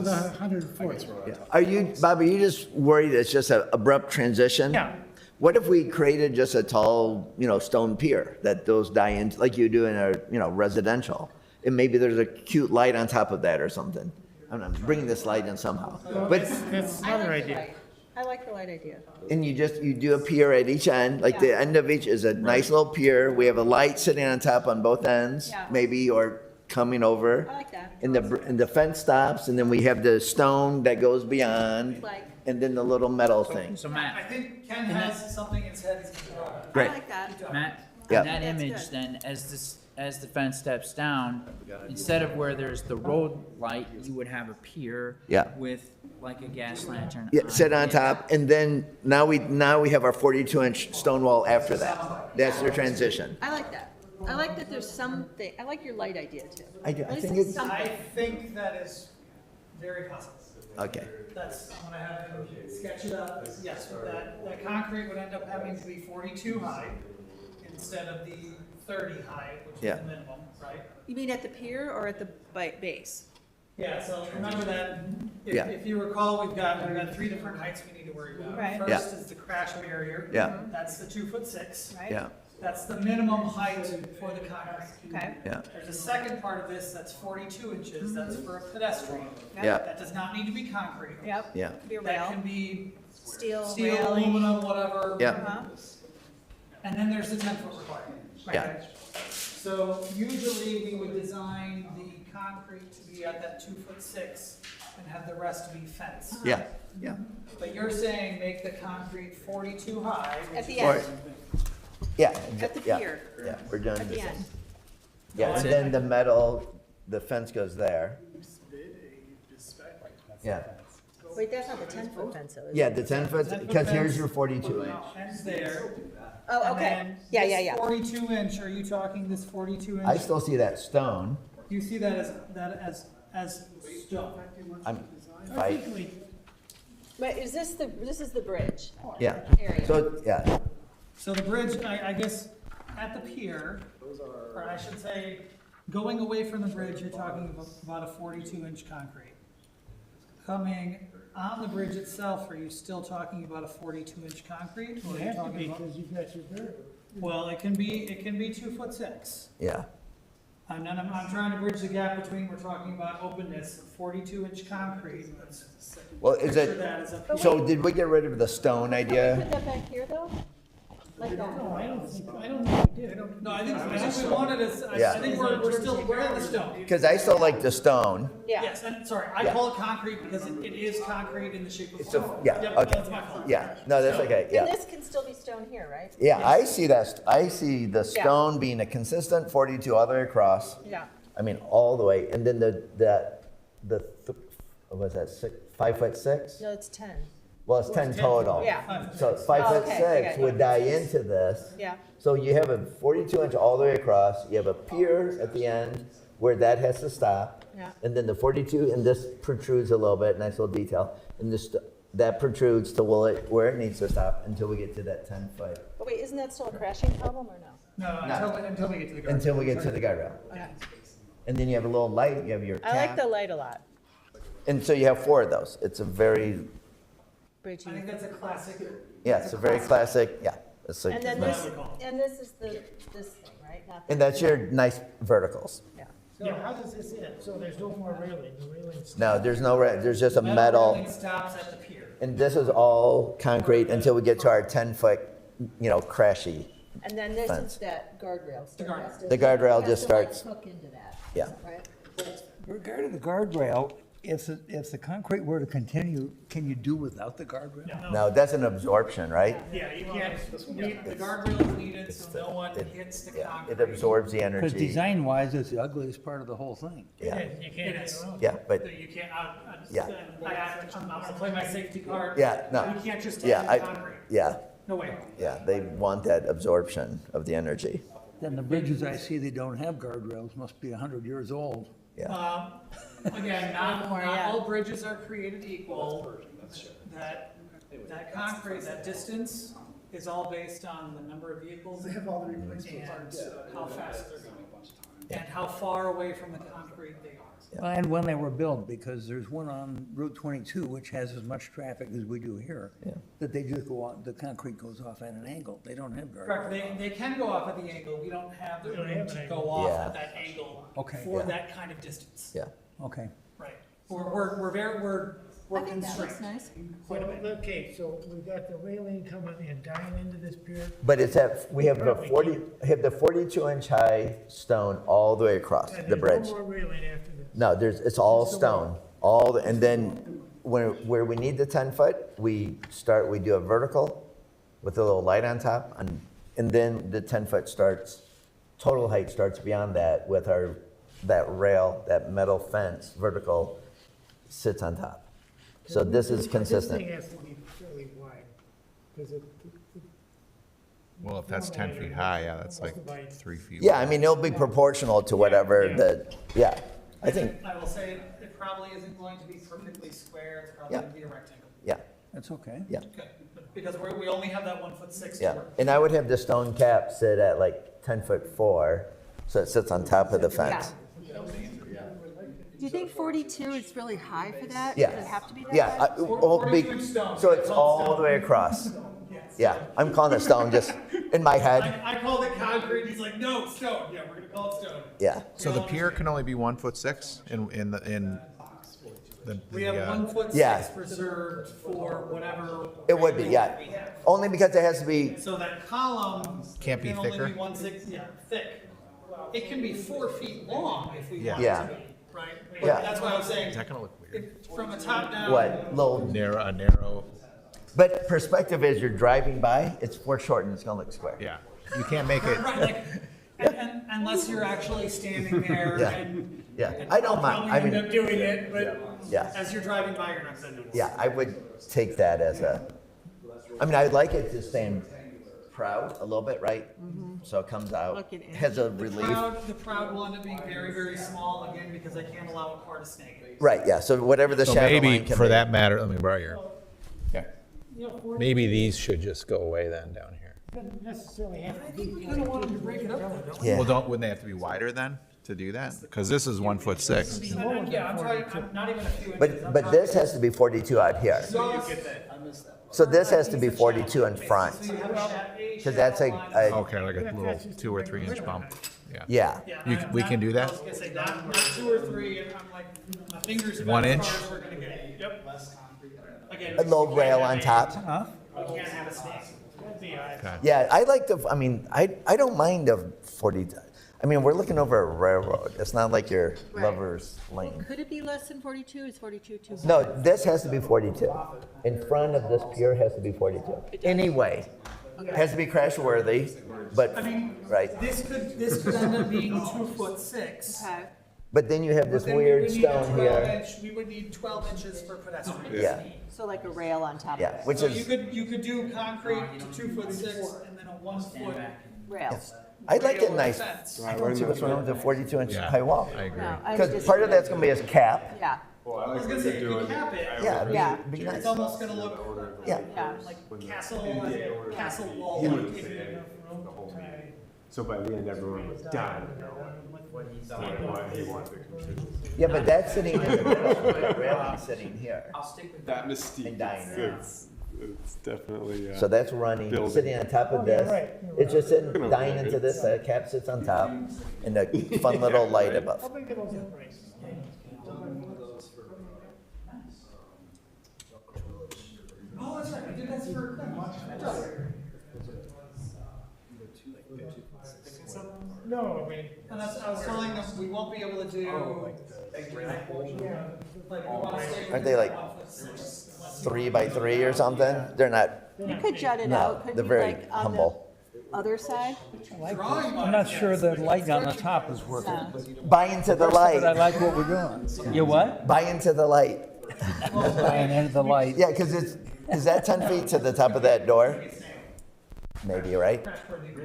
the 140. are you, Bob, are you just worried it's just an abrupt transition? Yeah. What if we created just a tall, stone pier that those die into, like you do in a, residential? And maybe there's a cute light on top of that or something. I'm bringing this light in somehow. But, That's I another like the idea. light. I like the light idea. and you do a pier at each end, like the Yeah. end of each is a nice little pier. We have a light sitting on top on both ends, Yeah. maybe, or coming over. I like that. And the fence stops, and then we have the stone that goes beyond, Like- and then the little metal thing. So I Matt, think Ken has something in his head he's gonna draw. Great. I like that. Matt, Yeah. in that That's image, good. then, as the fence steps down, instead of where there's the road light, you would have a pier Yeah. with like a gas lantern. Yeah, sit on it. top, and then now we have our 42-inch stone wall after that. That's their transition. I like that. I like that there's something, I like your light idea too. I do. At I least think it's it's something. I think that is very possible. okay. That's, I'm gonna have him sketch it up, yes, with that concrete would end up having to be 42 high instead of the 30 high, which is Yeah. the minimum, right? You mean at the pier or at the base? Yeah, so remember that, Yeah. if you recall, we've got 3 different heights we need to worry about. Right. Yeah. First is the crash barrier. Yeah. That's the 2'6". Right? Yeah, That's the minimum height for the concrete. Okay. yeah, There's a second part of this that's 42 inches, that's for a pedestrian. yeah, That does not need to be concrete. Yep. yeah, Could be a That rail, can be steel, steel, railing. aluminum, whatever. yeah, Uh-huh. And then there's the 10-foot requirement. Yeah. So usually we would design the concrete to be at that 2'6" and have the rest be fence. yeah, yeah. But you're saying make the concrete 42 high. At the Or- end, Yeah, at the yeah, pier, yeah, we're done. at the end. Yeah, and then the metal, the fence goes there. Yeah, Wait, that's not the 10-foot fence though, is it? yeah, the 10-foot, because here's your 42-inch. Ends there. Oh, And okay. then Yeah. this 42 inch, are you talking this 42 inch? I still see that stone. You see that as stone? I'm, fight, Wait, is this is the bridge yeah. area? So, yeah, So the bridge, I guess, at the pier, or I should say, going away from the bridge, you're talking about a 42-inch concrete. Coming on the bridge itself, are you still talking about a 42-inch concrete? Or are you You have to talking be, about? because you've got your variable. Well, it can be 2'6". yeah, And then I'm trying to bridge the gap between, we're talking about openness, 42-inch concrete. Let's well, is picture it, that as a. so did we get rid of the stone Put idea? that back here though? Like that? No, I don't think we did. No, I think we wanted to, Yeah. I think we're in the stone. Because I still like the stone. Yeah. Yes, and sorry, I Yeah. call it concrete because it is concrete in the shape of It's a, stone. yeah, Yep, okay. that's my fault. Yeah, no, that's okay, And yeah. this can still be stone here, right? Yeah, I see that, I see the stone being a consistent 42 all the way across. Yeah. I mean, all the way, and then what was that, 5'6"? No, it's 10. Well, it's 10 total. Yeah. So Oh, okay, 5'6" okay. would die into this. Yeah. So you have a 42-inch all the way across, you have a pier at the end where that has to stop. Yeah. And then the 42, and this protrudes a little bit, nice little detail. And that protrudes to where it needs to stop until we get to that 10-foot, But wait, isn't that still a crashing problem or no? No, until we get to the guardrail. until we get to the guardrail. Okay. And then you have a little light, you have your I like cap. the light a lot. And so you have 4 of those. It's a very, Bridge. I think that's a classic. yeah, it's a very classic, yeah. It's like And then nice. this is this thing, right? Not And that's your nice verticals. yeah. So how does this end? So there's no more railing, the railing's. No, there's no, there's just a Metal metal, railing stops at the pier. and this is all concrete until we get to our 10-foot, crashy. And then this Fence. is that guardrail. So it has to- The guardrail has just to, like, starts- hook into that. Yeah. Right? Regarding the guardrail, if the concrete were to continue, can you do without the guardrail? No, that's an absorption, right? Yeah, you can't, the guardrail is needed so no one hits the Yeah, concrete. it absorbs the Because energy. design-wise, it's the ugliest part of the whole thing. Yeah, You can't get around. yeah, but, You can't, Yeah. I'm gonna play my safety card. yeah, no. You can't just take Yeah, the concrete. yeah, No way. yeah, they want that absorption of the energy. Then the bridges I see that don't have guardrails must be 100 years old. Yeah, Again, not yeah. all bridges are created equal. That concrete, that distance is all based on the number of vehicles. They have all the replacement parts. How fast they're going. And how far away from the concrete they are. And when they were built, because there's one on Route 22, which has as much traffic as we do here, that they just go on, the concrete goes off at an angle. They don't have Correct, guardrails. they can go off at the angle. We don't have the don't room have an to angle. go off Yeah. at that angle Okay. for Yeah. that kind of distance. yeah. Okay. Right. We're I think that looks constrained. nice. So, okay, so we've got the railing coming and dying into this pier. But it's we have the 42-inch high stone all the way across And the there's bridge. no more railing after this. No, it's all stone, and then where we need the 10-foot, we do a vertical with a little light on top, and then the 10-foot total height starts beyond that with that rail, that metal fence, vertical, sits on top. So this is This consistent. thing has to be fairly wide, because Well, if that's 10 feet high, yeah, that's like 3 feet. Yeah, I mean, it'll be proportional to whatever Yeah. I think, I will say, it probably isn't going to be perfectly square, it's probably Yeah. going to be a rectangle. yeah, That's okay. yeah, Okay, because we only have that 1'6" to yeah. work. And I would have the stone cap sit at like 10'4", so it sits on top of the fence. Do you think 42 is really high for that? Yeah. Does it have to be that Yeah, high? 42 stone. so it's all the way across. Yeah, I'm calling it stone just in my head. I called it concrete, he's like, no, stone, yeah, we're gonna call it stone. Yeah, So the pier can only be 1'6" in the. We have 1'6" Yeah. reserved for whatever. it would be, yeah. we have. Only because it has to be, So that column. Can't be can only thicker? 1/6, yeah, thick. It can be 4 feet long if we want it Yeah. to be, right? Yeah. That's why I was saying, Is that gonna look weird? from a top down. what, little, Narrow. but perspective is you're driving by, it's foreshortened, it's gonna look square. Yeah, you can't make it. Right, like, and unless you're actually standing there Yeah. and. Yeah, and I don't I'll mind, I probably mean, end up doing it, but yeah. as you're driving by, you're not gonna notice. Yeah, I would take that as I'd like it to stand proud a little bit, right? So it comes out, Looking in. has a relief. The proud will end up being very, very small, again, because I can't allow a car to snake. Right, yeah, so whatever the So shadow line maybe, can for be. that matter, let me borrow your. Yeah. You know, 40 Maybe these should just go away then down here. doesn't necessarily have to be. You're gonna want them to break it up, though, don't Yeah. Well, wouldn't they have to be wider then to do that? Because this is 1'6". you? Yeah, I'm talking, I'm not even a few inches. But this has to be 42 out here. So this has to be 42 in front, because that's Okay, like a little 2 or 3 inch bump. Yeah. yeah. We can do that? I was gonna say, not 2 or 3, and I'm like, my fingers are 1 about inch? as far as we're gonna get. Yep. Again, A little rail on top. we can't have a snake. Okay. Yeah, I like I don't mind the 40, I mean, we're looking over a railroad. It's not like your Right. lover's lane. Could it be less than 42? Is 42 too high? No, this has to be 42. In front of this pier has to be 42. Anyway, it has to be crash worthy, but, right. This could end up being 2'6". Okay. But then you have this Then we weird would need a stone 12 here. inch- We would need 12 inches for pedestrians. Yeah, So like a rail on top of yeah, it. which So is, you could do concrete to 2'6" and then a 1 foot. Rails. I like it rail nice. fence. I don't see what's wrong with a 42-inch Yeah. high wall. I agree. No, I was Because just- part of that's gonna be his cap. Yeah, I was gonna say, you could cap it. Yeah, it'd Yeah. be It's nice. almost gonna look Yeah, yeah. like castle wall. So by the end, everyone was done. What he wanted to contribute. yeah, but that's sitting in the middle, the railing's sitting here. That mystique. And dying. It's it's definitely, So that's running, building. sitting on top of Oh, yeah, this. right. It's just sitting, Gonna dying work into it. this, cap sits on top, and a fun little light above. How big are those uprights? Oh, that's right, we did that for No, I mean, And that's, I was telling them, we won't be able to do. Like, we wanna stay Aren't they like within 3 by 3 or something? They're not, You could jut it no, out, couldn't they're you, very like, on the humble. other side? I'm not sure the light on the top is working. No. Buy into the But I light, like what we're doing. You what? buy into the light. Buying into the light. Yeah, because is that 10 feet to the top of that door? Maybe, right?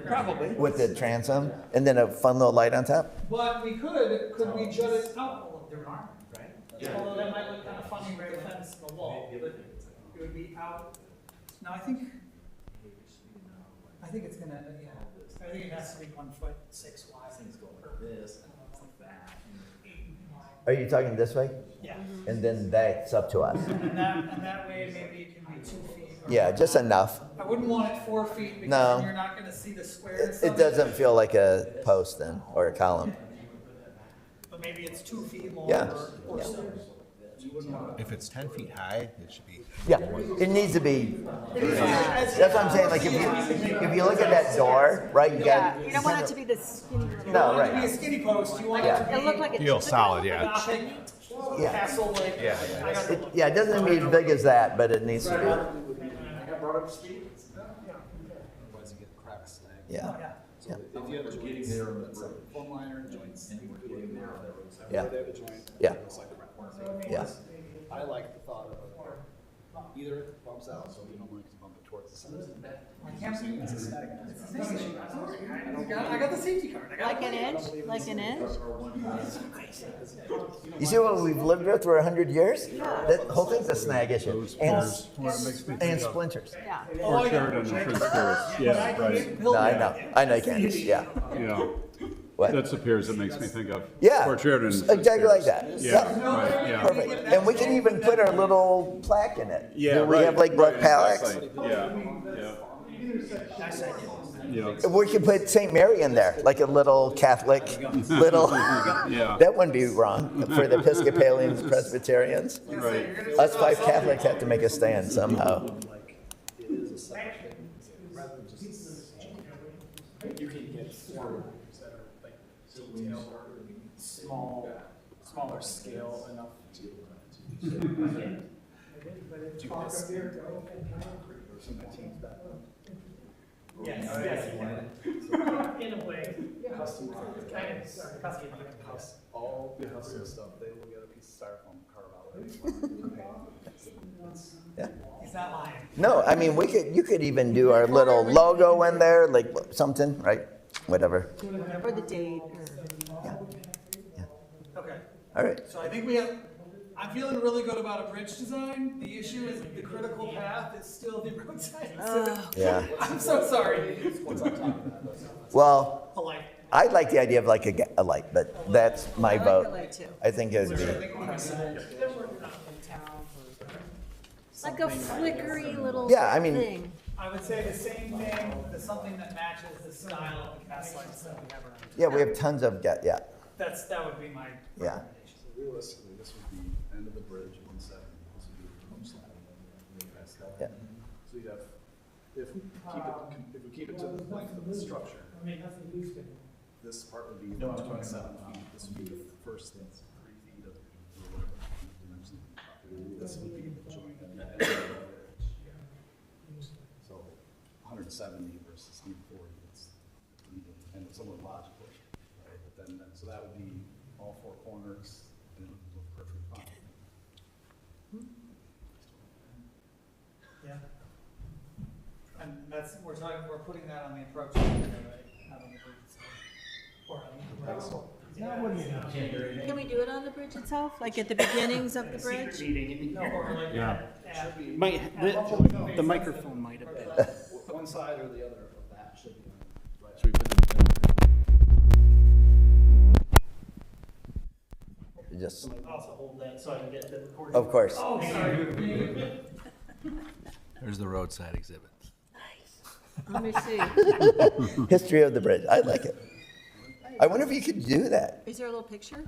Probably. With the transom, and then a fun little light on top? But we could we jut it out a little bit, right? Although that might look kind of funny with the fence and the wall, but it would be out. No, I think it's gonna, yeah, I think it has to be 1'6" wide. This, like that. Are you talking this way? Yeah, And then that's up to us. and that way maybe it can be 2 feet. or- Yeah, just enough. I wouldn't want it 4 feet because No. then you're not gonna see the squares. It doesn't feel like a post then, or a column. But maybe it's 2 feet long Yeah. or so. If it's 10 feet high, it should be. Yeah, it needs to be, that's what I'm saying, like if you look at that door, right, you Yeah, got. you don't want it to be this skinny little. No, You want it to be a right, skinny post, you want it Yeah. to be. It looked like it. Feel solid, yeah. Gothic, yeah. castle like. Yeah. I got the look. Yeah, it doesn't need as big as that, but it needs to I got brought up to speed. Otherwise you get cracks. be, yeah, So if you have joints, that's like one liner joints, and we're getting there. Yeah. They have a joint. Yeah. It's like crap. yeah. I like the thought of either it bumps out, so we don't like to bump it towards the center. It's aesthetic. I got the safety card. I got Like an inch, like an inch? You see what we've lived with for 100 years? That whole thing's a snag issue, and splinters. Yeah. Or Sheridan and Prince Pierce, yeah, right. No, I know you can't, yeah. Yeah, What? that's the piers that makes me think of. Yeah, Fort Sheridan. and exactly like Prince that. Pierce. Yeah, right, yeah. Perfect. And we can even put our little plaque in it. Yeah, We right, have like Bluff right, Palace. exactly. Yeah, yeah. Yeah. We could put St. Mary in there, like a little Catholic, little, Yeah. that wouldn't be wrong for the Episcopalians, Presbyterians. Right. Us 5 Catholics have to make a stand somehow. You can get forms that are like detailed or smaller scale enough to do this. Or some of my teams back. Yes. In a way. Custom, all the custom stuff, they will get a piece of styrofoam carve out. Yeah. He's not lying. No, I mean, you could even do our little logo in there, like something, right? Whatever. Or the date, or. Okay, All right. so I think I'm feeling really good about a bridge design. The issue is the critical path is still the roadside exhibit. Yeah. I'm so sorry. Well, A light. I like the idea of like a light, but that's my like vote. the light too. I think it would be, Like a flickery little Yeah, I mean- thing. I would say the same thing, but something that matches the style of the cast lights that we have around. yeah, we have tons of, yeah, That would be my yeah. recommendation. Realistically, this would be end of the bridge, 170. This would be the home slab. Yeah. So you'd have, if we keep it to the length of the structure, this part would be 127 feet. This would be the first 3 feet of whatever. This would be the joint and then so 170 versus 140. And it's somewhat logical, right? But then, so that would be all 4 corners and it would look perfectly fine. Yeah. And we're putting that on the approach. Right? Having the bridge itself. Or on the Can we do it on the bridge itself, like at the beginnings of the bridge? No, or like Yeah. The microphone might have been. One side or the other of that should be. Should we put them Just, also hold that so I can get the recording. of course. Oh, sorry. There's the roadside exhibit. Let me see. History of the bridge. I like it. I wonder if you could do that. Is there a little picture?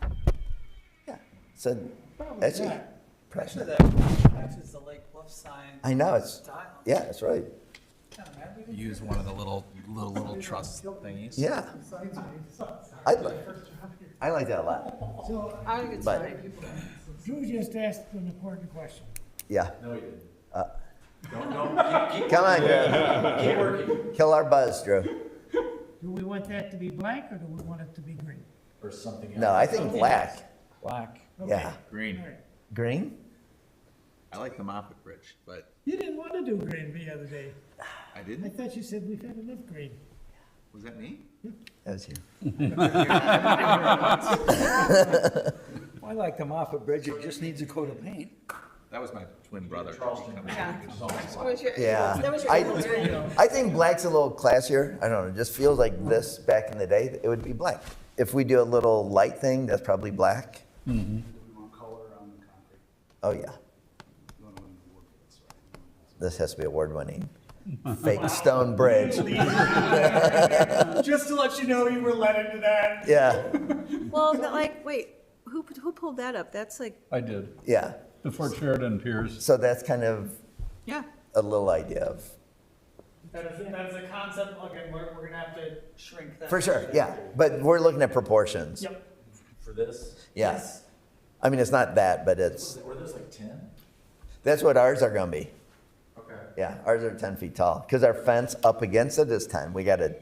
Yeah. So, actually, Actually, that matches the Lake Bluff sign. I know it's. style. Yeah, that's right. Use one of the little truss thingies. Yeah. I like that a lot. So I think it's But- fine. Drew just asked an important question. Yeah. No, he didn't. Come on, Drew. Keep working. Kill our buzz, Drew. Do we want that to be black or do we want it to be green? Or something else. No, I think black. Black. Yeah. Green. All right. Green? I like the Moffett Bridge, but You didn't want to do green the other day. I I didn't. thought you said we've had enough green. Was that me? That was you. I like the Moffett Bridge, it just needs a coat of paint. That was my twin brother. Yeah. That was your- Yeah. That was your, there you go. I think black's a little classier. I don't know, it just feels like this back in the day, it would be black. If we do a little light thing, that's probably black. Do we want color on the concrete? Oh, yeah. We want to win the award for this, right? This has to be award-winning. Fake stone bridge. Just to let you know you were led into that. Yeah, Well, but like, wait, who pulled that up? That's like, I did, yeah. before Sheridan Piers. So that's kind of yeah. a little idea of, That is a concept, again, we're gonna have to shrink that. for sure, yeah. But we're looking at proportions. Yep. For this, Yeah. Yes. I mean, it's not that, but it's, were those like 10? that's what ours are gonna be. Okay. Yeah, ours are 10 feet tall, because our fence up against it is 10. We gotta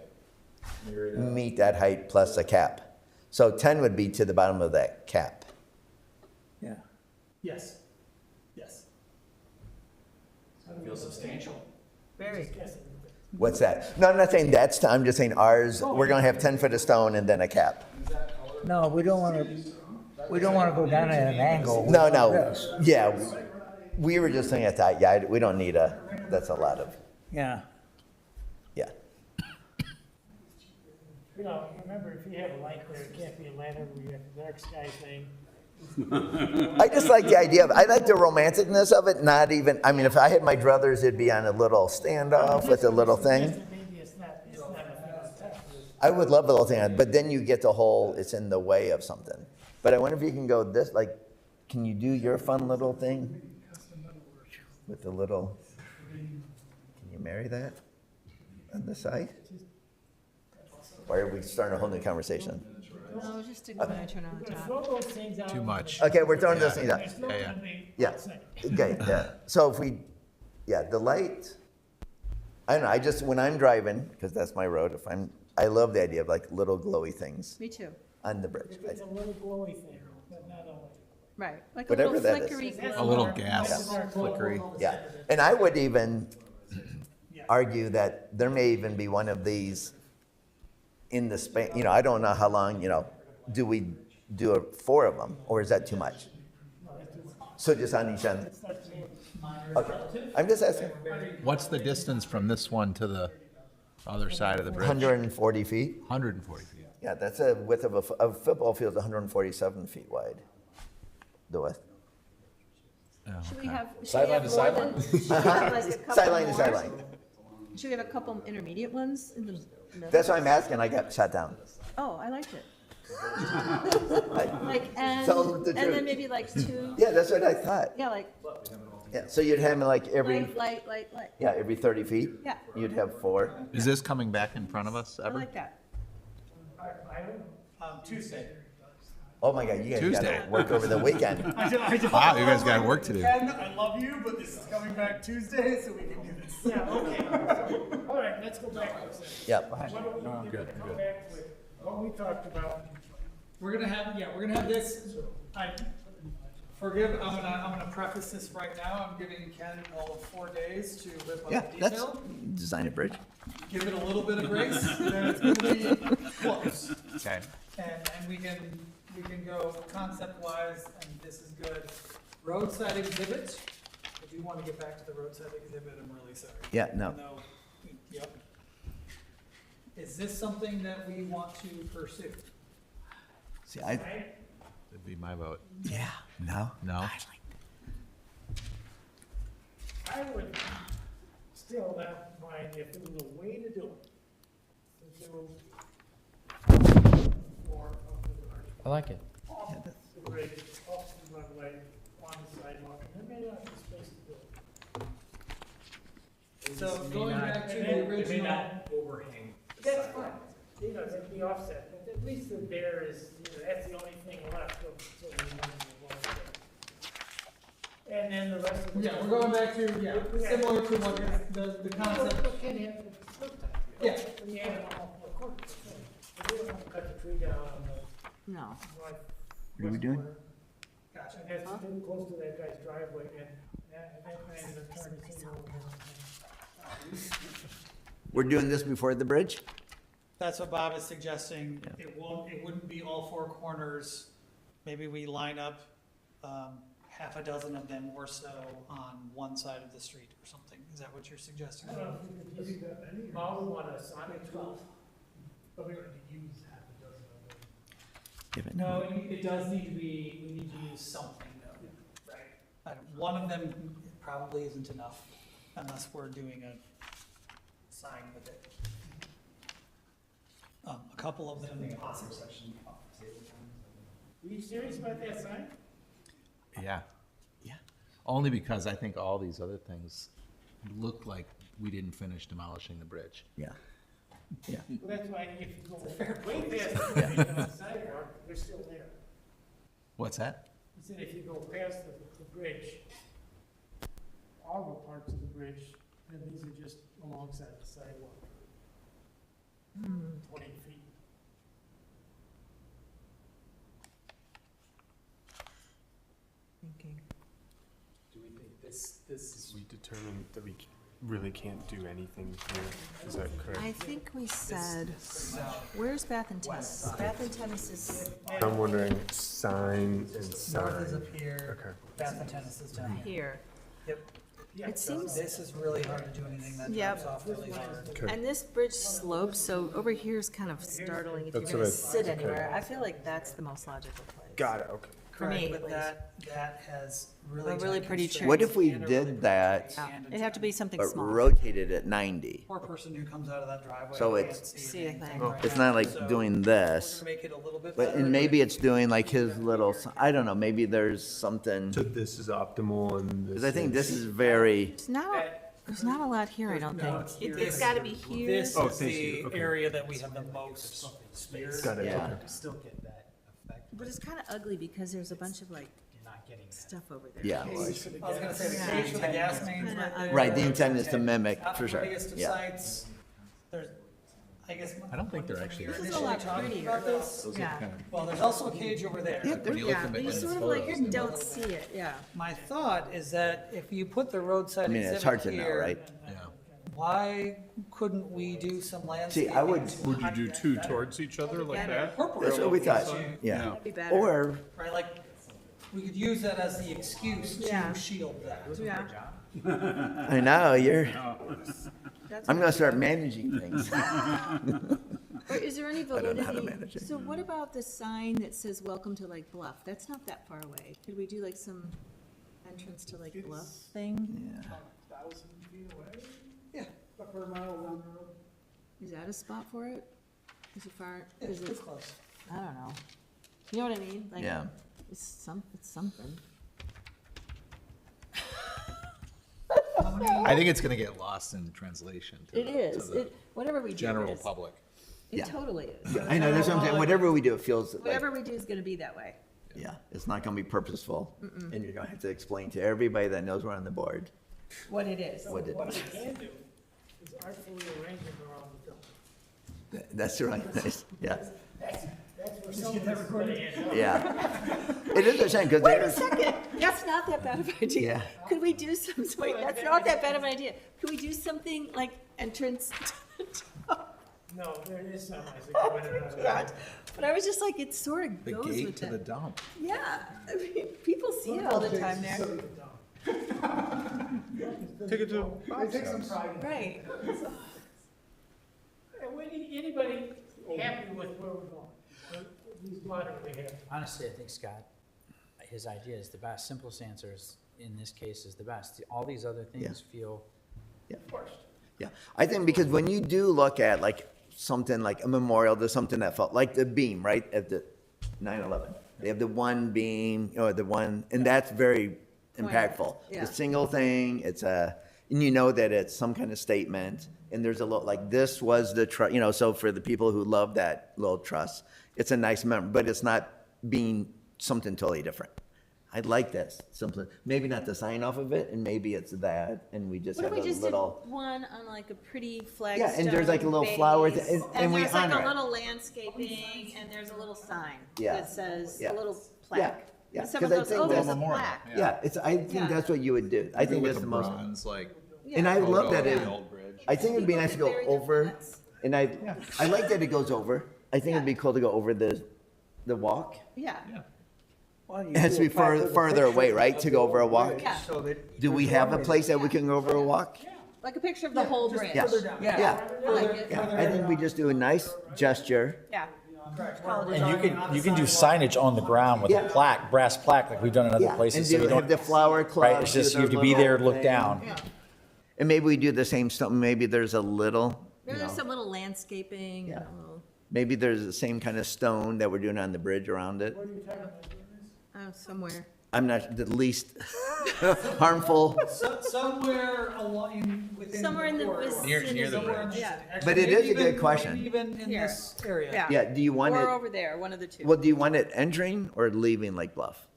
Mirror it up. meet that height plus a cap. So 10 would be to the bottom of that cap. Yeah. Yes. Yes. Feels substantial. Very. What's that? No, I'm not saying that's, I'm just saying ours, we're gonna have 10 foot of stone and then a cap. No, we don't wanna go down at an angle. No, like no, this. yeah, we were just saying at that, yeah, we don't need that's a lot of, Yeah. yeah. You know, remember, if you have a light there, it can't be a lantern, we have the dark sky thing. I just like the idea of, I like the romanticness of it, not even, I mean, if I had my druthers, it'd be on a little standoff with a little thing. Maybe it's not a thing on top. I would love the little thing, but then you get the whole, it's in the way of something. But I wonder if you can go this, like, can you do your fun little thing? With the little, can you marry that on the side? Or are we starting a whole new conversation? No, just stick the lantern on the top. Throw those things out. Too much. Okay, we're throwing those things out. There's no Yeah, yeah. gonna be Yeah, outside. okay, yeah. So if we, yeah, the light, I don't know, I just, when I'm driving, because that's my road, I love the idea of like little glowy things Me too. on the bridge. It's a little glowy thing, but not always. Right. Like a Whatever little that is. flickery That's glow. A little dark- gas that's dark flickery. glow. Yeah, and I would even argue that there may even be one of these in the span, you know, I don't know how long, you know, do we do 4 of them, or is that too much? So just on each end? Okay, I'm just asking. What's the distance from this one to the other side of the bridge? 140 feet? 140 feet. Yeah, that's a width of a football field, 147 feet wide, the width. Should we have? Sideline to sideline? Sideline to sideline. Should we have a couple intermediate ones in the middle? That's why I'm asking, I got shot down. Oh, I liked it. Like, and, Tell them the and truth. then maybe like 2, Yeah, that's what I thought. yeah, like Yeah, so you'd have them like every, light. yeah, every 30 feet? Yeah. You'd have 4. Is this coming back in front of us I ever? like that. Tuesday. Oh my God, you guys Tuesday. gotta work over the weekend. Wow, you guys got work to do. Ken, I love you, but this is coming back Tuesday, so we can do this. Yeah, okay. All right, let's go back. Yep. Why don't we come back with what we talked about? We're gonna have this, I'm gonna preface this right now, I'm giving Ken all of 4 days to whip Yeah, up the that's detail. design a bridge. Give it a little bit of grace, then it's gonna be close. Okay. And we can go concept wise, and this is good. Roadside exhibit, I do wanna get back to the roadside exhibit, I'm really sorry. Yeah, no. Yep. Is this something that we want to pursue? See, That'd be my vote. yeah, no. No? I would, still, that line, if there was a way to do it, if there was more of the I like it. off the bridge, off the runway, on the sidewalk, and there may not be space to do it. So going back to And the then- original, Overhang. That's fine, you know, it'd be offset, but at least the there is, you know, that's the only thing left of, so we know the wall there. And then the rest of the. yeah, we're going back to, similar to what the concept. But can you have the split time? Yeah. When you have all four corners, so you don't have to cut the tree down on the No. right. What are we doing? Gotcha. And that's too close to that guy's driveway, and that man is a turn to see over. We're doing this before the bridge? That's what Bob is suggesting. It wouldn't be all four corners. Maybe we line up, half a dozen of them or so on one side of the street or something. Is that what you're suggesting? I don't know if we could use that many. Bob would want a Sonic 12, but we would use half a dozen of them. No, it does need to be, we need to use something though. Right. One of them probably isn't enough unless we're doing a sign with it. A couple of them. Are you serious about that sign? Yeah. Yeah. Only because I think all these other things look like we didn't finish demolishing the bridge. Yeah. Well, that's why if you go way past the bridge on the sidewalk, they're still there. What's that? He said if you go past the bridge, all the parts of the bridge, and these are just alongside the sidewalk. 20 feet. Do we think we determined that we really can't do anything here? Is that correct? I think we said, where's Bath and Tennis? Bath and Tennis is I'm wondering sign and North is sign. up here, Okay. Bath and Tennis is down here. here. Yep. It seems, This is really hard to do anything that Yep. drops off really hard. Okay. and this bridge slopes, so over here is kind of startling if you're That's gonna what I- sit okay. anywhere. I feel like that's the most logical place. Got it, okay. For me, Correct, at but that has really. A really tight pretty constraints. tree. What if we And a really did that, Yeah, it'd have to be something but small. rotated at 90? Poor person who comes out of that driveway. So can't it's- See a thing. right It's now. not like So doing we're this, gonna make it a little bit but, better. and maybe it's doing like his little, I don't know, maybe there's something, So this is optimal and this because I think this is very, There's not a lot here, I don't No, think. this- It's gotta be here. This Oh, is thank the you. Okay. area that we have the most space. Got it, Yeah. okay. Still get that effect, But it's kinda ugly because there's a bunch of like you're not getting that. stuff over there. yeah. I was gonna say the Yeah. cage for the gas mains right there. Right, the intent is to mimic, Not for the sure, prettiest of yeah. sites. There's, I guess. I don't think they're actually- When we were This is a lot initially talking prettier. about this, Yeah, well, there's also a cage over there. When you look yeah, at but it you in the sort of like photos, don't see it, yeah. My thought is that if you put the roadside I mean, it's hard exhibit to know, here, right? Yeah. why couldn't we do some See, landscaping? I would, Would you do two towards each other like that? Incorporate that's what we it, thought, so- yeah. That'd be better. Or, Right, like, we could use that as the excuse Yeah. to shield that. Yeah. I know, That's I'm gonna start managing things. Or is there any don't know how to validity? manage it. So what about the sign that says welcome to Lake Bluff? That's not that far away. Could we do like some entrance to Lake Bluff thing? Yeah. 1,000 feet away, Yeah, a quarter mile down the road. Is that a spot for it? Is it far, it's is it, close. I don't know. You know what I mean? Like, Yeah. it's something. I think it's gonna get lost in translation to It the- to is. the It, whatever we do general is. public. It Yeah. totally is. I know, that's what I'm saying, whatever we do, it feels like, Whatever we do is gonna be that way. yeah, it's not gonna be purposeful. And you're gonna have to explain to everybody that knows we're on the board What it is. what it What is. we can do is artfully arrange it around the film. That's right, nice, yeah, That's where some of this money is. yeah. It is a shame, because Wait a there's, second, that's not that bad of an idea. Yeah. Could we do some, wait, that's not that bad of an idea. Could we do something like entrance? No, there is some, I think. I went around. But I was just like, it sort of The goes gate with to the it. dump. Yeah, I mean, people see it all the time there. Take it to I take some pride in it. Right. And when anybody happy with where we're going, he's moderately happy. Honestly, I think Scott, his idea is the best. Simplest answer is, in this case, is the best. All these other things feel Yeah. Yeah, I think because when you do look at like something like a memorial to something that felt like the beam, right, at the 9/11. They have the one beam, or the one, and that's very impactful. Yeah. The single thing, it's and you know that it's some kind of statement, and there's a little, like, this was the trust, so for the people who love that little trust, it's a nice memory, but it's not being something totally different. I like this, something, maybe not the sign off of it, and maybe it's that, and we just What have if a we just did little. one on like a pretty flagstone Yeah, and there's like a little flower base, and we there's like honor a it. little landscaping, and there's a little sign Yeah. that says, Yeah. a little Yeah, plaque. yeah, And someone 'cause I goes, think oh, there's a memorial. plaque. Yeah, I Yeah. think that's what you would do. I think With that's a the most. bronze, like, And I love photo that of it, the old bridge. I think it'd be nice to go People bury their over, thoughts. and I like that it goes over. I think it'd be cool to go over the walk. Yeah, Well, you It has to do a be plaque with a farther away, picture right, of to the go over a old walk? bridge Yeah. so that Do we your have a family- place that we can go over a walk? like a picture of the whole bridge. Yeah. Further down. Yeah, I like it. yeah. I think we just do a nice gesture. Yeah. Correct. And you can do signage on the ground with Yeah. a plaque, brass plaque, like we've done in other Yeah, and places. So do you have don't, the flower club. right, it's just, do you have the to be little there, look thing. down. And maybe we do the same stuff, maybe there's a little, There's some little landscaping, Yeah. a little, maybe there's the same kind of stone that we're doing on the bridge around it. somewhere. I'm not the least harmful, Somewhere along, within. Somewhere in the corridor. vicinity. near the Somewhere in bridge. Yeah. But Actually, it is a maybe good even- question. maybe Even in Here. this area. Yeah. yeah, do you want Or it, over there, one of the two. well, do you want it entering or leaving Lake Bluff?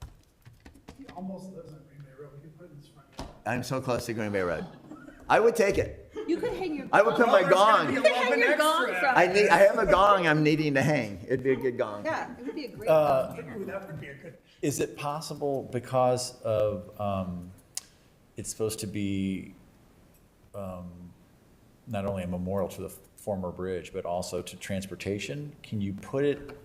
He almost lives on Green Bay Road, we can put it in his front yard. I'm so close to Green Bay Road. I would take it. You could hang your. I would put my gong. You could hang your gong from I it. have a gong I'm needing to hang. It'd be a good gong. Yeah, it would be a great. Ooh, that would be a good. Is it possible because of, it's supposed to be not only a memorial to the former bridge, but also to transportation? Can you put it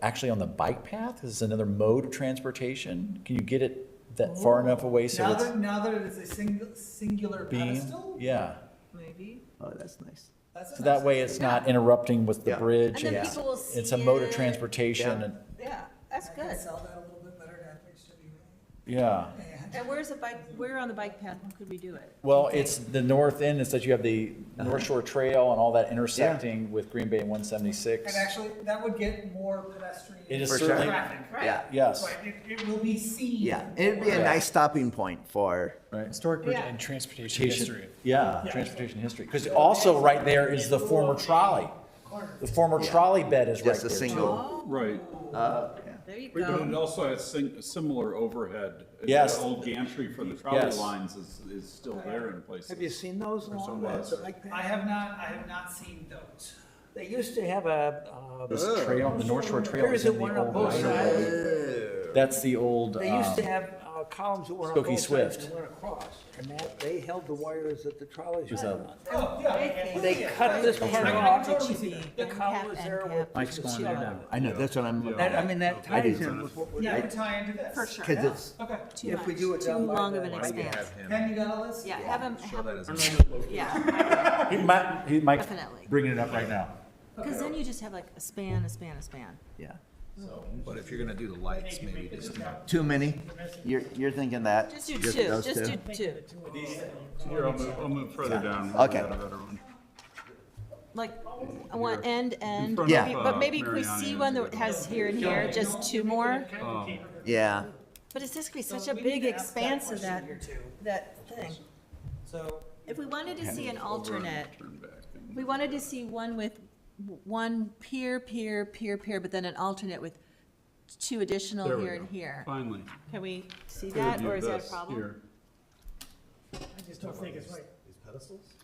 actually on the bike path? Is this another mode of transportation? Can you get it that far enough away so Now it's now that it is a singular beam? pedestal. Yeah, Maybe. Oh, that's nice. That's a so that nice way idea. it's not interrupting with the Yeah. bridge. And then and people will it's a see mode of it. transportation Yeah. and, Yeah, that's I can good. sell that a little bit better to HWA. yeah. And where's a bike, where on the bike path could we do it? Well, it's the north end, is that you have the North Shore Trail and all that intersecting with Green Bay and 176. And actually, that would get more pedestrian. It is For sure. certainly, Traffic, right? Yeah, yes, Right, it will be seen. yeah. It'd be a nice stopping point for, right. Historic bridge Yeah. and transportation history. Yeah, transportation history. Because also right there is the former trolley. The former trolley bed is right just a there. single. Right. There you But it go. also has similar overhead. Yes. The old gantry for the trolley Yes. lines is still there in places. Have you seen those along was. the bike I path? have not seen those. They used to have a, This trail, the North Shore Trail there is is in one the on old both right sides. of- That's the old, They used to have columns that went on Skokie both sides Swift. and went across. And they held the wires that the trolleys was ran a- on. Oh, yeah. They cut this part I off. can totally see that. The End column cap, was end there cap. with. Mike's going there now. I know, that's what I'm looking That, I at. mean, that I do ties in too. with what we're Yeah, doing. it could tie into this. For sure. Cause it's, Okay. Too If we much, do it too down by long the of an bike expanse. Ken, you got a list? Yeah, have him, Show that as a. yeah, he might Definitely. bringing it up right now. because then you just have like a span, a span, a span. yeah. But if you're gonna do the lights, maybe just, Too many? You're thinking that? Just do Just two, those just two? do two. Here, I'll move further down. Okay. We've got a better one. Like, I want end, In front Yeah. maybe, of, but maybe could we Mariani see is one a that good has here and here, just two more? Yeah. But it's just gonna be such a big expanse of that thing. So, If we wanted to see an alternate, Turn back. if we wanted to see one with one pier, but then an alternate with two additional There we here go. and here. Finally. Can we see Clear that, view or of is that a this problem? here. I just don't think it's right.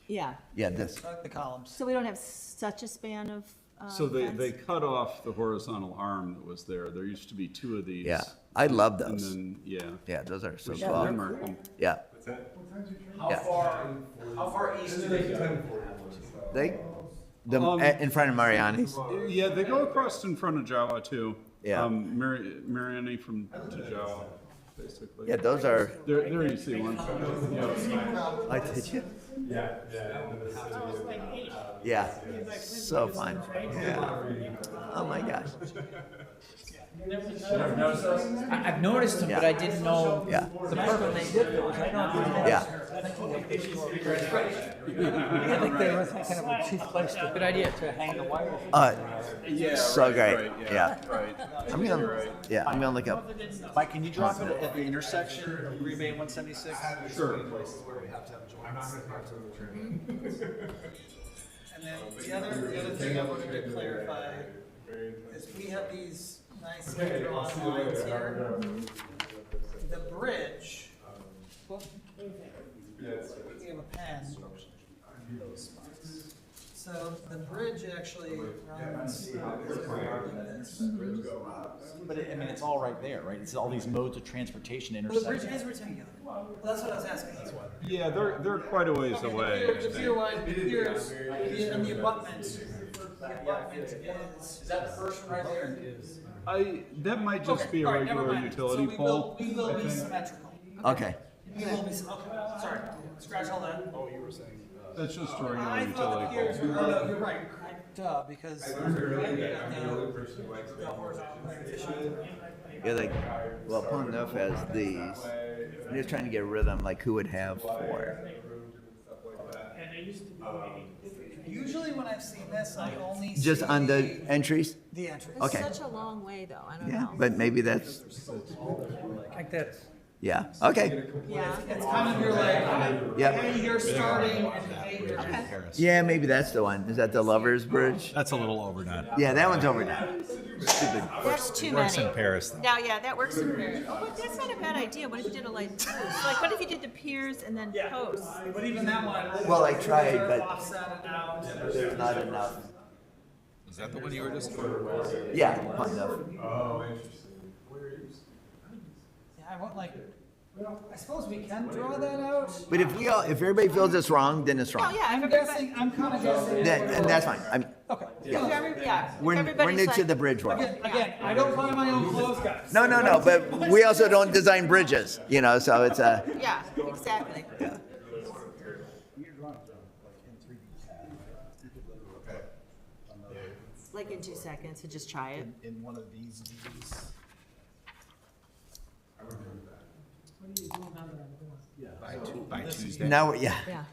Yeah, Yeah, this. like the columns. so we don't have such a span of, So they fence? cut off the horizontal arm that was there. There used to be two of these. Yeah. I love And those. then, yeah. Yeah, those are so We cool. should mark them. Yeah. How far east do they come? In front of Mariani's. Yeah, they go across in front of Jawa too. Yeah. Mariani from to Jawa, basically. Yeah, those are, There you see one. I did you? Yeah, so fun. Yeah. Oh my gosh. I've noticed them, but I didn't know Yeah. the purpose. Yeah. I think they were thinking of a cheap place to. Good idea. To hang the wires. So great. Right, Yeah. Right. I'm gonna look up. Mike, can you drop it at the intersection of Green Bay and 176? Sure. And then the other thing I wanted to clarify is we have these nice drawn lines here. The bridge, well, we have a pen. So the bridge actually runs like this. But I mean, it's all right there, right? It's all these modes of transportation Well, the bridge intersecting. is rectangular. Well, that's what I was asking. Yeah, they're quite a ways away. Here's in the abutment. The abutment is. Is that the first one right there? That might just be a All right, never regular mind. utility So pole. we will I be think. symmetrical. Okay. We will be, okay, sorry, scratch all that. Oh, you were saying, That's just a regular I thought the utility piers pole. were, oh, no, you're right, duh, because the horizontal partition. Yeah, like, well, Pond Neuf has these. I'm just trying to get rid of them, like who would have four. Usually when I've seen this, I only see Just on the entries? the entrance. Okay. It's such a long way, though, I don't Yeah, know. but maybe that's, I think that's. yeah, okay. Yeah. It's kind of your like, Yep. hey, you're starting, and hey, you're. Yeah, maybe that's the one. Is that the Lovers Bridge? That's a little overdone. Yeah, that one's overdone. Stupid. That's too Works many. in Paris, though. Now, yeah, that works in Paris. Oh, but that's not a bad idea. What if you did a like post? Like, what if you did the piers and then posts? But even that one. Well, I tried, but Offset it out. there's not enough. Is that the one you were just? Yeah, Pond Neuf. Yeah, I want like, I suppose we can draw that out. But if everybody feels it's wrong, then it's Oh, wrong. yeah, I'm guessing, I'm kind of guessing. And that's fine. I mean, Okay. we're new to the bridge world. Again, I don't buy my own clothes, guys. No, but we also don't design bridges, so it's a, Yeah, exactly. Like in 2 seconds, to just try it. in one of these views. By Tuesday. now, yeah, Yeah.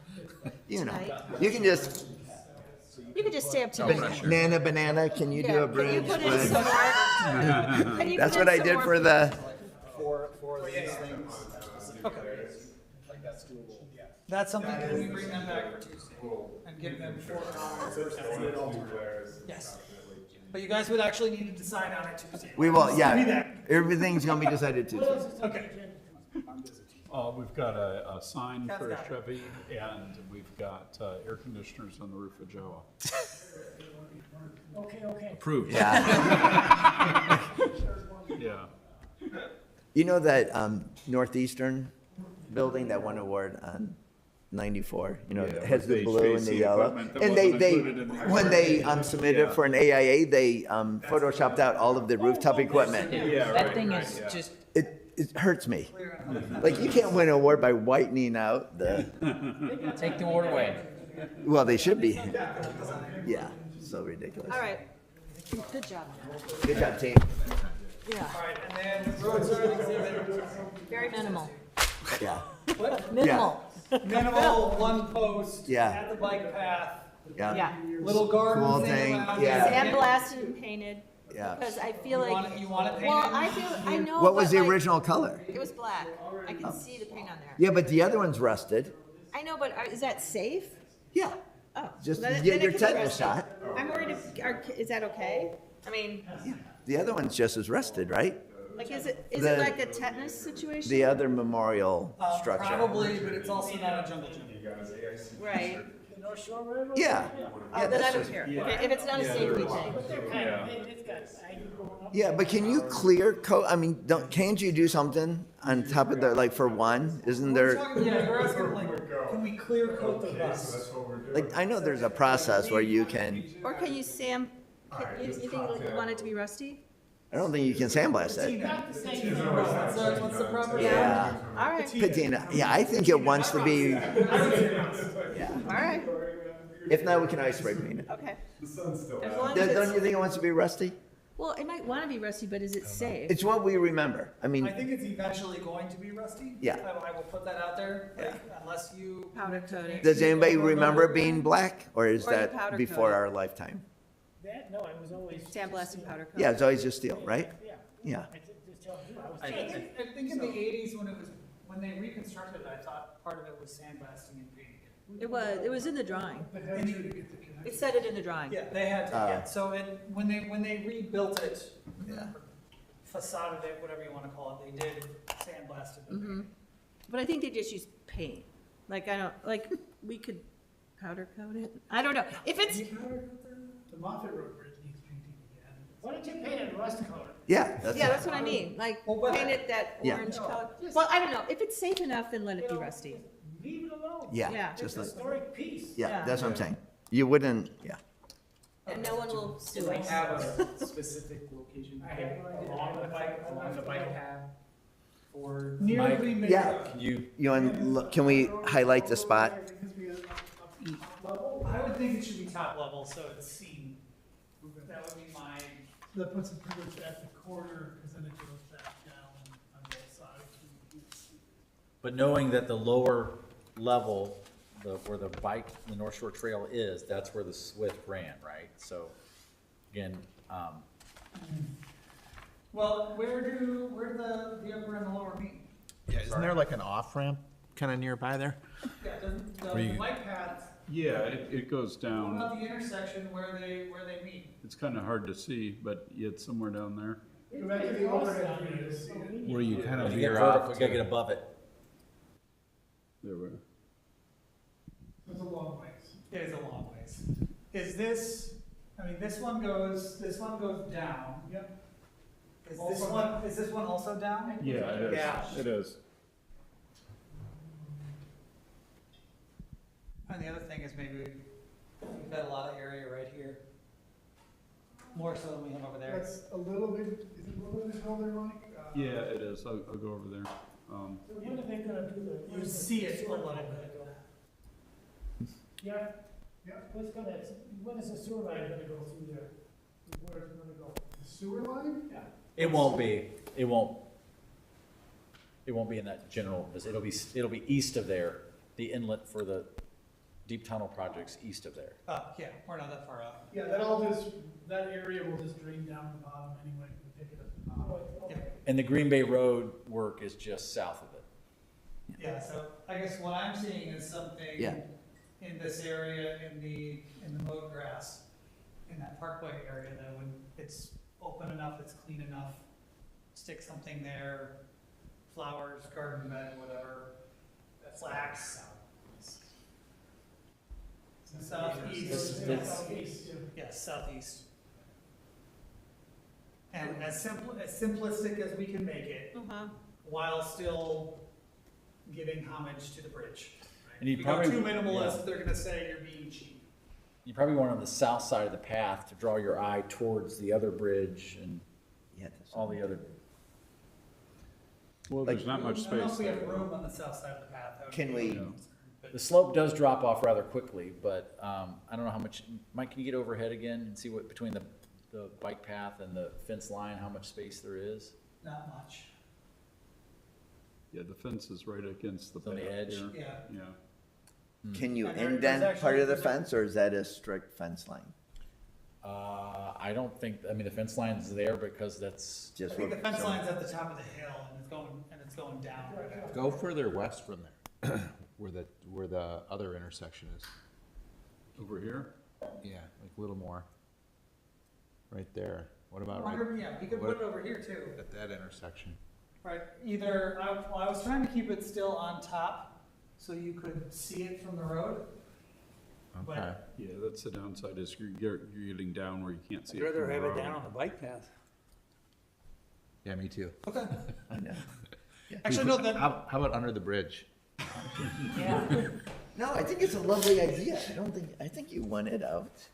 you can just, You could just stay up to midnight. banana, can you do Yeah, a bridge? Can you put in with- some art? Can you That's put in what I some did more- for the, For these things. Okay. Like that's doable. Yeah. That's something that we bring them back for Tuesday and give them 4 hours. Yes. But you guys would actually need to decide on it Tuesday. we will, Give me yeah, that. everything's gonna be decided Tuesday. Okay. We've got a sign for a That's got Chevy, and we've got air conditioners on the roof of Joa. Approved. Yeah. Yeah. You know that Northeastern building that won award on 94, it has the with blue and the HVAC yellow? equipment that And wasn't they included in the when they submitted Yeah. for an AIA, they photoshopped out all of the rooftop equipment. Yeah, That right, thing right, is yeah. just, It hurts me. Like, you can't win an award by whitening out the, take the award away. well, they should be. Yeah, so ridiculous. All right. Good job. Good job, team. Yeah. Alright, and then roadside exhibit, Very minimal. Yeah, Minimal. minimal, one post. Yeah. At the bike path, yeah, Yeah. little garden Cool thing thing, around. yeah. Sandblasted and painted, yeah. because I feel You like. want it, you want it painted? Well, I know. What was but, the like, original color? It was black. I can see the paint on there. Yeah, but the other one's rusted. I know, but is that safe? Yeah, Oh. just then get it your could be tetanus rusty. shot. I'm worried is that okay? I mean, The other one's just as rusted, right? like, is it The- like a tetanus situation? The other memorial structure. Probably, but it's also not a jungle gym. Right. Yeah, Oh, then I that's don't just- care. If it's not a safety thing. yeah, but can you clear coat, can't you do something on top of the, like, for one? Isn't there, Yeah, you're asking like, can we clear coat the bus? like, I know there's a process where you can, Or can you you think you want it to be rusty? I don't think you can sandblast it. What's the proper? Yeah, All right, patina, yeah, I think it wants to be, yeah. all right, If not, we can ice spray paint it. okay. As long as Don't it's, you think it wants to be rusty? Well, it might want to be rusty, but is it safe? It's what we remember. I mean, I think it's eventually going to be rusty. Yeah. I will put that out there, like, unless you. Powder coat it. does anybody remember it being black, or is Or you that powder before coat it. our lifetime? That, no, it was always. Sandblasted powder coat. Yeah, it's always just steel, right? Yeah. Yeah. I think in the eighties, when they reconstructed it, I thought part of it was sandblasting and painting it. It was in the drawing. It said it in the drawing. Yeah, they had to, yeah, so when they rebuilt it, Yeah. facaded it, whatever you wanna call it, they did sandblast it. Mm-hmm. But I think they just use paint. Like, we could powder coat it. I don't know. If it's, The Moffett Road Bridge needs painting again. Why don't you paint it rust color? Yeah, yeah, that's what I mean. Like, Well, but- paint it that Yeah. orange color. Well, I don't know. If it's safe enough, then let it be rusty. Leave it alone. yeah, Yeah. just It's a like, historic piece. yeah, Yeah. that's what I'm saying. You wouldn't, yeah. And no one will Do sue we us. have a specific location I have no idea. along the bike path for Near Mike? Green Bay Yeah. Road. Can you, You want, can we highlight the spot? I would think it should be top level, so it's seen. That would be my, That puts it pretty much at the corner, because then it goes back down on both sides. but knowing that the lower level, where the bike, the North Shore Trail is, that's where the Swift ran, right? So, again, well, where the upper and the lower meet? Yeah, isn't there like an off-ramp kind of nearby there? Yeah, doesn't, Where the you- bike path, Yeah, it goes what down. about the intersection where they meet? It's kind of hard to see, but it's somewhere down there. Go back to the overhead view to see it. Where you kind we of gotta get veer vertical, off. we gotta get above it. There we It's a long ways. It is a long ways. Is this, I mean, this one goes down. Yep. Is this one also down? Yeah, it is. Yeah. It is. And the other thing is maybe we've got a lot of area right here. More so than we have over there. That's a little bit, is it a little bit taller, Mike? Yeah, it is. I'll go over there. So when are they gonna do the? You see it a little bit. Yeah, yeah, when is the sewer line gonna go through there? Where is it gonna go? The sewer line? Yeah. It won't be, it won't be in that general, it'll be east of there, the inlet for the deep tunnel projects east of there. Yeah, we're not that far out. Yeah, that area will just drain down the bottom anyway, we pick it up the bottom. Yeah. And the Green Bay Road work is just south of it. Yeah, so I guess what I'm seeing is something Yeah. in this area, in the mowed grass, in that parkway area, that when it's open enough, it's clean enough, stick something there, flowers, garden bed, whatever, flax. Southeast. Yes, southeast. And as simplistic as we can make it, Uh-huh. while still giving homage to the bridge. And you'd If you go probably- too minimalist, yeah. they're gonna say you're being cheap. You probably want on the south side of the path to draw your eye towards the other bridge and Yeah, that's- all the other. Well, there's not much I don't know space if we have there. room on the south side of the path. That would Can be- we- The slope does drop off rather quickly, but I don't know how much, Mike, can you get overhead again and see what, between the bike path and the fence line, how much space there is? Not much, Yeah, the fence is right against the It's on the path edge? here. yeah. Yeah. Can you And there's indent part actually- of the fence, or is that a strict fence line? I don't think, I mean, the fence line's there because that's, I Just think the what- fence line's at the top of the hill and it's going down right now. Go further west from there, where the other intersection is. Over here? Yeah, like a little more. Right there. What about Yeah, we could put it over here too. at that intersection? Right, either, I was trying to keep it still on top, so you could see it from the road. But- Okay. Yeah, that's the downside, is you're getting down where you can't see I'd it from rather the have it road. down on the bike path. Yeah, me too. Okay. I know. Actually, no, that, How about under the bridge? No, I think it's a lovely idea. I think you want it out.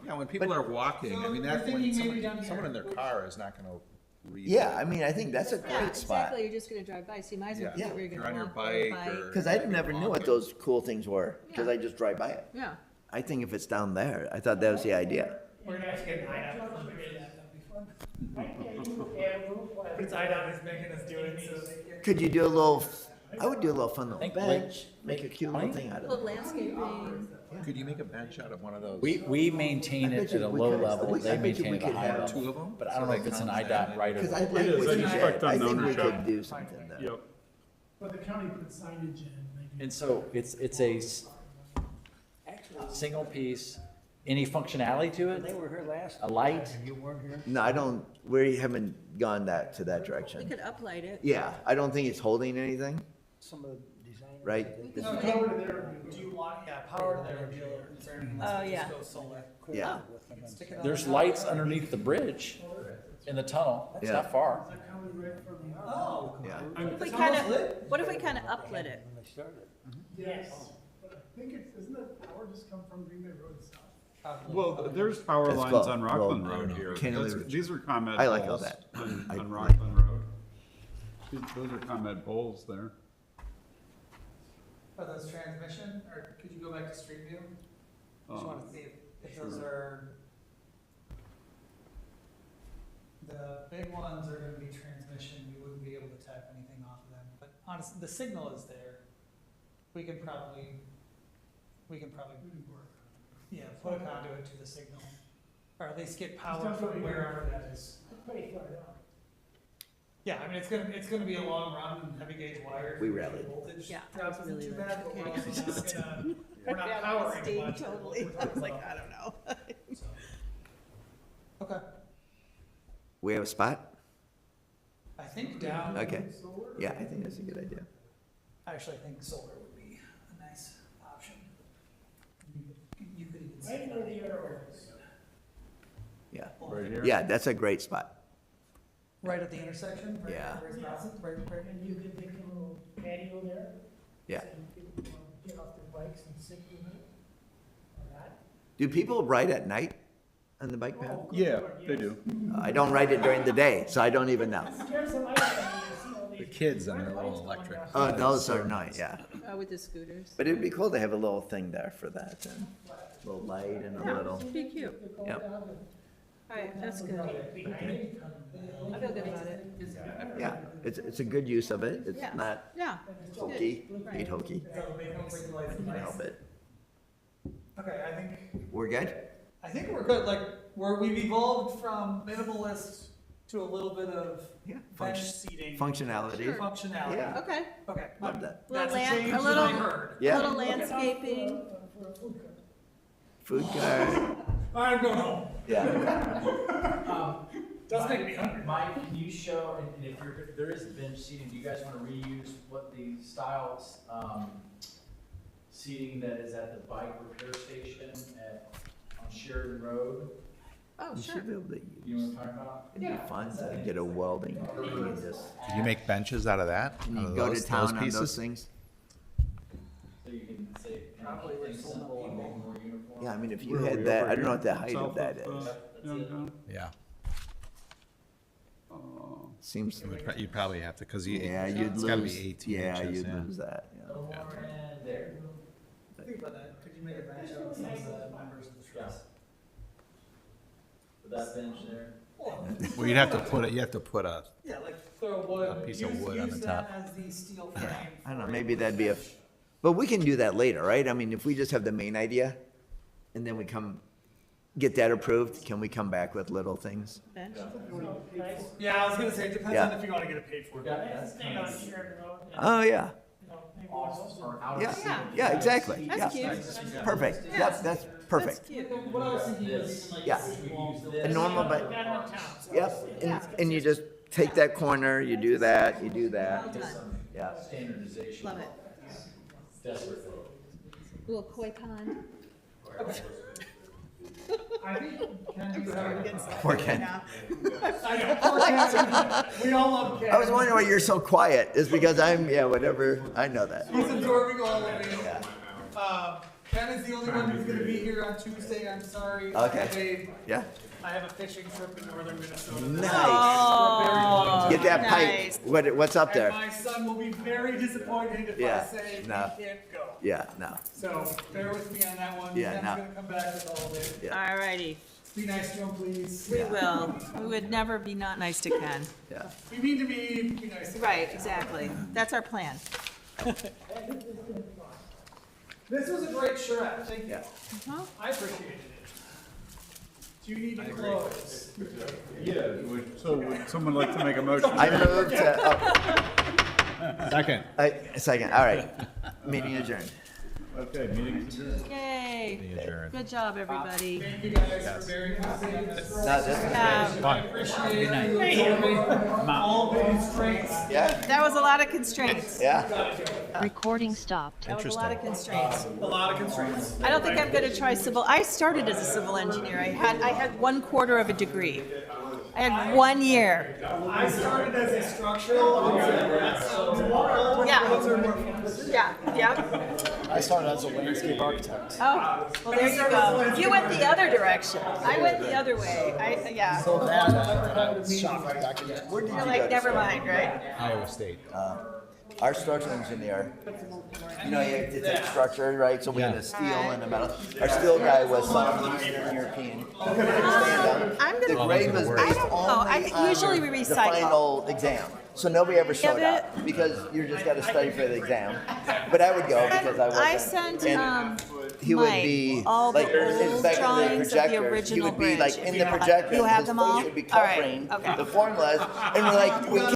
Yeah, when people are walking, I So mean, you're that's when thinking maybe down someone in here. their car is not gonna read. Yeah, I mean, I think that's a Yeah, great spot. exactly. You're just gonna drive by, so you might as well Yeah. put where If you're you're gonna on your walk. bike or. Because I never knew what those cool things were, because Yeah. I just drive by it. Yeah. I think if it's down there, I thought that was the idea. we're gonna have to get an eye out for that. It's IDOT is making us do it, so they can. Could you do a little, I would do a little fun little Think bench, make a cute little thing out of Little it. landscaping. Could you make a bench out of one of those? We maintain I it bet you at a we low could- level, I they bet you maintain we it at a could high have level. two of them? But I don't know if it's an IDOT right Cause of I way. like It is. what I you respect said, I on the think we ownership. could do something there. Yep. But the county put signage in. And so it's a single piece, any functionality to They it? were here last. A light? You weren't here? No, I don't, we haven't gone to that We direction. could uplight it. Yeah, I don't think it's holding anything, Some of the designers. right? No, power to their, do you want, yeah, power to their dealer, Oh, yeah. go solar. Yeah, Stick it on There's the- lights underneath the bridge in the tunnel, it's not far. Oh. yeah. What if we It's kind almost lit. of, what if we kind of uplit it? When they started. Yes. But I think it's, doesn't that power just come from Green Bay Road itself? Well, there's power It's lines called- on Rockland well, I Road don't know. here. Cantilever. These are ComEd I like all poles that. On I on like- Rockland Road. Those are ComEd poles there. Are those transmission, or could you go back to Street View? Just Um, wanna see if those are. The big ones are gonna be transmission, we wouldn't be able to tap anything off of them, but honestly, the signal is there. We can probably, yeah, put a conduit to the signal, or at least get power from wherever that is. Yeah, I mean, it's gonna be a long run and heavy gauge wires. We rallied. Voltage Yeah, drops isn't really too like- bad, but we're also not gonna, we're not Yeah, powering Steve, much. totally. I was like, I don't know. Okay, We have a spot? I think down. Okay. Yeah, I think that's a good idea. I actually think solar would be a nice option. You could even see. Right where the arrow is. Yeah. Right here? Yeah, that's a great spot. Right at the intersection? Right Yeah. where it's crossing, right. And you could make a little patio there. Yeah. So people can get off their bikes and sit in it. Or not. Do people ride at night on the bike path? Yeah, they do. I don't ride it during the day, so I don't even know. There's some lights on there, you know, The these kids and their lights little going electric. off. Oh, those are nice, yeah. With the scooters. But it'd be cool to have a little thing there for that, and a little light and a little, It'd be cute. yep. All right, that's good. I feel good about it. Yeah, it's a good use of it. It's Yeah. not Yeah. it's good. hokey, Right. hate hokey. So they don't break the lights at Can't night. help it. Okay, We're good? I think we're good, like, we've evolved from minimalist to a little bit of Yeah. bench seating. Functionality. Functionality. Yeah. Okay. Okay. Love that. That's a Little change a that little, I heard. Yeah. little landscaping. For a food cart. Food cart, I'm going home. yeah. Does make me hungry. Mike, can you show, and if there is bench seating, do you guys wanna reuse what the styles, seating that is at the bike repair station on Sheridan Road? Oh, You sure. should be able to You know use, what I'm talking about? it'd be fun to get a welding, thing and just, Could you make benches out of that? can Out you of go to those town on pieces? those things? So you can say, probably things simple and make more uniform. Yeah, I mean, if you Where are had we, that, over I don't know here? what the height South of that of, is. downtown? Yeah, Seems, you'd probably have to, cause you, yeah, you'd it's gotta lose, be 18 yeah, inches, you'd yeah. lose that, yeah. And there. Think about that, could you make a bench out of some of the members of the trust? With that bench there. Well, you'd have to put it, you have to put a, Yeah, like throw wood, A piece of use wood on the that top. as the steel frame. I don't know, for maybe the that'd be a, but we can do that later, right? I mean, if we just have the main idea, and then we get that approved, can we come back with little things? Bench. Yeah, I was gonna say, it depends Yeah. on if you wanna get it paid for. Staying on Sheridan Road. Oh, yeah, You know, maybe Off or out yeah, of seating. yeah, exactly, yeah. That's cute. Perfect, yep, that's That's perfect, cute. What I was thinking was even like. yeah. A normal, but, yep, and you just take that corner, you do that, yeah. Standardization. Love it. Desperate. Little koi pond. I think Ken, you have. Poor Ken. I know, poor Ken. We all love Ken. I was wondering why you're so quiet, is because yeah, whatever, I know that. He's absorbing all of it. Ken is the only one who's gonna be here on Tuesday, I'm sorry. Okay. Babe, Yeah, I have a fishing trip in northern Minnesota. nice. Oh, Get that nice. pipe, what's up And there? my son will be very disappointed if I Yeah, say no. he can't go. Yeah, no, So bear with me on that one. Yeah, Ken's no. gonna come back with all of it. yeah. Alrighty. Be nice to him, please. We will. We would never be not nice to Ken. Yeah. Be mean to me, be nice to him. Right, exactly. That's our plan. This was a great charrette, thank you. Uh-huh. I appreciated it. Do you need to close? Yeah, would someone like to make a motion? I move to, Second. second, all right. Meeting adjourned. Okay, meeting's adjourned. Yay. Adjourned. Good job, everybody. Thank you guys for bearing with me on this. No, this is great. I appreciate you absorbing all the constraints. Yeah, That was a lot of constraints. yeah. Recording stopped. That was a lot of constraints. A lot of constraints. I don't think I'm gonna try civil. I started as a civil engineer. I had 1/4 of a degree. I had 1 year. I started as a structural engineer, so Yeah, yeah. I started as a landscape architect. Oh, well, there you go. You went the other direction. I went the other way. Yeah. So bad, I was shocked back again. Where did you You're go like, to never school? mind, right? Iowa State. Our structural engineer, you know, you have to take structure, right? So we had a steel and a metal. Our steel guy was some Eastern European. I'm The gonna. grade was based know. only on Usually we the recycle. final exam. So nobody ever showed but- up because you just got to study for the exam. But I would go because I wasn't. I sent And he would Mike be all the like old back in the drawings of the projector. He original would be like bridge. in the projector. You and have his them face all? would be All right, covering okay. the formulas, and we're like, we